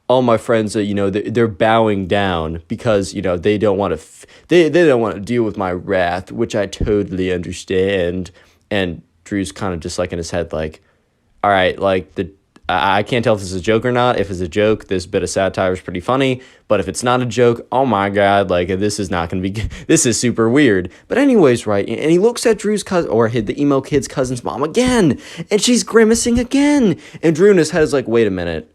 [SPEAKER 3] all my friends, they're bowing down because, they don't want to, they don't want to deal with my wrath, which I totally understand. And Drew's kind of just like in his head, like, all right, like I can't tell if this is a joke or not. If it's a joke, this bit of satire is pretty funny. But if it's not a joke, oh my God, like this is not going to be, this is super weird. But anyways, right, and he looks at Drew's cousin, or the emo kid's cousin's mom again, and she's grimacing again. And Drew in his head is like, wait a minute,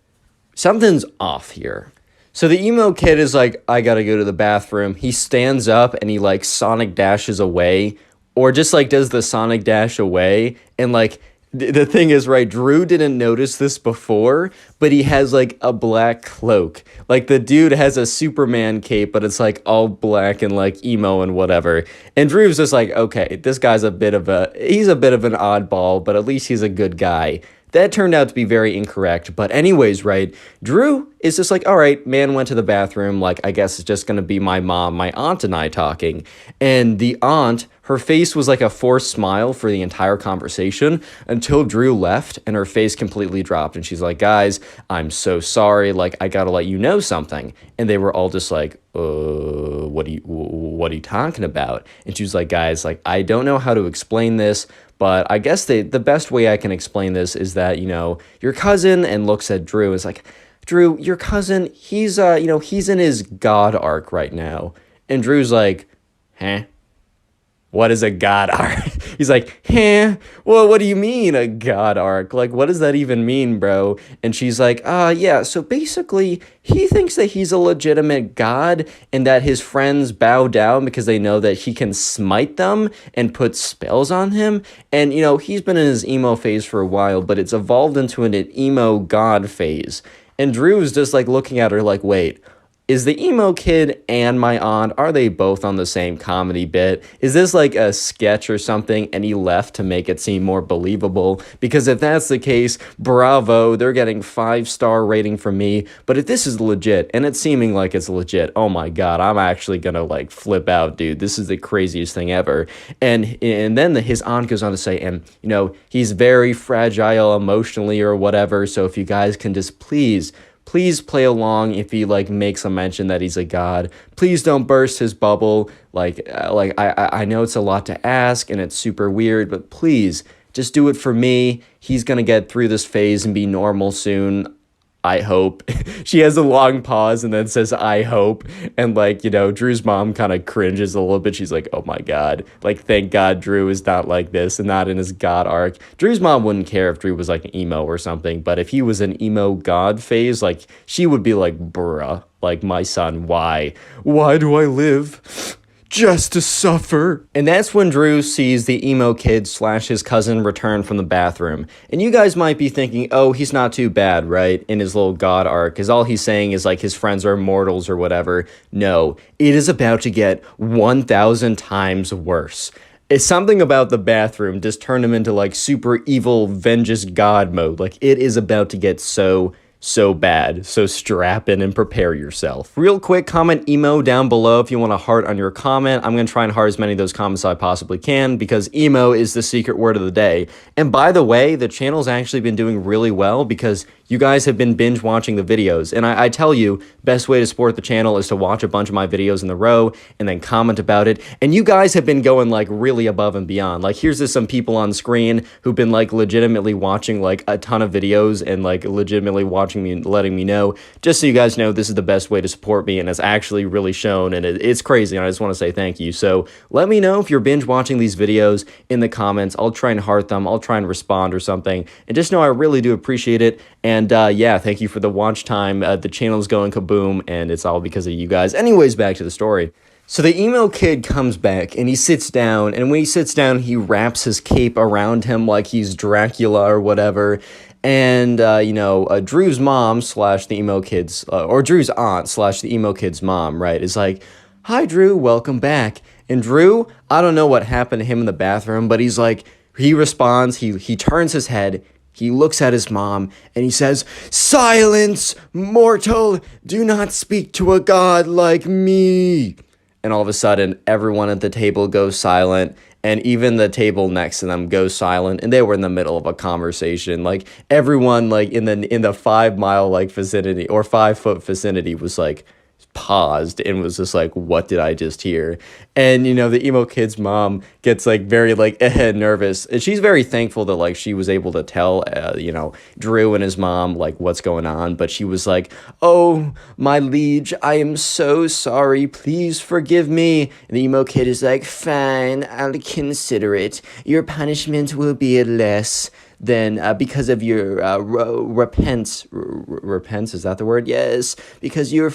[SPEAKER 3] something's off here. So the emo kid is like, I got to go to the bathroom. He stands up and he like Sonic dashes away, or just like does the Sonic dash away, and like, the thing is, right, Drew didn't notice this before, but he has, like, a black cloak. Like, the dude has a Superman cape, but it's, like, all black and, like, emo and whatever. And Drew's just like, okay, this guy's he's a bit of an oddball, but at least he's a good guy. That turned out to be very incorrect. But anyways, right, Drew is just like, all right, man went to the bathroom. Like, I guess it's just going to be my mom, my aunt, and I talking. And the aunt, her face was like a forced smile for the entire conversation until Drew left and her face completely dropped. And she's like, guys, I'm so sorry. Like, I got to let you know something. And they were all just like, what are you talking about? And she was like, guys, like, I don't know how to explain this, but I guess the best way I can explain this is that, your cousin, and looks at Drew, is like, Drew, your cousin, he's in his God arc right now. And Drew's like, huh? What is a God arc? He's like, huh? Well, what do you mean a God arc? Like, what does that even mean, bro? And she's like, yeah, so basically, he thinks that he's a legitimate god and that his friends bow down because they know that he can smite them and put spells on him. And, he's been in his emo phase for a while, but it's evolved into an emo god phase. And Drew's just, like, looking at her like, wait, is the emo kid and my aunt, are they both on the same comedy bit? Is this like a sketch or something and he left to make it seem more believable? Because if that's the case, bravo, they're getting 5-star rating from me. But if this is legit, and it's seeming like it's legit, oh my God, I'm actually gonna like flip out, dude. This is the craziest thing ever. And then his aunt goes on to say, and he's very fragile emotionally or whatever, so if you guys can just please play along if he like makes a mention that he's a god. Please don't burst his bubble. I know it's a lot to ask and it's super weird, but please Just do it for me. He's going to get through this phase and be normal soon. I hope. She has a long pause and then says, I hope. And like, you know, Drew's mom kind of cringes a little bit. She's like, oh my God. Like, thank God Drew is not like this and not in his God arc. Drew's mom wouldn't care if Drew was like an emo or something. But if he was an emo God phase, like she would be like, bruh, like my son, why? Why do I live? Just to suffer. And that's when Drew sees the emo kid / his cousin return from the bathroom. And you guys might be thinking, oh, he's not too bad, right? In his little God arc, because all he's saying is like his friends are immortals or whatever. No, it is about to get 1,000 times worse. It's something about the bathroom just turned him into like super evil, vengeance God mode. Like it is about to get so bad. So strap in and prepare yourself. Real quick, comment emo down below if you want a heart on your comment. I'm going to try and heart as many of those comments as I possibly can because emo is the secret word of the day. And by the way, the channel's actually been doing really well because you guys have been binge watching the videos. And I tell you, best way to support the channel is to watch a bunch of my videos in a row and then comment about it. And you guys have been going like really above and beyond. Like here's just some people on screen who've been like legitimately watching like a ton of videos and like legitimately watching me and letting me know. Just so you guys know, this is the best way to support me and it's actually really shown and it's crazy. And I just want to say thank you. So let me know if you're binge watching these videos in the comments. I'll try and heart them. I'll try and respond or something. And just know I really do appreciate it. And yeah, thank you for the watch time. The channel's going kaboom, and it's all because of you guys. Anyways, back to the story. So the emo kid comes back, and he sits down, and when he sits down, he wraps his cape around him like he's Dracula or whatever. And, you know, Drew's mom / the emo kid's, or Drew's aunt / the emo kid's mom, right, is like, hi, Drew, welcome back. And Drew, I don't know what happened to him in the bathroom, but he's like, he responds, he turns his head, he looks at his mom and he says, silence, mortal, do not speak to a god like me. And all of a sudden, everyone at the table goes silent, and even the table next to them goes silent, and they were in the middle of a conversation. Like, everyone, like, in the 5 mile, like, vicinity, or 5 foot vicinity was, like, paused and was just like, what did I just hear? And you know, the emo kid's mom gets like very like nervous, and she's very thankful that like she was able to tell you know, Drew and his mom like what's going on. But she was like, oh my liege, I am so sorry, please forgive me. And the emo kid is like, fine, I'll consider it. Your punishment will be less than because of your repents, is that the word? Yes, because you're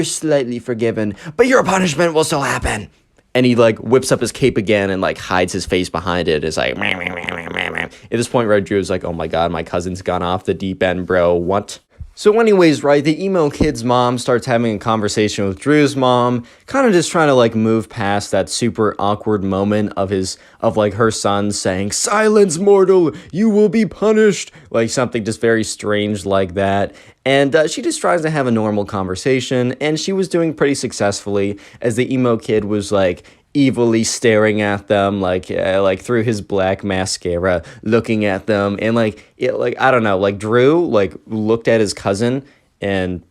[SPEAKER 3] slightly forgiven, but your punishment will still happen. And he like whips up his cape again and like hides his face behind it. It's like, meh, meh, meh, meh, meh, meh. At this point, Red Drew's like, oh my God, my cousin's gone off the deep end, bro. What? So anyways, right, the emo kid's mom starts having a conversation with Drew's mom, kind of just trying to like move past that super awkward moment of like her son saying, silence, mortal, you will be punished, like something just very strange like that. And she just tries to have a normal conversation, and she was doing pretty successfully as the emo kid was like evilly staring at them like through his black mascara, looking at them. And like I don't know, like Drew like looked at his cousin, and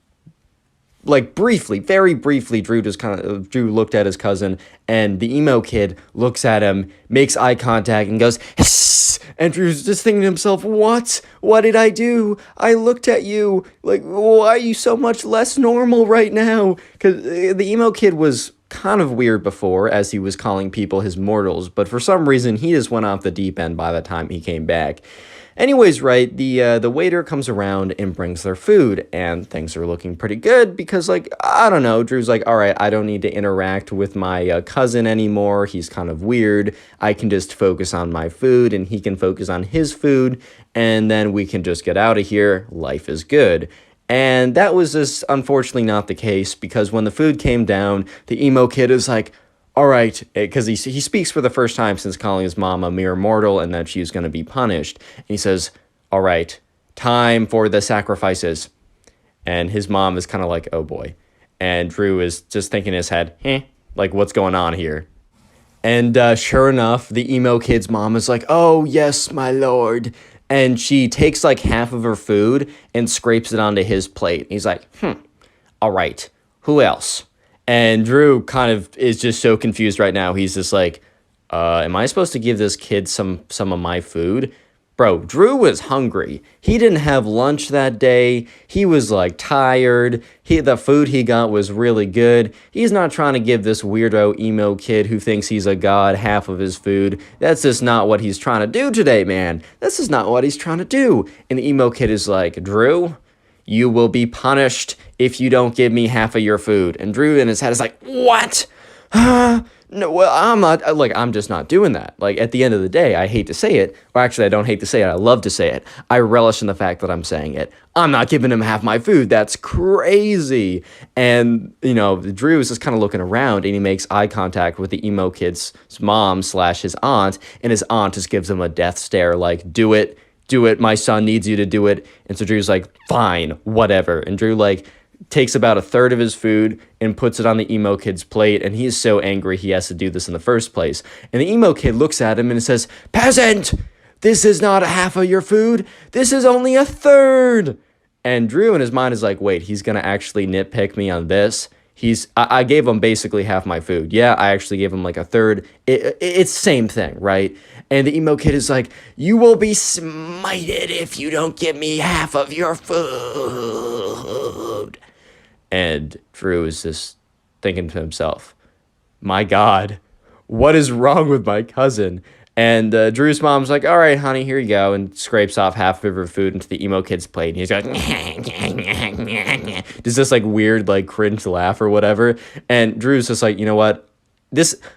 [SPEAKER 3] like briefly, very briefly, Drew looked at his cousin, and the emo kid looks at him, makes eye contact, and goes, hiss! And Drew's just thinking to himself, what did I do? I looked at you, like, why are you so much less normal right now? Because the emo kid was kind of weird before, as he was calling people his mortals, but for some reason he just went off the deep end by the time he came back. Anyways, right, the waiter comes around and brings their food, and things are looking pretty good because, like, I don't know, Drew's like, all right, I don't need to interact with my cousin anymore. He's kind of weird. I can just focus on my food, and he can focus on his food, and then we can just get out of here. Life is good. And that was just unfortunately not the case, because when the food came down, the emo kid is like, all right, because he speaks for the first time since calling his mom a mere mortal and that she's going to be punished. And he says, all right, time for the sacrifices. And his mom is kind of like, oh boy. And Drew is just thinking in his head, like, what's going on here? And sure enough, the emo kid's mom is like, oh yes, my lord. And she takes like half of her food and scrapes it onto his plate. He's like, all right, who else? And Drew kind of is just so confused right now. He's just like, am I supposed to give this kid some of my food? Bro, Drew was hungry. He didn't have lunch that day. He was like tired. The food he got was really good. He's not trying to give this weirdo emo kid who thinks he's a god half of his food. That's just not what he's trying to do today, man. This is not what he's trying to do. And the emo kid is like, Drew, you will be punished if you don't give me half of your food. And Drew in his head is like, what? No, well, I'm just not doing that. Like, at the end of the day, I hate to say it, or actually, I don't hate to say it, I love to say it. I relish in the fact that I'm saying it. I'm not giving him half my food. That's crazy. And, Drew is just kind of looking around, and he makes eye contact with the emo kid's mom / his aunt, and his aunt just gives him a death stare, like, do it, my son needs you to do it. And so Drew's like, fine, whatever. And Drew, takes about a third of his food and puts it on the emo kid's plate, and he's so angry he has to do this in the first place. And the emo kid looks at him and says, peasant, this is not half of your food. This is only a third. And Drew in his mind is like, wait, he's going to actually nitpick me on this? I gave him basically half my food. Yeah, I actually gave him like a third. It's the same thing, right? And the emo kid is like, you will be smited if you don't give me half of your food. And Drew is just thinking to himself, my God, what is wrong with my cousin? And Drew's mom's like, all right, honey, here you go, and scrapes off half of her food into the emo kid's plate. And he's like, does this weird, cringe laugh or whatever. And Drew's just like, you know what?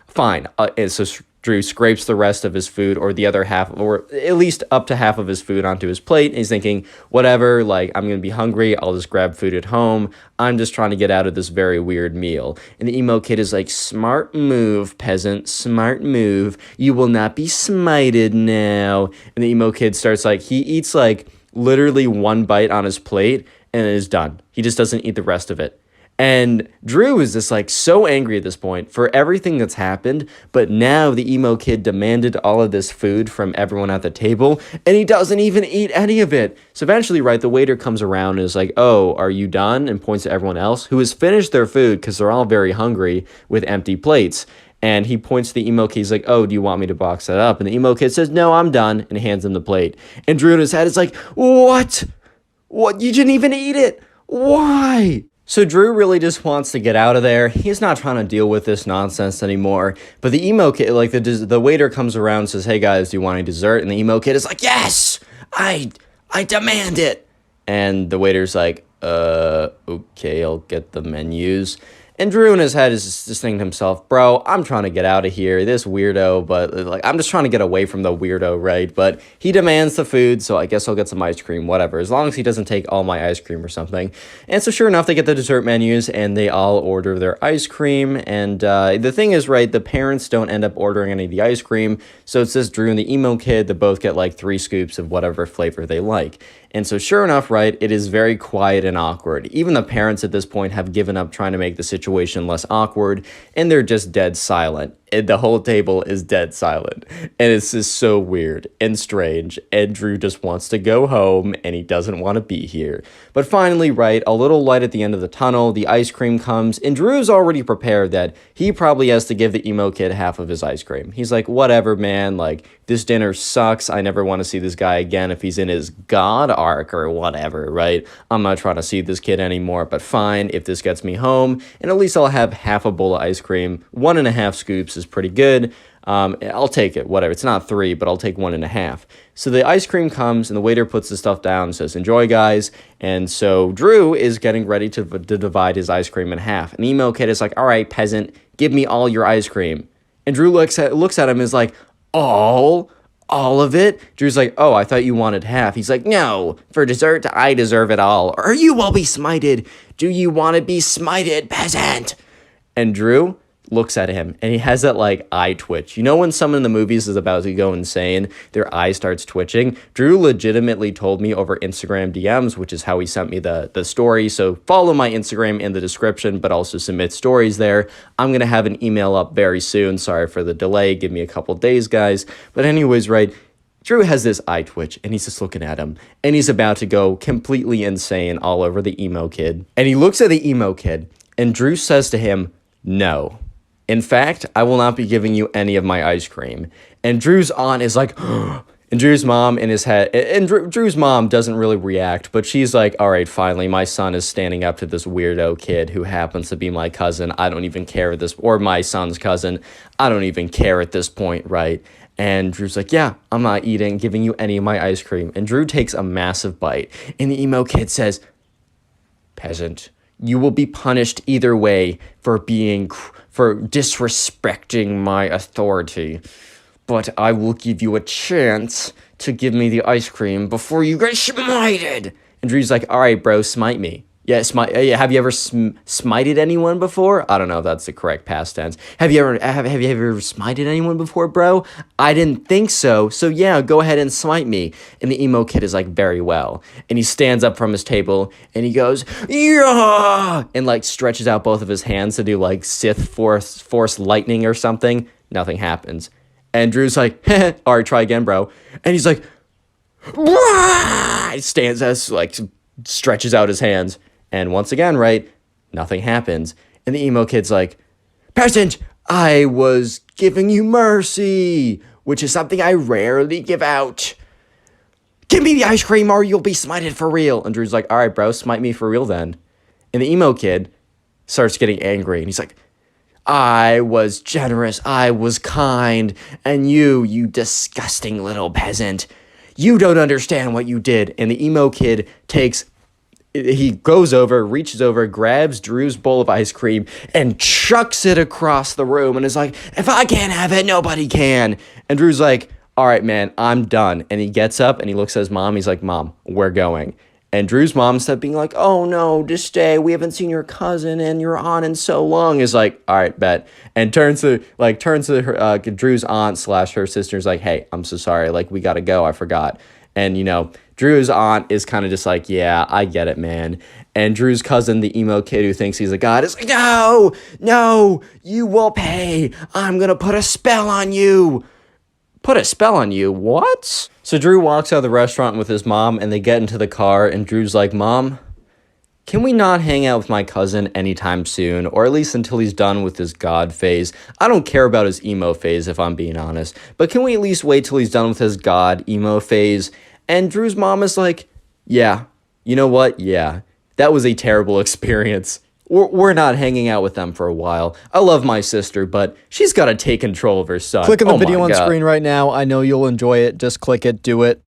[SPEAKER 3] Fine. And so Drew scrapes the rest of his food, or the other half, or at least up to half of his food, onto his plate. And he's thinking, whatever, I'm going to be hungry. I'll just grab food at home. I'm just trying to get out of this very weird meal. And the emo kid is like, smart move, peasant, smart move. You will not be smited now. And the emo kid starts he eats literally one bite on his plate and it is done. He just doesn't eat the rest of it. And Drew is just so angry at this point for everything that's happened, but now the emo kid demanded all of this food from everyone at the table, and he doesn't even eat any of it. So eventually, the waiter comes around and is like, oh, are you done? And points to everyone else who has finished their food because they're all very hungry with empty plates. And he points to the emo kid. He's like, oh, do you want me to box that up? And the emo kid says, no, I'm done, and hands him the plate. And Drew in his head is like, what? What? You didn't even eat it? Why? So Drew really just wants to get out of there. He's not trying to deal with this nonsense anymore. But the emo kid, the waiter comes around and says, hey guys, do you want any dessert? And the emo kid is like, yes, I demand it. And the waiter's like, okay, I'll get the menus. And Drew in his head is just thinking to himself, bro, I'm trying to get out of here. This weirdo, but I'm just trying to get away from the weirdo, right? But he demands the food, so I guess I'll get some ice cream, whatever, as long as he doesn't take all my ice cream or something. And so sure enough, they get the dessert menus and they all order their ice cream. And the thing is, right, the parents don't end up ordering any of the ice cream. So it's just Drew and the emo kid that both get 3 scoops of whatever flavor they like. And so sure enough, right, it is very quiet and awkward. Even the parents at this point have given up trying to make the situation less awkward, and they're just dead silent. And the whole table is dead silent. And it's just so weird and strange. And Drew just wants to go home, and he doesn't want to be here. But finally, right, a little light at the end of the tunnel, the ice cream comes, and Drew's already prepared that he probably has to give the emo kid half of his ice cream. He's like, whatever, man, this dinner sucks. I never want to see this guy again if he's in his god arc or whatever, right? I'm not trying to see this kid anymore, but fine, if this gets me home, and at least I'll have half a bowl of ice cream. 1.5 scoops is pretty good. I'll take it, whatever. It's not 3, but I'll take 1.5. So the ice cream comes, and the waiter puts the stuff down and says, enjoy, guys. And so Drew is getting ready to divide his ice cream in half. And the emo kid is like, all right, peasant, give me all your ice cream. And Drew looks at him and is like, all of it? Drew's like, oh, I thought you wanted half. He's like, no, for dessert, I deserve it all, or you will be smited. Do you want to be smited, peasant? And Drew looks at him, and he has that eye twitch. You know when someone in the movies is about to go insane, their eye starts twitching? Drew legitimately told me over Instagram DMs, which is how he sent me the story. So follow my Instagram in the description, but also submit stories there. I'm going to have an email up very soon. Sorry for the delay. Give me a couple days, guys. But anyways, right, Drew has this eye twitch, and he's just looking at him, and he's about to go completely insane all over the emo kid. And he looks at the emo kid, and Drew says to him, no. In fact, I will not be giving you any of my ice cream. And Drew's aunt is like, and Drew's mom in his head, and Drew's mom doesn't really react, but she's like, all right, finally, my son is standing up to this weirdo kid who happens to be my cousin. I don't even care at this, or my son's cousin. I don't even care at this point, right? And Drew's like, yeah, I'm not giving you any of my ice cream. And Drew takes a massive bite. And the emo kid says, peasant, you will be punished either way for disrespecting my authority. But I will give you a chance to give me the ice cream before you get smited. And Drew's like, all right, bro, smite me. Yeah, have you ever smited anyone before? I don't know if that's the correct past tense. Have you ever smited anyone before, bro? I didn't think so. So yeah, go ahead and smite me. And the emo kid is like, very well. And he stands up from his table and he goes, yeah, and like stretches out both of his hands to do like Sith force lightning or something. Nothing happens. And Drew's like, all right, try again, bro. And he's like, wah! He stands as like stretches out his hands. And once again, right, nothing happens. And the emo kid's like, peasant, I was giving you mercy, which is something I rarely give out. Give me the ice cream or you'll be smited for real. And Drew's like, all right, bro, smite me for real then. And the emo kid starts getting angry. And he's like, I was generous, I was kind, and you disgusting little peasant, you don't understand what you did. And the emo kid he goes over, reaches over, grabs Drew's bowl of ice cream, and chucks it across the room, and is like, if I can't have it, nobody can. And Drew's like, all right, man, I'm done. And he gets up, and he looks at his mom, he's like, Mom, we're going. And Drew's mom, instead of being like, oh no, just stay, we haven't seen your cousin and your aunt in so long, is like, all right, bet. And turns to her, Drew's aunt / her sister's like, hey, I'm so sorry, like, we gotta go, I forgot. And, Drew's aunt is kind of just like, yeah, I get it, man. And Drew's cousin, the emo kid who thinks he's a god, is like, no, you will pay. I'm gonna put a spell on you. Put a spell on you? What? So Drew walks out of the restaurant with his mom, and they get into the car, and Drew's like, Mom, can we not hang out with my cousin anytime soon, or at least until he's done with his god phase? I don't care about his emo phase, if I'm being honest, but can we at least wait till he's done with his god emo phase? And Drew's mom is like, yeah, you know what? Yeah, that was a terrible experience. We're not hanging out with them for a while. I love my sister, but she's got to take control of her son.
[SPEAKER 2] Click on the video on screen right now. I know you'll enjoy it. Just click it. Do it.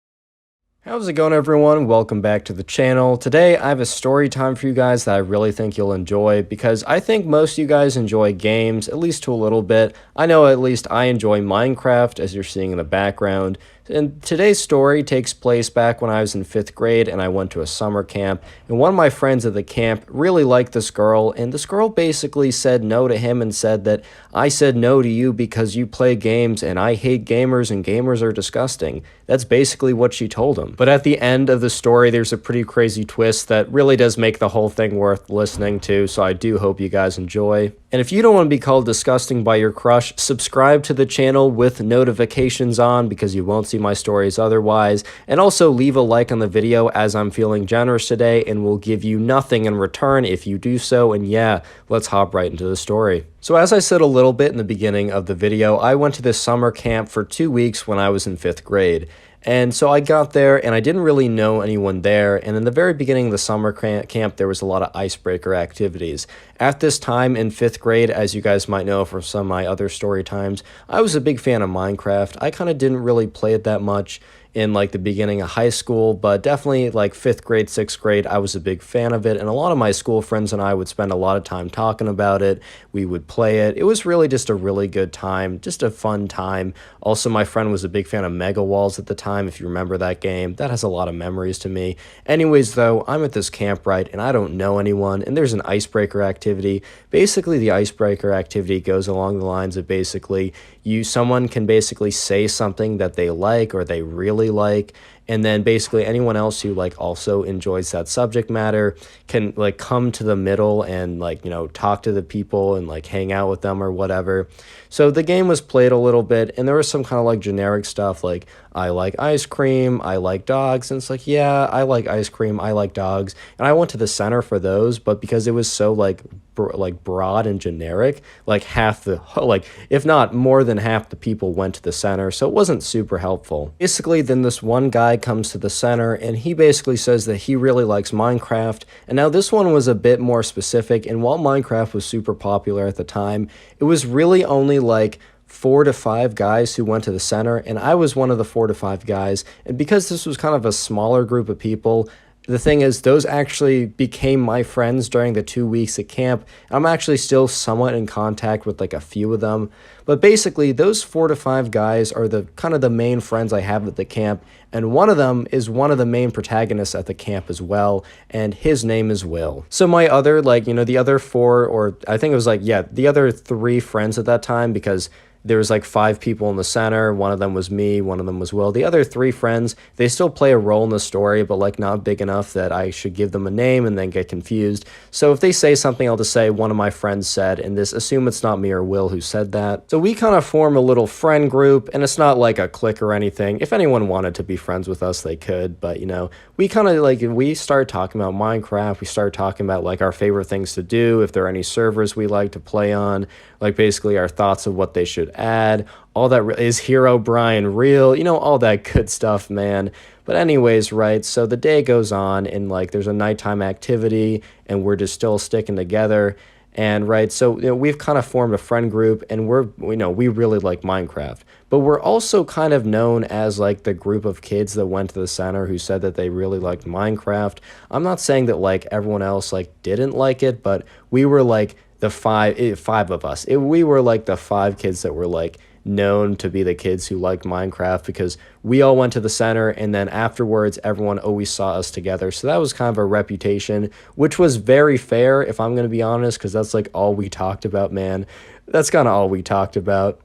[SPEAKER 3] How's it going, everyone? Welcome back to the channel. Today, I have a story time for you guys that I really think you'll enjoy because I think most of you guys enjoy games, at least to a little bit. I know at least I enjoy Minecraft, as you're seeing in the background. And today's story takes place back when I was in 5th grade and I went to a summer camp. And one of my friends at the camp really liked this girl, and this girl basically said no to him and said that I said no to you because you play games and I hate gamers and gamers are disgusting. That's basically what she told him. But at the end of the story, there's a pretty crazy twist that really does make the whole thing worth listening to, so I do hope you guys enjoy. And if you don't want to be called disgusting by your crush, subscribe to the channel with notifications on because you won't see my stories otherwise. And also leave a like on the video as I'm feeling generous today and will give you nothing in return if you do so. And yeah, let's hop right into the story. So as I said a little bit in the beginning of the video, I went to this summer camp for 2 weeks when I was in 5th grade. And so I got there and I didn't really know anyone there. And in the very beginning of the summer camp, there was a lot of icebreaker activities. At this time in 5th grade, as you guys might know from some of my other story times, I was a big fan of Minecraft. I kind of didn't really play it that much in like the beginning of high school, but definitely like 5th grade, 6th grade, I was a big fan of it. And a lot of my school friends and I would spend a lot of time talking about it. We would play it. It was really just a really good time, just a fun time. Also, my friend was a big fan of Mega Walls at the time, if you remember that game. That has a lot of memories to me. Anyways, though, I'm at this camp, right, and I don't know anyone, and there's an icebreaker activity. Basically, the icebreaker activity goes along the lines of basically someone can basically say something that they like or they really like, and then basically anyone else who like also enjoys that subject matter can like come to the middle and like, you know, talk to the people and like hang out with them or whatever. So the game was played a little bit, and there was some kind of like generic stuff like I like ice cream, I like dogs, and it's like, yeah, I like ice cream, I like dogs. And I went to the center for those, but because it was so like like broad and generic. Like half the, like if not more than half the people went to the center, so it wasn't super helpful. Basically, then this one guy comes to the center and he basically says that he really likes Minecraft. And now this one was a bit more specific, and while Minecraft was super popular at the time, it was really only like 4 to 5 guys who went to the center, and I was one of the 4 to 5 guys. And because this was kind of a smaller group of people, the thing is, those actually became my friends during the 2 weeks at camp. I'm actually still somewhat in contact with like a few of them. But basically, those 4 to 5 guys are the kind of the main friends I have at the camp. And one of them is one of the main protagonists at the camp as well. And his name is Will. So my other, like, you know, the other 4, or I think it was like, yeah, the other 3 friends at that time, because there was like 5 people in the center. One of them was me, one of them was Will. The other 3 friends, they still play a role in the story, but like not big enough that I should give them a name and then get confused. So if they say something, I'll just say one of my friends said, and this assume it's not me or Will who said that. So we kind of form a little friend group, and it's not like a clique or anything. If anyone wanted to be friends with us, they could, but you know, we kind of like, we started talking about Minecraft. We started talking about like our favorite things to do, if there are any servers we like to play on, like basically our thoughts of what they should add, all that. Is Hero Brian real, you know, all that good stuff, man. But anyways, right, so the day goes on, and like there's a nighttime activity, and we're just still sticking together. And right, so you know, we've kind of formed a friend group, and we really like Minecraft, but we're also kind of known as like the group of kids that went to the center who said that they really liked Minecraft. I'm not saying that like everyone else like didn't like it, but we were like the five of us. We were like the 5 kids that were like known to be the kids who liked Minecraft, because we all went to the center, and then afterwards everyone always saw us together. So that was kind of a reputation, which was very fair, if I'm going to be honest, because that's like all we talked about, man. That's kind of all we talked about.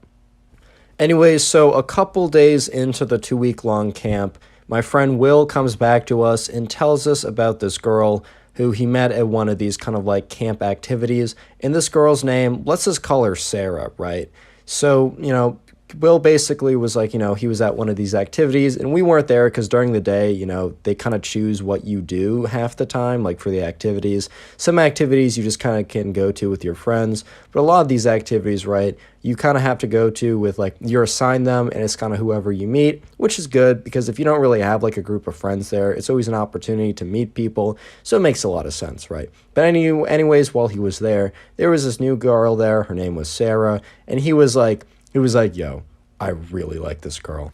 [SPEAKER 3] Anyways, so a couple days into the 2-week-long camp, my friend Will comes back to us and tells us about this girl who he met at one of these kind of like camp activities. And this girl's name, let's just call her Sarah, right? So, you know, Will basically was like, you know, he was at one of these activities, and we weren't there because during the day, you know, they kind of choose what you do half the time, like for the activities. Some activities you just kind of can go to with your friends, but a lot of these activities, right, you kind of have to go to with like, you're assigned them, and it's kind of whoever you meet, which is good because if you don't really have like a group of friends there, it's always an opportunity to meet people. So it makes a lot of sense, right? But anyways, while he was there was this new girl there. Her name was Sarah, and he was like, yo, I really like this girl.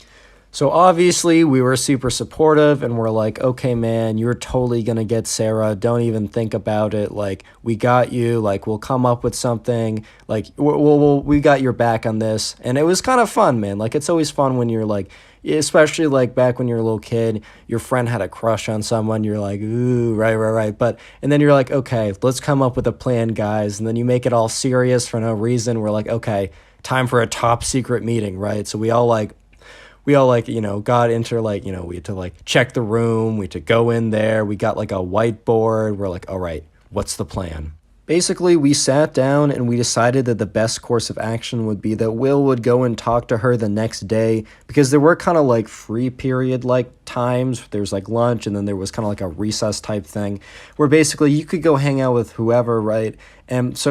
[SPEAKER 3] So obviously we were super supportive, and we're like, okay, man, you're totally going to get Sarah. Don't even think about it. Like, we got you. Like, we'll come up with something. Like, we got your back on this. And it was kind of fun, man. Like, it's always fun when you're like, especially like back when you're a little kid, your friend had a crush on someone. You're like, ooh, right. And then you're like, okay, let's come up with a plan, guys. And then you make it all serious for no reason. We're like, okay, time for a top secret meeting, right? So we all like, you know, got into like, you know, we had to like check the room. We had to go in there. We got like a whiteboard. We're like, all right, what's the plan? Basically, we sat down and we decided that the best course of action would be that Will would go and talk to her the next day, because there were kind of like free period like times. There's like lunch, and then there was kind of like a recess type thing where basically you could go hang out with whoever, right? And so